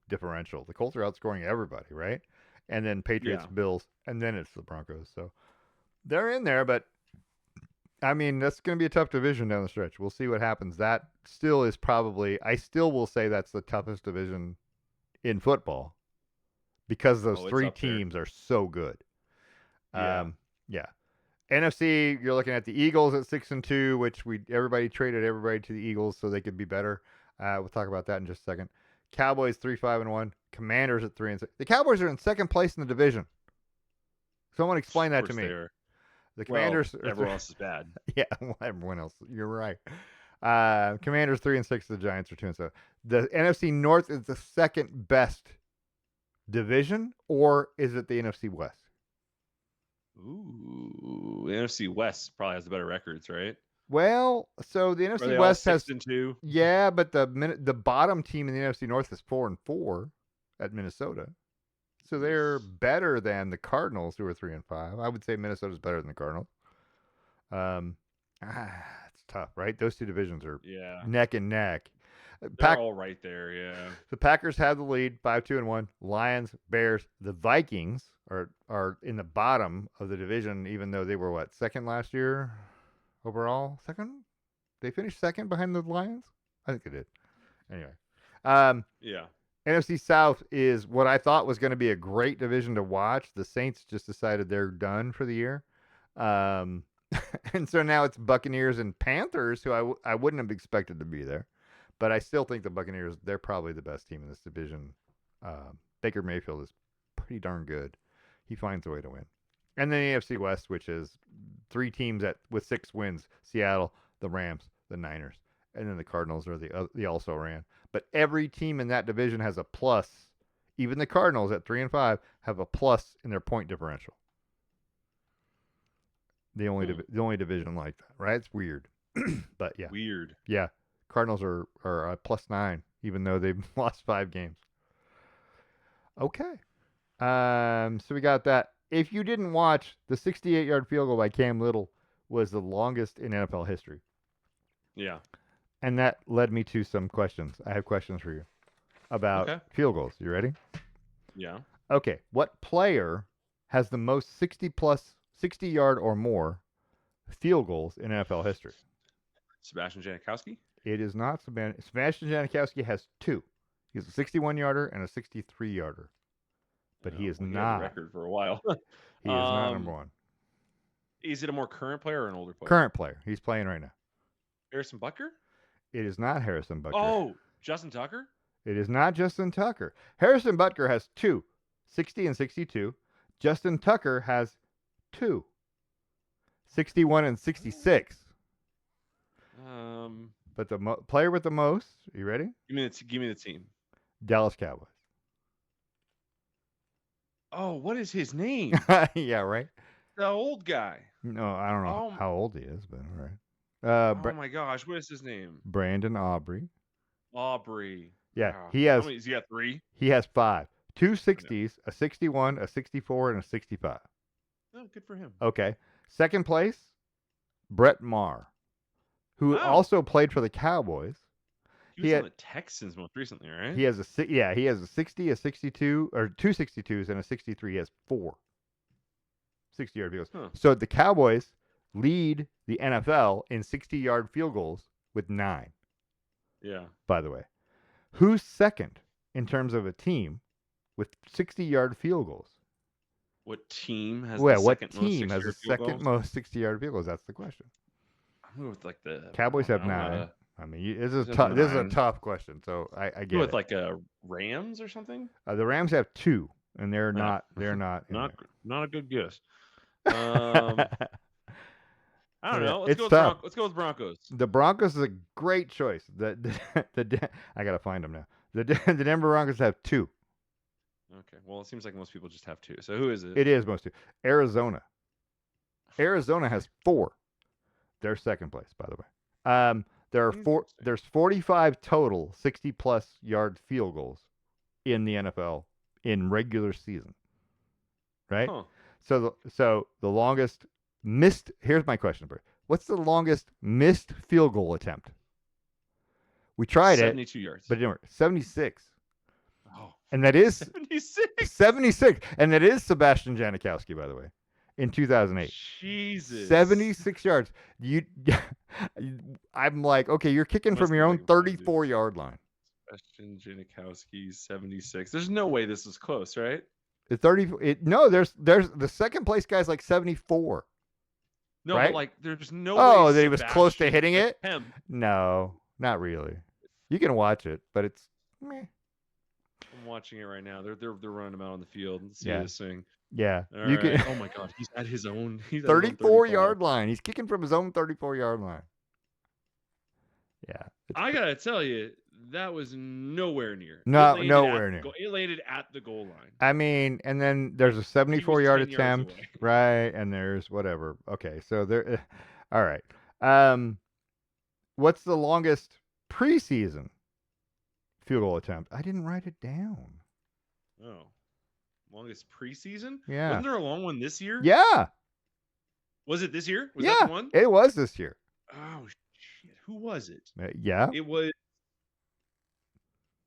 differential. The Colts are outscoring everybody, right? And then Patriots, Bills, and then it's the Broncos. So they're in there, but I mean, that's going to be a tough division down the stretch. We'll see what happens. That still is probably, I still will say that's the toughest division in football because those three teams are so good. Yeah. NFC, you're looking at the Eagles at 6-2, which everybody traded everybody to the Eagles so they could be better. We'll talk about that in just a second. Cowboys 3-5-1. Commanders at 3-6. The Cowboys are in second place in the division. Someone explain that to me. The Commanders.
Well, everyone else is bad.
Yeah, everyone else. You're right. Commanders 3-6. The Giants are 2-7. The NFC North is the second best division, or is it the NFC West?
Ooh, the NFC West probably has the better records, right?
Well, so the NFC West has
6-2.
Yeah, but the bottom team in the NFC North is 4-4 at Minnesota. So they're better than the Cardinals, who are 3-5. I would say Minnesota's better than the Cardinals. It's tough, right? Those two divisions are neck and neck.
They're all right there, yeah.
The Packers have the lead, 5-2-1. Lions, Bears, the Vikings are in the bottom of the division, even though they were second last year overall? Second? They finished second behind the Lions? I think they did. Anyway.
Yeah.
NFC South is what I thought was going to be a great division to watch. The Saints just decided they're done for the year. And so now it's Buccaneers and Panthers, who I wouldn't have expected to be there. But I still think the Buccaneers, they're probably the best team in this division. Baker Mayfield is pretty darn good. He finds a way to win. And then the AFC West, which is three teams with 6 wins: Seattle, the Rams, the Niners, and then the Cardinals are the also ran. But every team in that division has a plus. Even the Cardinals at 3-5 have a plus in their point differential. The only division like that, right? It's weird, but yeah,
weird.
Yeah, Cardinals are a +9, even though they've lost 5 games. Okay, so we got that. If you didn't watch, the 68-yard field goal by Cam Little was the longest in NFL history.
Yeah.
And that led me to some questions. I have questions for you about field goals. You ready?
Yeah.
Okay. What player has the most 60-yard or more field goals in NFL history?
Sebastian Janikowski?
It is not Sebastian Janikowski has 2. He has a 61-yarder and a 63-yarder. But he is not.
He had the record for a while.
He is not number 1.
Is it a more current player or an older player?
Current player. He's playing right now.
Harrison Butker?
It is not Harrison Butker.
Oh, Justin Tucker?
It is not Justin Tucker. Harrison Butker has 2, 60 and 62. Justin Tucker has 2, 61 and 66. But the player with the most, are you ready?
Give me the team.
Dallas Cowboys.
Oh, what is his name?
Yeah, right?
The old guy.
No, I don't know how old he is, but all right.
Oh my gosh, what is his name?
Brandon Aubrey.
Aubrey.
Yeah, he has.
How many, has he got 3?
He has 5. 2 60s, a 61, a 64, and a 65.
Oh, good for him.
Okay. Second place, Brett Maher, who also played for the Cowboys.
He was on the Texans most recently, right?
He has a 60, a 62, or 2 62s and a 63. He has 4 60-yard field goals. So the Cowboys lead the NFL in 60-yard field goals with 9.
Yeah.
By the way, who's second in terms of a team with 60-yard field goals?
What team has the
Well, what
second most
team has the
60-yard field
second
goals?
most 60-yard field goals? That's the question.
I'm going with like the
Cowboys
I
have
don't know,
9. I mean, this
Who's
is
has
tough. This is a
9?
tough question, so I
Go
get
with
it.
like a Rams or something.
The Rams have 2, and they're
No.
not. They're not in
not a good guess.
there.
I don't know.
It's tough.
Let's go with Broncos.
The Broncos is a great choice. I gotta find them now. The Denver Broncos have 2.
Okay. Well, it seems like most people just have 2. So who is it?
It is most 2. Arizona. Arizona has 4. They're second place, by the way. There are 4. There's 45 total 60-plus yard field goals in the NFL in regular season. Right.
Huh.
So the longest missed. Here's my question, Bert. What's the longest missed field goal attempt? We tried
72 yards.
But it didn't work. 76.
Oh.
And that is
76.
76. And that is Sebastian Janikowski, by the way, in 2008.
Jesus.
76 yards. I'm like, okay, you're kicking from your own 34-yard line.
Sebastian Janikowski, 76. There's no way this is close, right?
There's the second place guy's like 74.
No,
right?
but like there's no way.
Oh, that he was close to hitting it?
Him.
No, not really. You can watch it, but it's meh.
I'm watching it right now. They're running him out on the field. Let's see this thing.
Yeah.
All right. Oh my God, he's at his own
34-yard line. He's kicking from his own 34-yard line. Yeah.
I gotta tell you, that was nowhere near.
Nowhere near.
It landed at the goal line.
I mean, and then there's a 74-yard attempt, right? And there's whatever. Okay, so there. All right. What's the longest preseason field goal attempt? I didn't write it down.
Oh, longest preseason?
Yeah.
Wasn't there a long one this year?
Yeah.
Was it this year? Was that the one?
It was this year.
Oh shit! Who was it?
Yeah.
It was.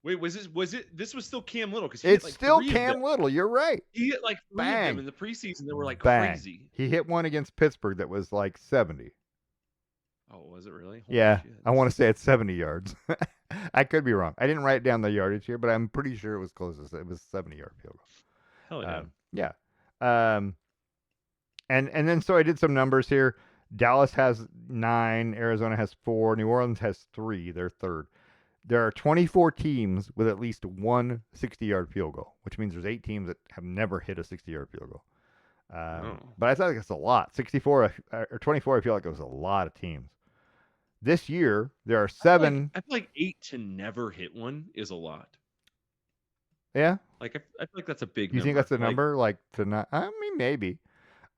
Wait, was it? This was still Cam Little because
it's still Cam Little. You're right.
He hit like 3 of them in the preseason. They were like
Bang.
crazy.
He hit one against Pittsburgh that was like 70.
Oh, was it really?
Holy shit. I want to say it's 70 yards. I could be wrong. I didn't write down the yardage here, but I'm pretty sure it was closest. It was 70-yard field goal.
Hell yeah.
Yeah. And then so I did some numbers here. Dallas has 9. Arizona has 4. New Orleans has 3. They're third. There are 24 teams with at least one 60-yard field goal, which means there's 8 teams that have never hit a 60-yard field goal. But I thought that's a lot. 64 or 24, I feel like it was a lot of teams. This year, there are 7.
I feel like 8 to never hit one is a lot.
Yeah?
Like, I feel like that's a big
number. You think that's a number? Like, to not, I mean, maybe.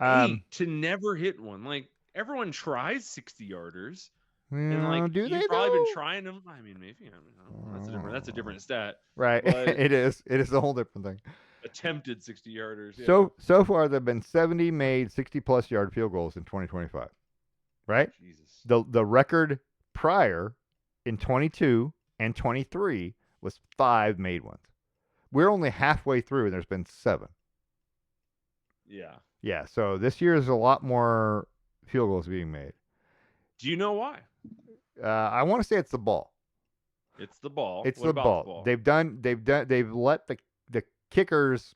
8 to never hit one. Like, everyone tries 60-yarders. And like,
do they
probably been trying them. I mean, maybe. I don't know. That's a different stat.
Right. It is. It is a whole different thing.
Attempted 60-yarders.
Yeah. So far, there have been 70 made 60-plus yard field goals in 2025. Right?
Jesus.
The record prior in 22 and 23 was 5 made ones. We're only halfway through, and there's been 7.
Yeah.
Yeah. So this year is a lot more field goals being made.
Do you know why?
I want to say it's the ball.
It's the ball.
It's the ball. They've let the kickers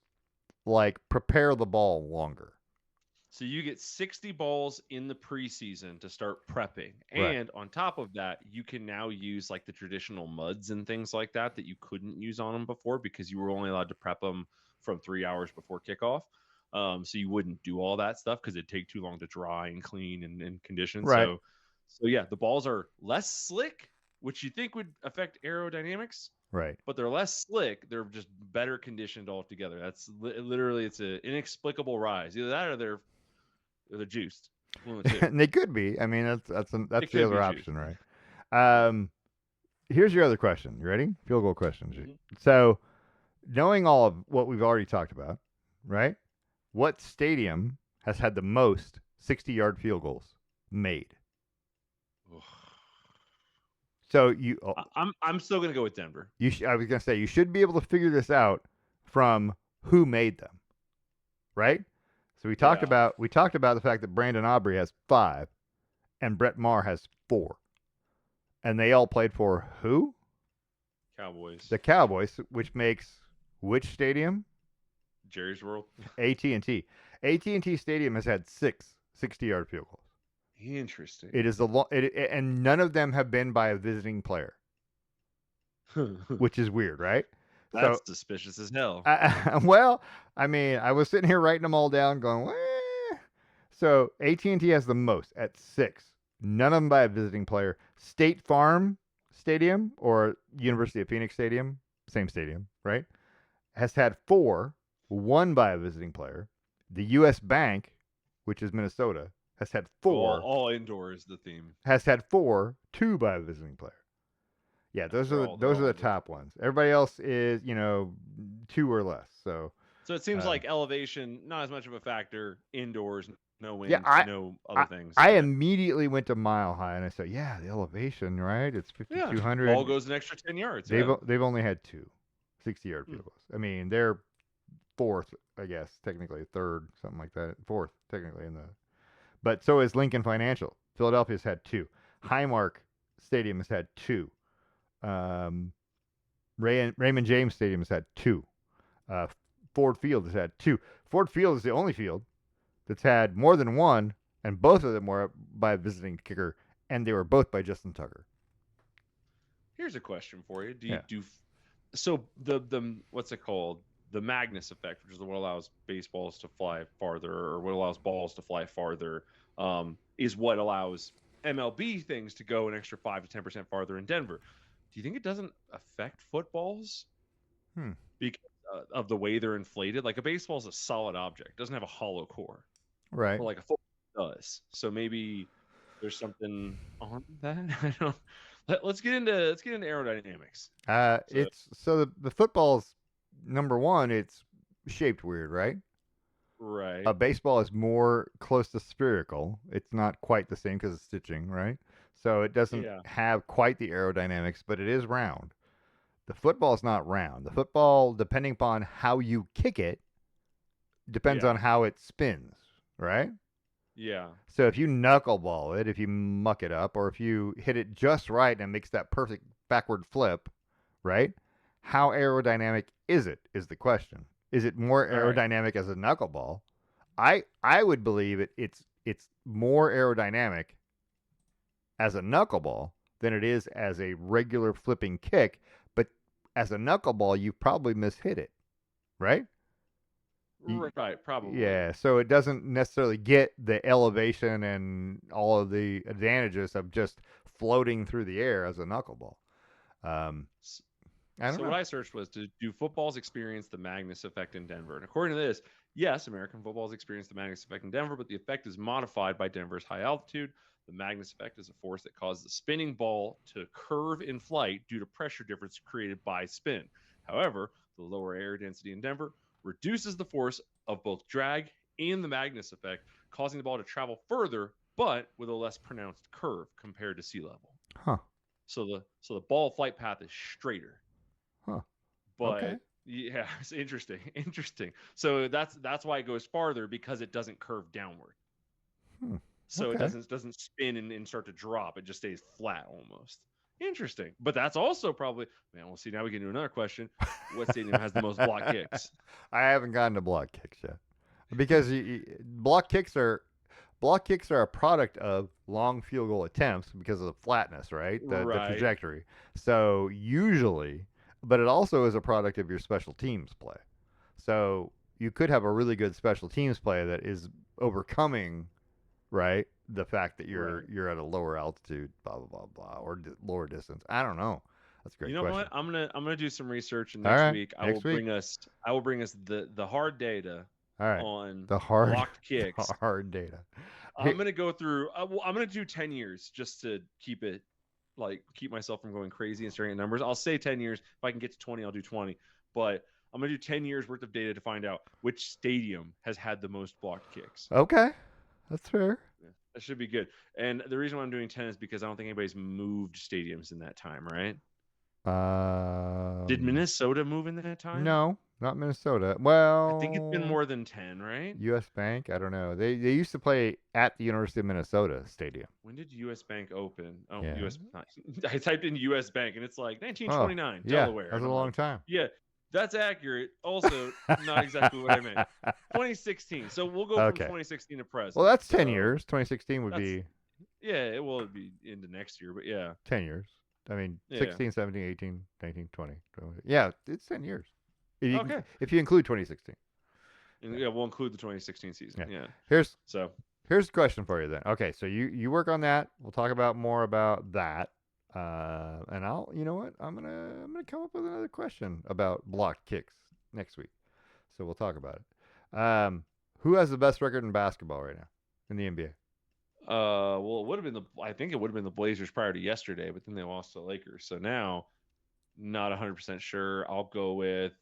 like prepare the ball longer.
So you get 60 balls in the preseason to start prepping.
Right.
And on top of that, you can now use like the traditional muds and things like that you couldn't use on them before because you were only allowed to prep them from 3 hours before kickoff. So you wouldn't do all that stuff because it'd take too long to dry and clean and condition.
Right.
So yeah, the balls are less slick, which you think would affect aerodynamics.
Right.
But they're less slick. They're just better conditioned altogether. That's literally, it's an inexplicable rise. Either that or they're juiced.
And they could be. I mean, that's the other option, right? Here's your other question. You ready? Field goal questions. Mm-hmm. So, knowing all of what we've already talked about, right? What stadium has had the most 60-yard field goals made? So
I'm still gonna go with Denver.
I was gonna say you should be able to figure this out from who made them, right? So we talked
Yeah.
about the fact that Brandon Aubrey has 5 and Brett Maher has 4. And they all played for who?
Cowboys.
The Cowboys, which makes which stadium?
Jerry's World.
AT&T. AT&T Stadium has had 6 60-yard field goals.
Interesting.
It is and none of them have been by a visiting player, which is weird, right? So,
That's suspicious as hell.
well, I mean, I was sitting here writing them all down, going, So AT&T has the most at 6. None of them by a visiting player. State Farm Stadium or University of Phoenix Stadium, same stadium, right? Has had 4, 1 by a visiting player. The U.S. Bank, which is Minnesota, has had 4.
All indoor is the theme.
Has had 4, 2 by a visiting player. Yeah, those are
They're
the
all indoor.
top ones. Everybody else is 2 or less. So
it seems like elevation not as much of a factor. Indoors, no
yeah,
wind, no other
I,
things.
I
Okay.
immediately went to Mile High and I said, yeah, the elevation, right? It's
Yeah.
5,200.
Ball goes an extra 10 yards.
They've only had 2 60-yard field goals. I mean, they're 4th, I guess, technically 3rd, something like that. 4th, technically in the. But so is Lincoln Financial. Philadelphia's had 2. Highmark Stadium has had 2. Raymond James Stadium has had 2. Ford Field has had 2. Ford Field is the only field that's had more than 1, and both of them were by a visiting kicker, and they were both by Justin Tucker.
Here's a question for you. So the what's it called? The Magnus effect, which is what allows baseballs to fly farther, or what allows balls to fly farther, is what allows MLB things to go an extra 5 to 10% farther in Denver. Do you think it doesn't affect footballs? Because of the way they're inflated? Like a baseball is a solid object, it doesn't have a hollow core.
Right.
Well, like a football does. So maybe there's something on that. I don't. Let's get into aerodynamics.
The football's number 1. It's shaped weird, right?
Right.
A baseball is more close to spherical. It's not quite the same because of stitching, right? So it doesn't have quite the aerodynamics, but it is round. The football is not round. The football, depending upon how you kick it, depends on how it spins, right?
Yeah.
So if you knuckleball it, if you muck it up, or if you hit it just right and it makes that perfect backward flip, right? How aerodynamic is it? Is the question. Is it more aerodynamic as a knuckleball? I would believe it's more aerodynamic as a knuckleball than it is as a regular flipping kick. But as a knuckleball, you probably mishit it, right?
Right, probably.
Yeah, so it doesn't necessarily get the elevation and all of the advantages of just floating through the air as a knuckleball. I don't know.
What I searched was, do footballs experience the Magnus effect in Denver? And according to this, yes, American footballs experience the Magnus effect in Denver, but the effect is modified by Denver's high altitude. The Magnus effect is a force that causes the spinning ball to curve in flight due to pressure difference created by spin. However, the lower air density in Denver reduces the force of both drag and the Magnus effect, causing the ball to travel further, but with a less pronounced curve compared to sea level.
Huh.
So the ball flight path is straighter.
Huh.
But yeah, it's interesting. So that's why it goes farther, because it doesn't curve downward. So it doesn't spin and start to drop. It just stays flat almost. Interesting. But that's also probably, man, we'll see. Now we get into another question. What stadium has the most block kicks?
I haven't gotten to block kicks yet. Because block kicks are a product of long field goal attempts because of the flatness, right? The trajectory. So usually, but it also is a product of your special teams play. So you could have a really good special teams play that is overcoming, right, the fact that you're at a lower altitude, blah blah blah blah, or lower distance. I don't know. That's a great question.
What? I'm gonna do some research, and next week I will bring us the hard data on
the
blocked kicks.
The hard data.
I'm gonna go through. I'm gonna do 10 years just to keep myself from going crazy and staring at numbers. I'll say 10 years. If I can get to 20, I'll do 20. But I'm gonna do 10 years worth of data to find out which stadium has had the most blocked kicks.
Okay, that's fair.
Yeah, that should be good. And the reason why I'm doing 10 is because I don't think anybody's moved stadiums in that time, right? Did Minnesota move in that time?
No, not Minnesota.
I think it's been
Well,
more than 10, right?
U.S. Bank. I don't know. They used to play at the University of Minnesota Stadium.
When did U.S. Bank open? Oh,
Yeah.
U.S. I typed in U.S. Bank and it's like
Oh,
1929,
yeah.
Delaware,
That's
and
a
I'm
long
like,
time.
yeah, that's accurate. Also, not exactly what I meant. 2016. So we'll go from
Okay.
2016 to
Well,
present.
that's 10
So
years. 2016 would
that's
be
yeah, it will be into next year, but yeah,
10 years. I mean,
yeah.
16, 17, 18, 19, 20. Yeah, it's 10 years.
Okay,
If you include 2016.
and
Yeah.
yeah, we'll include the 2016 season.
Yeah.
Yeah.
Here's
So
here's a question for you then. Okay, so you work on that. We'll talk about more about that. And you know what? I'm gonna come up with another question about blocked kicks next week. So we'll talk about it. Who has the best record in basketball right now in the NBA?
well, it would have been I think it would have been the Blazers prior to yesterday, but then they lost to the Lakers. So now, not 100% sure. I'll go with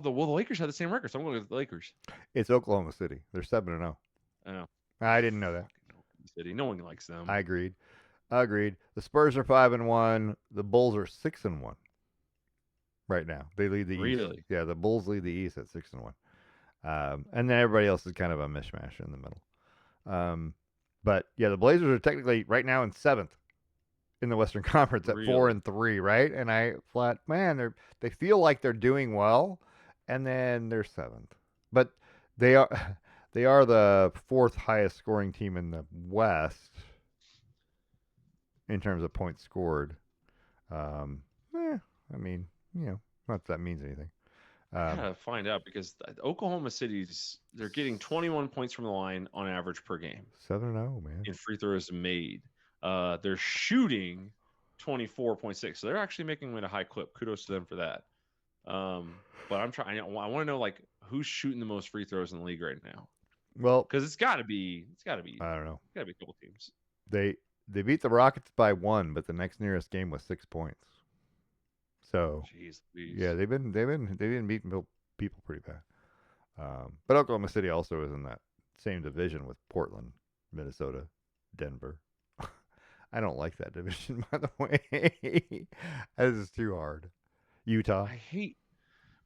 the Lakers had the same record, so I'm going with the Lakers.
It's Oklahoma City. They're 7-0.
I know.
I didn't know that.
Fucking Oklahoma City. No one likes them.
I agreed. Agreed. The Spurs are 5-1. The Bulls are 6-1 right now. They lead the East.
Really?
Yeah, the Bulls lead the East at 6-1. And then everybody else is kind of a mishmash in the middle. But yeah, the Blazers are technically right now in 7th in the Western Conference at
Really?
4-3, right? And they feel like they're doing well, and then they're 7th. But they are they are the 4th highest scoring team in the West in terms of points scored. I mean, not that means anything.
I gotta find out because Oklahoma City's they're getting 21 points from the line on average per game
7-0, man.
in free throws made. They're shooting 24.6, so they're actually making it a high clip. Kudos to them for that. But I'm trying. I want to know like who's shooting the most free throws in the league right now.
Well,
because it's got to be.
I don't know.
Got to be a couple teams.
They beat the Rockets by 1, but the next nearest game was 6 points. So,
jeez,
yeah, they've been beating people pretty bad. But Oklahoma City also is in that same division with Portland, Minnesota, Denver. I don't like that division, by the way. This is too hard. Utah.
I hate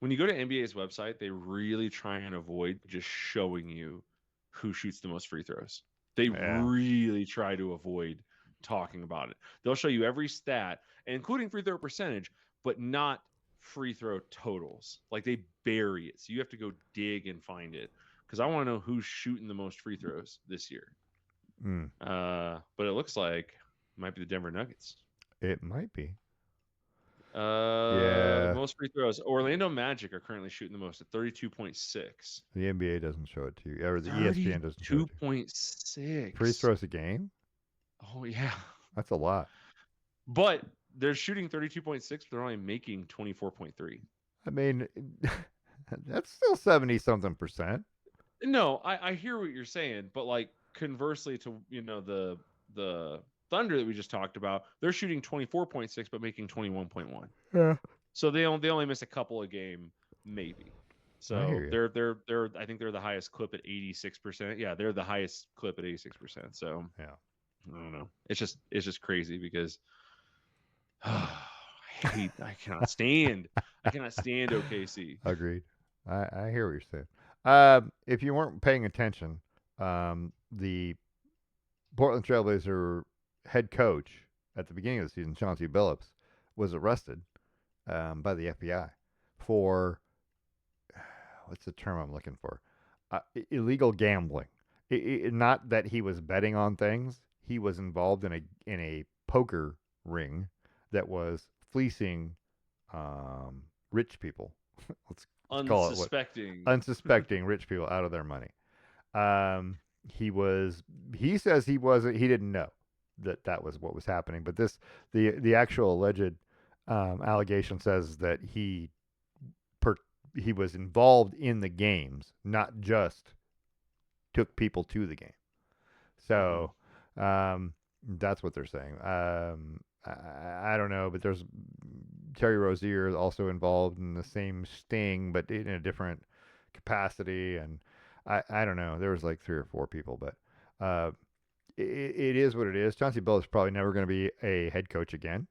when you go to NBA's website, they really try and avoid just showing you who shoots the most free throws. They really try to avoid talking about it. They'll show you every stat, including free throw percentage, but not free throw totals. Like they bury it. So you have to go dig and find it. Because I want to know who's shooting the most free throws this year. But it looks like it might be the Denver Nuggets.
It might be.
Most free throws. Orlando Magic are currently shooting the most at 32.6.
The NBA doesn't show it to you, or the ESPN doesn't show it to you.
2.6
free throws a game.
Oh yeah,
that's a lot.
But they're shooting 32.6, but they're only making 24.3.
I mean, that's still 70-something%.
No, I hear what you're saying, but like conversely to the Thunder that we just talked about, they're shooting 24.6 but making 21.1.
Yeah.
So they only miss a couple a game, maybe. So they're I think they're the highest clip at 86%. Yeah, they're the highest clip at 86%. So
yeah,
I don't know. It's just crazy because I cannot stand OKC.
Agreed. I hear what you're saying. If you weren't paying attention, the Portland Trailblazer head coach at the beginning of the season, Chauncey Billups, was arrested by the FBI for what's the term I'm looking for? Illegal gambling. Not that he was betting on things. He was involved in a poker ring that was fleecing rich people. let's call it unsuspecting rich people out of their money. He says he didn't know that was what was happening, but the actual alleged allegation says that he was involved in the games, not just took people to the game. So that's what they're saying. I don't know, but there's Terry Rozier also involved in the same sting, but in a different capacity. And I don't know. There was like 3 or 4 people, but it is what it is. Chauncey Billups is probably never going to be a head coach again.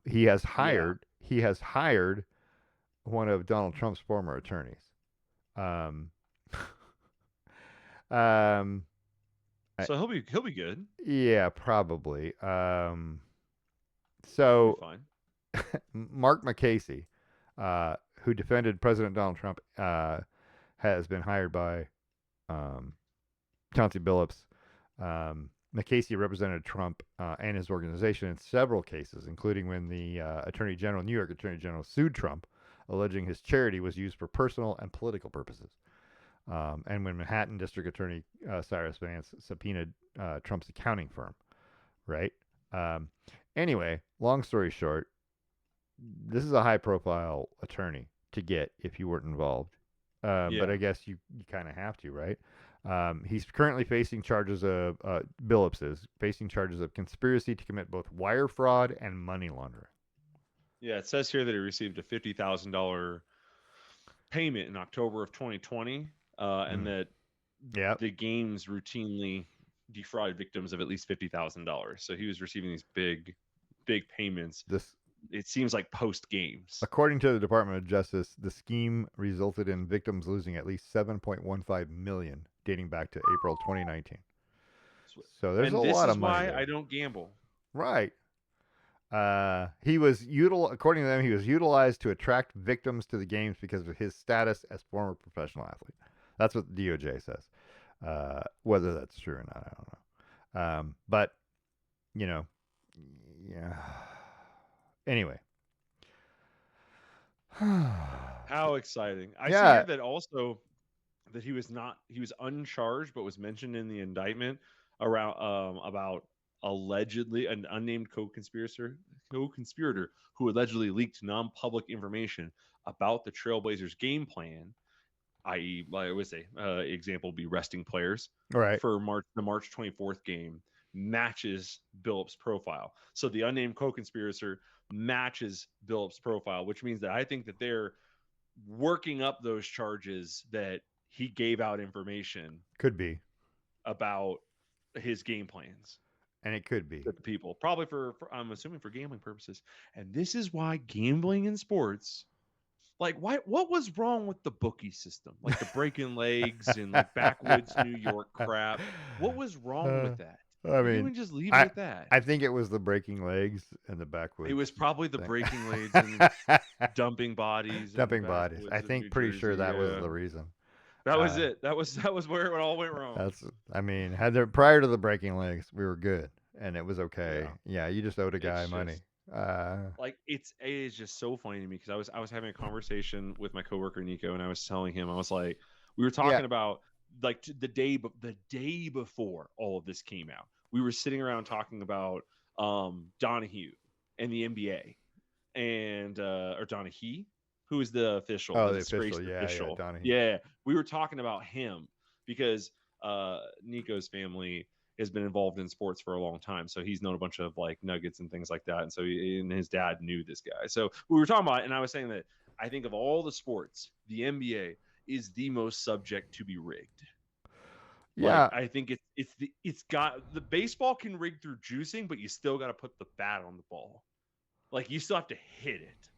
He has
Yeah.
hired one of Donald Trump's former attorneys. Um, um,
So he'll be good.
yeah, probably.
He'll be
So
fine.
Mark McCasey, who defended President Donald Trump, has been hired by um, Chauncey Billups. McCasey represented Trump and his organization in several cases, including when the New York Attorney General, sued Trump, alleging his charity was used for personal and political purposes. And when Manhattan District Attorney Cyrus Vance subpoenaed Trump's accounting firm, right? Um, anyway, long story short, this is a high-profile attorney to get if you weren't involved. But
Yeah.
I guess you kind of have to, right? He's currently facing charges of Billups is facing charges of conspiracy to commit both wire fraud and money laundering.
Yeah. It says here that he received a $50,000 payment in October of 2020, and
Mm.
that
Yep.
the games routinely defraud victims of at least $50,000. So he was receiving these big payments.
This,
It seems like post games.
according to the Department of Justice, the scheme resulted in victims losing at least 7.15 million, dating back to April 2019. So there's a
And this
lot of
is
money
why I
there,
don't gamble.
right? According to them, he was utilized to attract victims to the games because of his status as former professional athlete. That's what the DOJ says. Whether that's true or not, I don't know. But you know, yeah. Anyway,
How exciting. I see
yeah,
here that also that he was uncharged but was mentioned in the indictment around about allegedly an unnamed co-conspirator who allegedly leaked non-public information about the Trailblazers game plan, i.e., like I would say, example would be resting players
all right,
for the March 24th game matches Billups' profile. So the unnamed co-conspirator matches Billups' profile, which means that I think that they're working up those charges that he gave out information
could be,
about his game plans
and it could be.
to the people, probably for I'm assuming for gambling purposes. And this is why gambling in sports, like what was wrong with the bookie system, like the breaking legs and like backwoods New York crap? What was wrong
Uh,
with that?
I
You
mean,
can just leave it
I
at that.
I think it was the breaking legs and the
It
backwoods
was probably the
thing.
breaking legs and dumping bodies in the
Dumping bodies. I
backwoods of
think
New
pretty sure
Jersey.
that was
Yeah,
the reason.
that was
Uh,
it. That was where it all went wrong.
that's I mean, had there prior to the breaking legs, we were good and it was okay.
Yeah,
Yeah, you just owed a guy
it's
money.
just
Uh,
like it is just so funny to me because I was having a conversation with my coworker Nico, and I was telling him, I was like, we were
yeah.
talking about like the day before all of this came out, we were sitting around talking about Donahue and the NBA, and or Donahue, who is the official,
Oh,
the
the official.
disgraced
Yeah,
official.
Donahue.
Yeah, we were talking about him because Nico's family has been involved in sports for a long time, so he's known a bunch of like Nuggets and things like that, and so and his dad knew this guy. So we were talking about it, and I was saying that I think of all the sports, the NBA is the most subject to be rigged. Like
Yeah,
I think it's got the baseball can rig through juicing, but you still got to put the bat on the ball. Like you still have to hit it.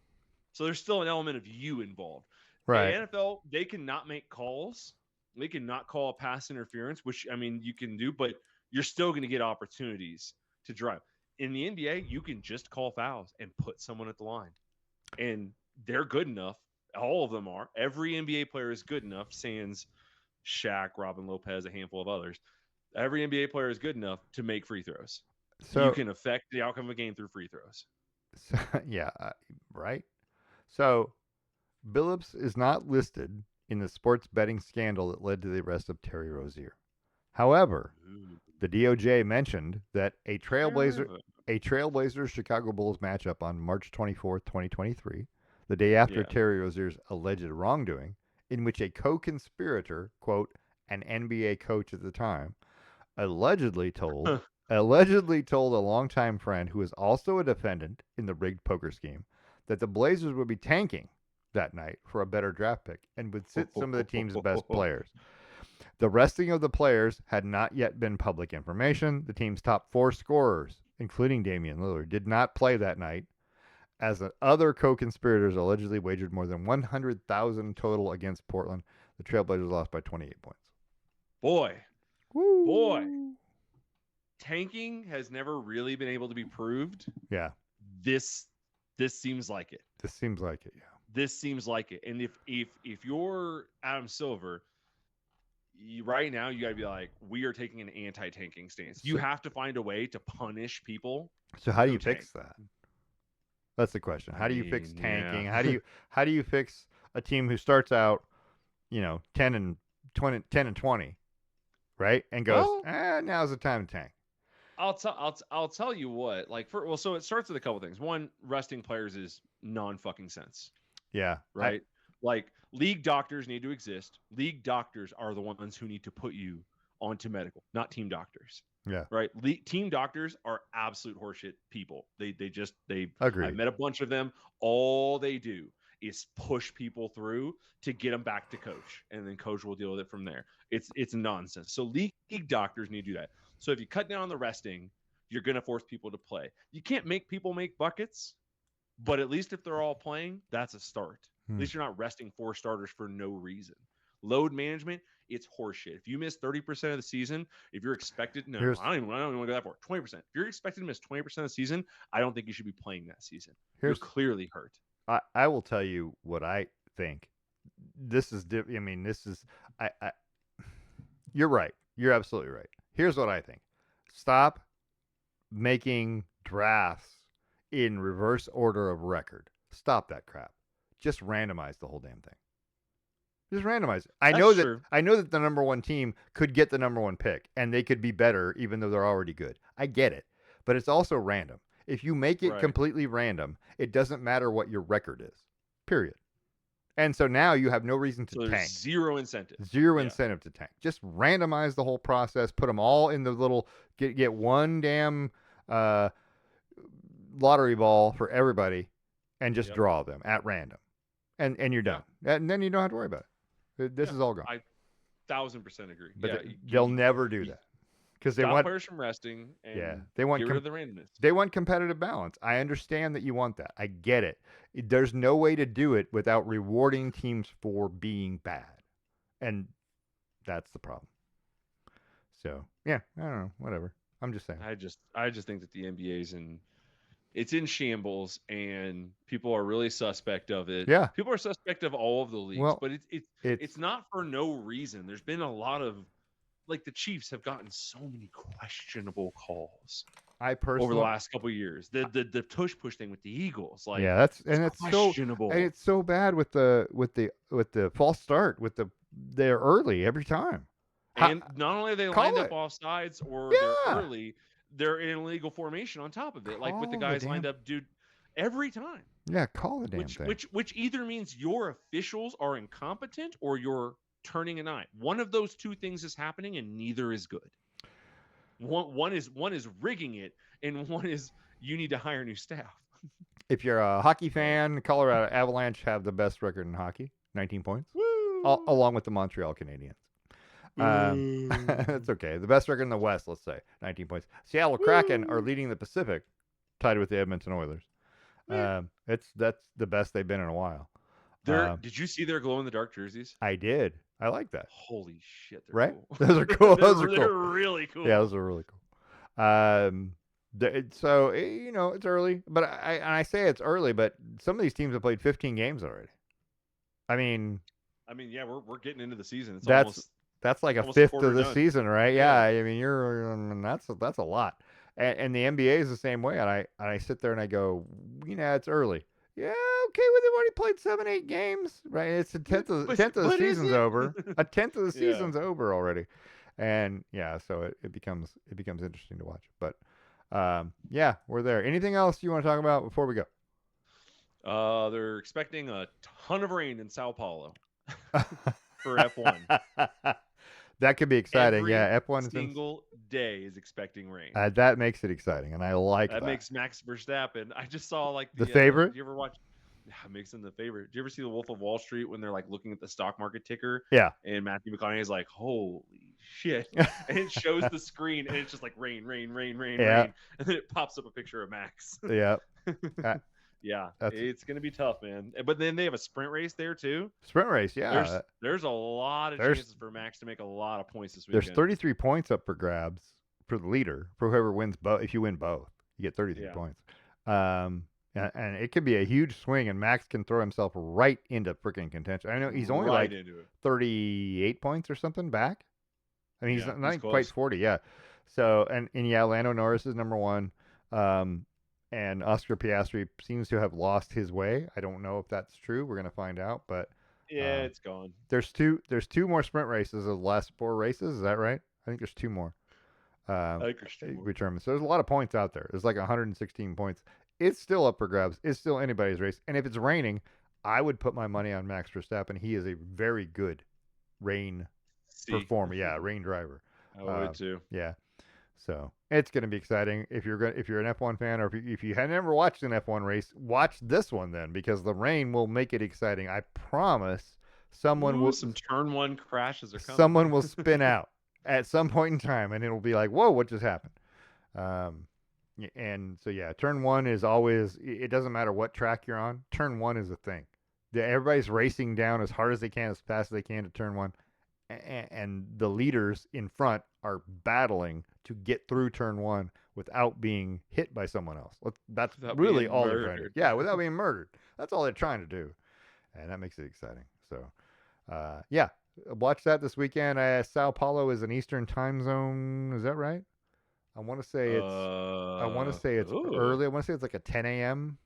So there's still an element of you involved. The
right.
NFL, they cannot make calls. They cannot call a pass interference, which I mean you can do, but you're still going to get opportunities to drive. In the NBA, you can just call fouls and put someone at the line. And they're good enough. All of them are. Every NBA player is good enough, sans Shaq, Robin Lopez, a handful of others. Every NBA player is good enough to make free throws. You
So,
can affect the outcome of a game through free throws.
so yeah, right. So Billups is not listed in the sports betting scandal that led to the arrest of Terry Rozier. However,
Ooh.
the DOJ mentioned that
However,
a Trailblazers Chicago Bulls matchup on March 24th, 2023, the day after
yeah.
Terry Rozier's alleged wrongdoing, in which a co-conspirator, quote, an NBA coach at the time, allegedly told allegedly told a longtime friend who is also a defendant in the rigged poker scheme that the Blazers would be tanking that night for a better draft pick and would sit some of the team's best players. The resting of the players had not yet been public information. The team's top four scorers, including Damian Lillard, did not play that night as other co-conspirators allegedly wagered more than 100,000 total against Portland. The Trailblazers lost by 28 points.
Boy.
Woo!
Tanking has never really been able to be proved.
Yeah.
This seems like it.
This seems like it, yeah.
This seems like it. And if you're Adam Silver, right now you got to be like, we are taking an anti-tanking stance. You have to find a way to punish people.
So how do you fix that? That's the question. How do you fix tanking?
Yeah.
How do you fix a team who starts out, 10 and 20, right? And goes, now's the time to tank.
I'll tell you what. So it starts with a couple things. One, resting players is non-fucking sense.
Yeah.
Right. League doctors need to exist. League doctors are the ones who need to put you onto medical, not team doctors.
Yeah.
Right. Team doctors are absolute horseshit people. They
agree.
I've met a bunch of them. All they do is push people through to get them back to coach, and then coach will deal with it from there. It's nonsense. So league doctors need to do that. So if you cut down on the resting, you're going to force people to play. You can't make people make buckets, but at least if they're all playing, that's a start. At least you're not resting 4 starters for no reason. Load management, it's horseshit. If you miss 30% of the season, if you're expected, I don't even want to go that far. 20%. If you're expected to miss 20% of the season, I don't think you should be playing that season. You're clearly hurt.
I will tell you what I think. This is, you're right. You're absolutely right. Here's what I think. Stop making drafts in reverse order of record. Stop that crap. Just randomize the whole damn thing. Just randomize. I know that the number 1 team could get the number 1 pick, and they could be better even though they're already good. I get it. But it's also random. If you make it completely random, it doesn't matter what your record is. Period. And so now you have no reason to tank.
Zero incentive.
Zero incentive to tank. Just randomize the whole process. Put them all in the little, get one damn lottery ball for everybody, and just draw them at random. And you're done. And then you don't have to worry about it. This is all gone.
I 1000% agree.
But they'll never do that. Because they want
players from resting. And
they want
get rid of the randomness.
They want competitive balance. I understand that you want that. I get it. There's no way to do it without rewarding teams for being bad, and that's the problem. So yeah, I don't know. Whatever. I'm just saying.
I just think that the NBA's it's in shambles, and people are really suspect of it.
Yeah,
people are suspect of all of the leagues, but it's not for no reason. There's been a lot of, like, the Chiefs have gotten so many questionable calls. Over the last couple of years, the tush push thing with the Eagles,
it's
questionable.
It's so bad with the false start they're early every time.
And not only are they lined up off sides or they're early, they're in illegal formation on top of it, like with the guys lined up, dude, every time.
Yeah, call the damn thing.
Which either means your officials are incompetent or you're turning an eye. One of those two things is happening, and neither is good. One is rigging it, and one is you need to hire new staff.
If you're a hockey fan, Colorado Avalanche have the best record in hockey, 19 points, along with the Montreal Canadiens. That's okay. The best record in the West, let's say, 19 points. Seattle Kraken are leading the Pacific, tied with the Edmonton Oilers. That's the best they've been in a while.
Did you see their glow-in-the-dark jerseys?
I did. I like that.
Holy shit, they're
right?
Cool.
Those are cool.
They're really cool.
Yeah, those are really cool. So it's early, but I say it's early, but some of these teams have played 15 games already. I mean,
yeah, we're getting into the season.
That's like a fifth of the season, right? Yeah. I mean, that's a lot. And the NBA is the same way. And I sit there and I go, it's early. Yeah, okay, well, they've already played 7-8 games, right? It's a tenth of the season's over. A tenth of the season's over already, and so it becomes interesting to watch. But we're there. Anything else you want to talk about before we
go? They're expecting a ton of rain in Sao Paulo for F1.
That could be exciting.
Every
F1
single day is expecting rain.
That makes it exciting, and I like that.
That makes Max Verstappen. I just saw
the favorite.
Do you ever watch? Yeah, makes him the favorite. Do you ever see The Wolf of Wall Street when they're like looking at the stock market ticker?
Yeah.
And Matthew McConaughey's like, "Holy shit!" And it shows the screen, and it's just like rain, rain, rain, rain, rain, and then it pops up a picture of Max.
Yeah.
Yeah,
That's
it's gonna be tough, man. But then they have a sprint race there too.
sprint race. Yeah,
There's a lot of
there's
chances for Max to make a lot of points this
there's
weekend.
33 points up for grabs for the leader for whoever wins both. If you win both, you get 33
Yeah.
points. And it could be a huge swing, and Max can throw himself right into freaking contention. I know he's only
Right
like
into it.
38 points or something back. I mean, he's
Yeah,
not
he's
even quite
close.
40. Yeah. So and yeah, Lando Norris is number one. Um, and Oscar Piastri seems to have lost his way. I don't know if that's true. We're gonna find out. But
Yeah, it's gone.
there's two more sprint races of the last four races. Is that right? I think there's two more.
I think there's two more.
Determined. So there's a lot of points out there. There's like 116 points. It's still up for grabs. It's still anybody's race. And if it's raining, I would put my money on Max Verstappen. He is a very good rain performer. Yeah, rain driver.
I would too.
Yeah. So it's going to be exciting. If you're an F1 fan, or if you had never watched an F1 race, watch this one then, because the rain will make it exciting. I promise.
Some turn one crashes are coming.
Someone will spin out at some point in time, and it'll be like, whoa, what just happened? And so yeah, turn one is always. It doesn't matter what track you're on. Turn one is a thing. Everybody's racing down as hard as they can, as fast as they can to turn one, and the leaders in front are battling to get through turn one without being hit by someone else. That's
Without
really
being
all they're trying to do.
murdered.
Yeah, without being murdered. That's all they're trying to do, and that makes it exciting. So, yeah, watch that this weekend. Sao Paulo is an Eastern time zone. Is that right? I want to say it's
Ooh.
early. I want to say it's like a 10 a.m.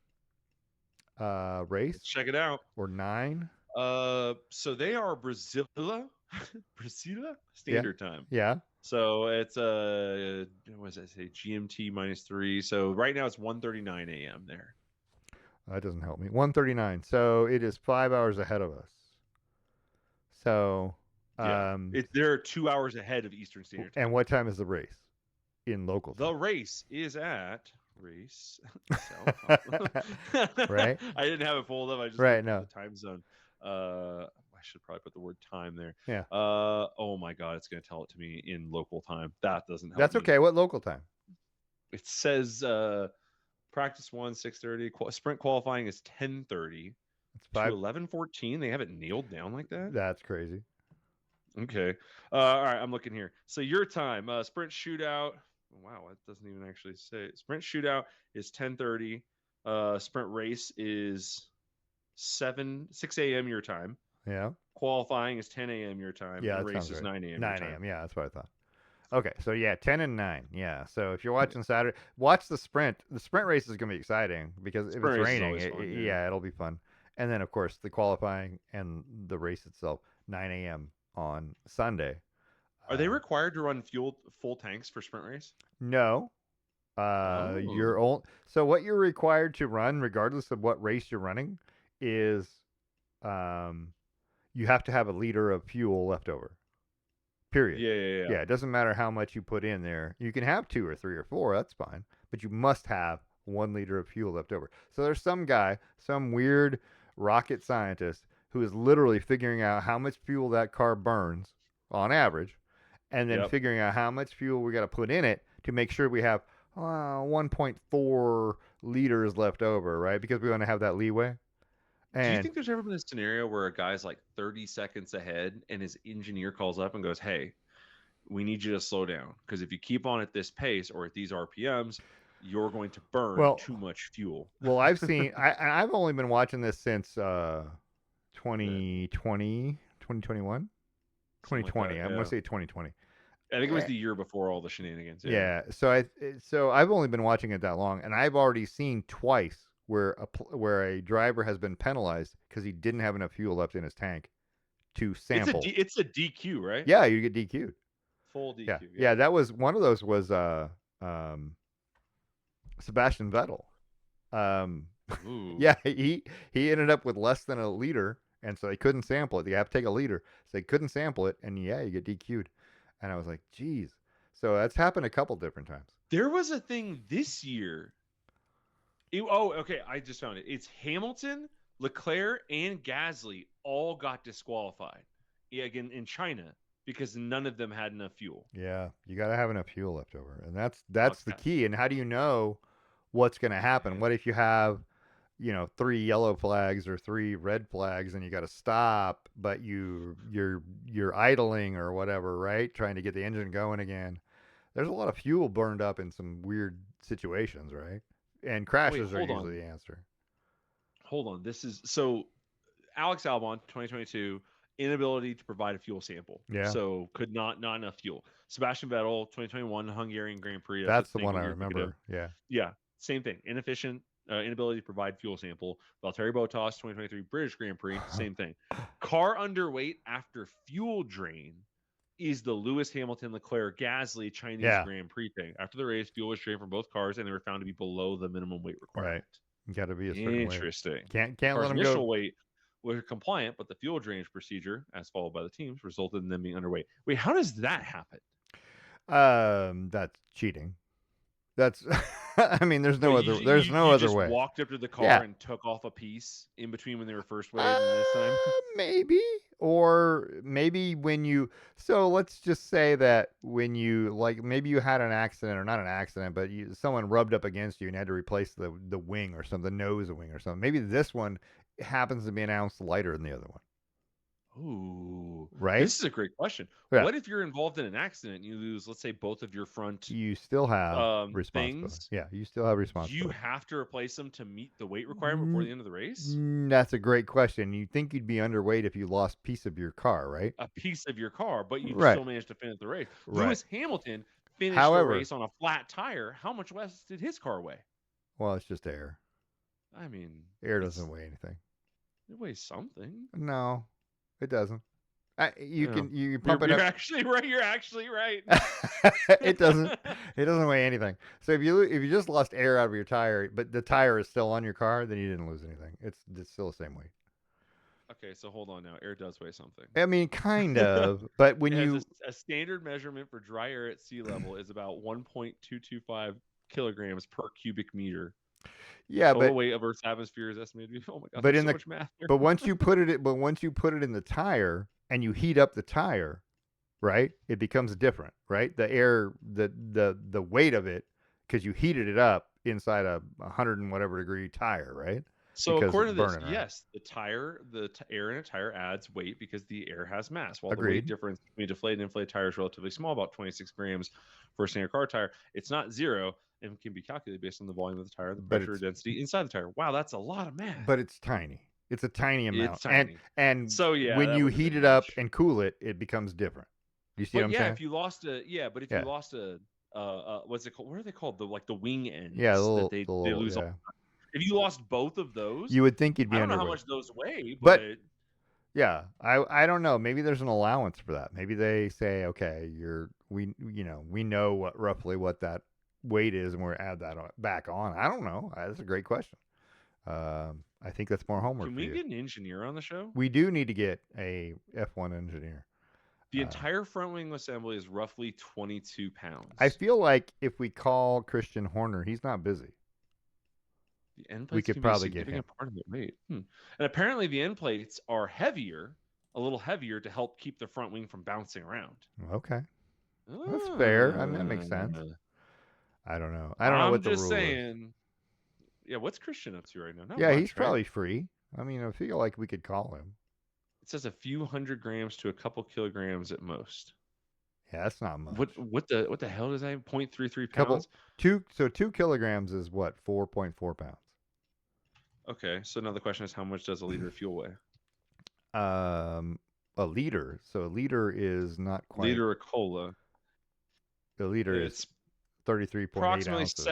Race.
Let's check it out.
Or 9.
So they are Brasilia Standard Time.
Yeah.
So it's what does that say? GMT -3. So right now it's 1:39 a.m. there.
That doesn't help me. 1:39. So it is 5 hours ahead of us. So
yeah, they're 2 hours ahead of Eastern Standard Time.
And what time is the race in local time?
The race is at race.
Right.
I didn't have it pulled up. I just the time zone. I should probably put the word time there.
Yeah.
Oh my God, it's going to tell it to me in local time. That doesn't help.
That's
me.
Okay. What local time?
It says practice 1 6:30. Sprint qualifying is 10:30. It's 11:14. They have it nailed down like that.
That's crazy.
Okay. All right. I'm looking here. So your time, sprint shootout. Wow, it doesn't even actually say. Sprint shootout is 10:30. Sprint race is 6 a.m. your time.
Yeah.
Qualifying is 10 a.m. your time.
Yeah.
And the race is 9 a.m.
9 a.m. Yeah, that's what I thought. Okay, so yeah, 10 and 9. Yeah. So if you're watching Saturday, watch the sprint. The sprint race is going to be exciting because if it's raining, it'll be fun. And then of course the qualifying and the race itself, 9 a.m. on Sunday.
Are they required to run full tanks for sprint race?
No. So what you're required to run, regardless of what race you're running, is you have to have a liter of fuel left over. Period.
Yeah.
It doesn't matter how much you put in there. You can have 2 or 3 or 4. That's fine. But you must have 1 liter of fuel left over. So there's some guy, some weird rocket scientist, who is literally figuring out how much fuel that car burns on average, and then figuring out how much fuel we got to put in it to make sure we have 1.4 liters left over, right? Because we want to have that leeway.
Do you think there's ever been a scenario where a guy's like 30 seconds ahead and his engineer calls up and goes, hey, we need you to slow down because if you keep on at this pace or at these RPMs, you're going to burn too much fuel?
Well, I've seen, I've only been watching this since 2020, 2021? 2020. I'm going to say 2020.
I think it was the year before all the shenanigans.
Yeah. So I've only been watching it that long, and I've already seen twice where a driver has been penalized because he didn't have enough fuel left in his tank to sample.
It's a DQ, right?
Yeah, you get DQ'd.
Full DQ.
Yeah. That was one of those. Was Sebastian Vettel. Yeah, he ended up with less than a liter, and so they couldn't sample it. You have to take a liter, so they couldn't sample it, and you get DQ'd. And I was like, geez. So that's happened a couple different times.
There was a thing this year. Okay. I just found it. It's Hamilton, Leclerc, and Gasly all got disqualified again in China because none of them had enough fuel.
Yeah, you got to have enough fuel left over, and that's the key. And how do you know what's going to happen? What if you have 3 yellow flags or 3 red flags, and you got to stop, but you're idling or whatever, right? Trying to get the engine going again. There's a lot of fuel burned up in some weird situations, right? And
Wait,
crashes are
hold on.
usually the answer.
Hold on. This is so Alex Albon, 2022, inability to provide a fuel sample.
Yeah.
So could not enough fuel. Sebastian Vettel, 2021 Hungarian Grand Prix. That's
That's
what
the one I
you're thinking of.
remember. Yeah.
Yeah, same thing. Inefficient, inability to provide fuel sample. Valtteri Bottas, 2023 British Grand Prix, same thing. Car underweight after fuel drain is the Lewis Hamilton Leclerc Gasly Chinese
Yeah.
Grand Prix thing. After the race, fuel was drained from both cars, and they were found to be below the minimum weight requirement.
Right. You got to be a certain weight.
Interesting.
Can't
The
let
car's
them go.
initial weight were compliant, but the fuel drainage procedure, as followed by the teams, resulted in them being underweight. Wait, how does that happen?
That's cheating. That's I mean, there's no
Wait,
other there's no other
just
way.
walked up to the car
Yeah.
and took off a piece in between when they were first weighed and this time?
Maybe. Or maybe when you so let's just say that when you like maybe you had an accident or not an accident, but someone rubbed up against you and had to replace the wing or something, the nose wing or something. Maybe this one happens to be an ounce lighter than the other one.
Ooh,
Right?
this is a great question.
Yeah.
What if you're involved in an accident and you lose, let's say, both of your front
You still have responsibility.
things?
Yeah, you still have
You
responsibility.
have to replace them to meet the weight requirement before the end of the race?
That's a great question. You'd think you'd be underweight if you lost a piece of your car, right?
A piece of your car, but you
Right.
still managed to finish the race.
Right.
Lewis Hamilton finished the
However,
race on a flat tire. How much less did his car weigh?
well, it's just air.
I mean,
Air doesn't weigh anything.
It weighs something.
No, it doesn't. You
Yeah.
pump it
You're
up.
actually right. You're actually right.
It doesn't weigh anything. So if you just lost air out of your tire, but the tire is still on your car, then you didn't lose anything. It's still the same weight.
Okay, so hold on now. Air does weigh something.
I mean, kind of, but when
a standard measurement for dry air at sea level is about 1.225 kilograms per cubic meter.
Yeah,
total weight of Earth's atmosphere is estimated to be. Oh my god!
But
so much math there.
But once you put it in the tire and you heat up the tire, right? It becomes different, right? The air, the weight of it, because you heated it up inside a 100 and whatever degree tire, right?
So
because
according to this,
burning,
yes, the air in a tire adds weight because the air has mass. While
Agreed.
the weight difference between deflated and inflated tire is relatively small, about 26 grams for a standard car tire, it's not zero and can be calculated based on the volume of the tire, the pressure density inside the tire. Wow, that's a lot of math.
But it's tiny. It's a tiny amount.
It's tiny.
And
so yeah,
when you heat it up and cool it, it becomes different. You see what I'm saying?
If you lost you lost a what's it called? What are they called? The wing ends.
Yeah,
they lose.
Yeah.
If you lost both of those,
you would think you'd be.
I don't know how much those weigh, but
yeah, I don't know. Maybe there's an allowance for that. Maybe they say, okay, we know roughly what that weight is, and we're add that back on. I don't know. That's a great question. I think that's more homework.
Can we get an engineer on the show?
We do need to get a F1 engineer.
The entire front wing assembly is roughly 22 pounds.
I feel like if we call Christian Horner, he's not busy.
The end plates
we could probably get him.
Part of the weight. And apparently the end plates are a little heavier to help keep the front wing from bouncing around.
Okay. That's fair. I mean, that makes sense. I don't know. I don't know what the rule is. I'm just saying.
Yeah, what's Christian up to right now?
Not much, he's probably free. I mean, I feel like we could call him.
It says a few hundred grams to a couple kilograms at most.
Yeah, that's not much.
What the hell does that? 0.33 pounds.
2 kilograms is what? 4.4 pounds.
Okay, so now the question is, how much does a liter of fuel weigh?
A liter. So a liter is not quite.
Liter of cola.
The liter is 33.8
approximately
ounces.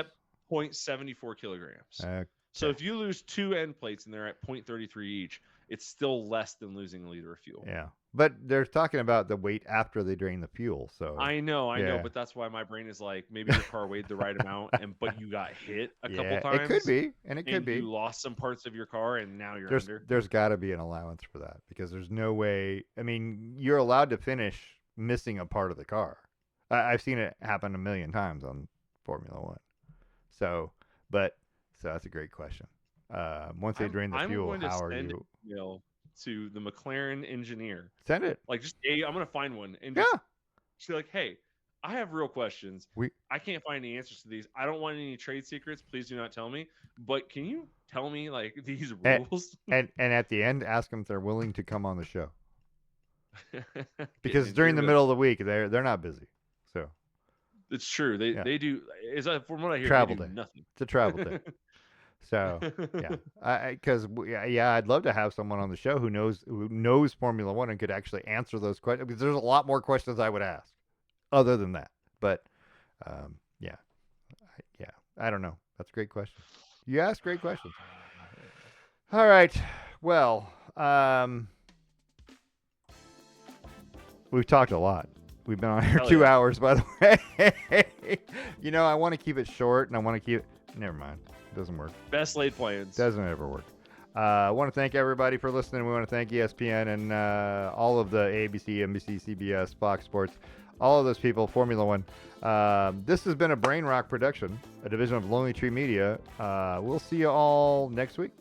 0.74 kilograms.
Okay.
So if you lose 2 end plates and they're at 0.33 each, it's still less than losing a liter of fuel.
Yeah. But they're talking about the weight after they drain the fuel. So
I know, but that's why my brain is like, maybe your car weighed the right amount, but you got hit a couple times.
It could be, and it could be.
You lost some parts of your car, and now you're under.
There's got to be an allowance for that because there's no way. I mean, you're allowed to finish missing a part of the car. I've seen it happen a million times on Formula One. So that's a great question. Once they drain the fuel, how are you?
To the McLaren engineer.
Send it.
Like, I'm going to find one. And just be like, hey, I have real questions. I can't find any answers to these. I don't want any trade secrets. Please do not tell me. But can you tell me like these
And,
rules.
and at the end, ask them if they're willing to come on the show. Because
Getting
during the
into
middle of the week, they're not busy. So
it's true. They do. From what I hear,
travel
they do
day.
nothing.
It's a travel day. So yeah, because I'd love to have someone on the show who knows Formula One and could actually answer those questions. Because there's a lot more questions I would ask, other than that. But yeah, I don't know. That's a great question. You asked great questions. All right. Well, we've talked a lot. We've been on here
Hell
2
yeah.
hours, by the way. I want to keep it short, and I want to keep. Never mind. It doesn't work.
Best laid plans.
Doesn't ever work. I want to thank everybody for listening. We want to thank ESPN and all of the ABC, NBC, CBS, Fox Sports, all of those people, Formula One. This has been a Brain Rock production, a division of Lonely Tree Media. We'll see you all next week.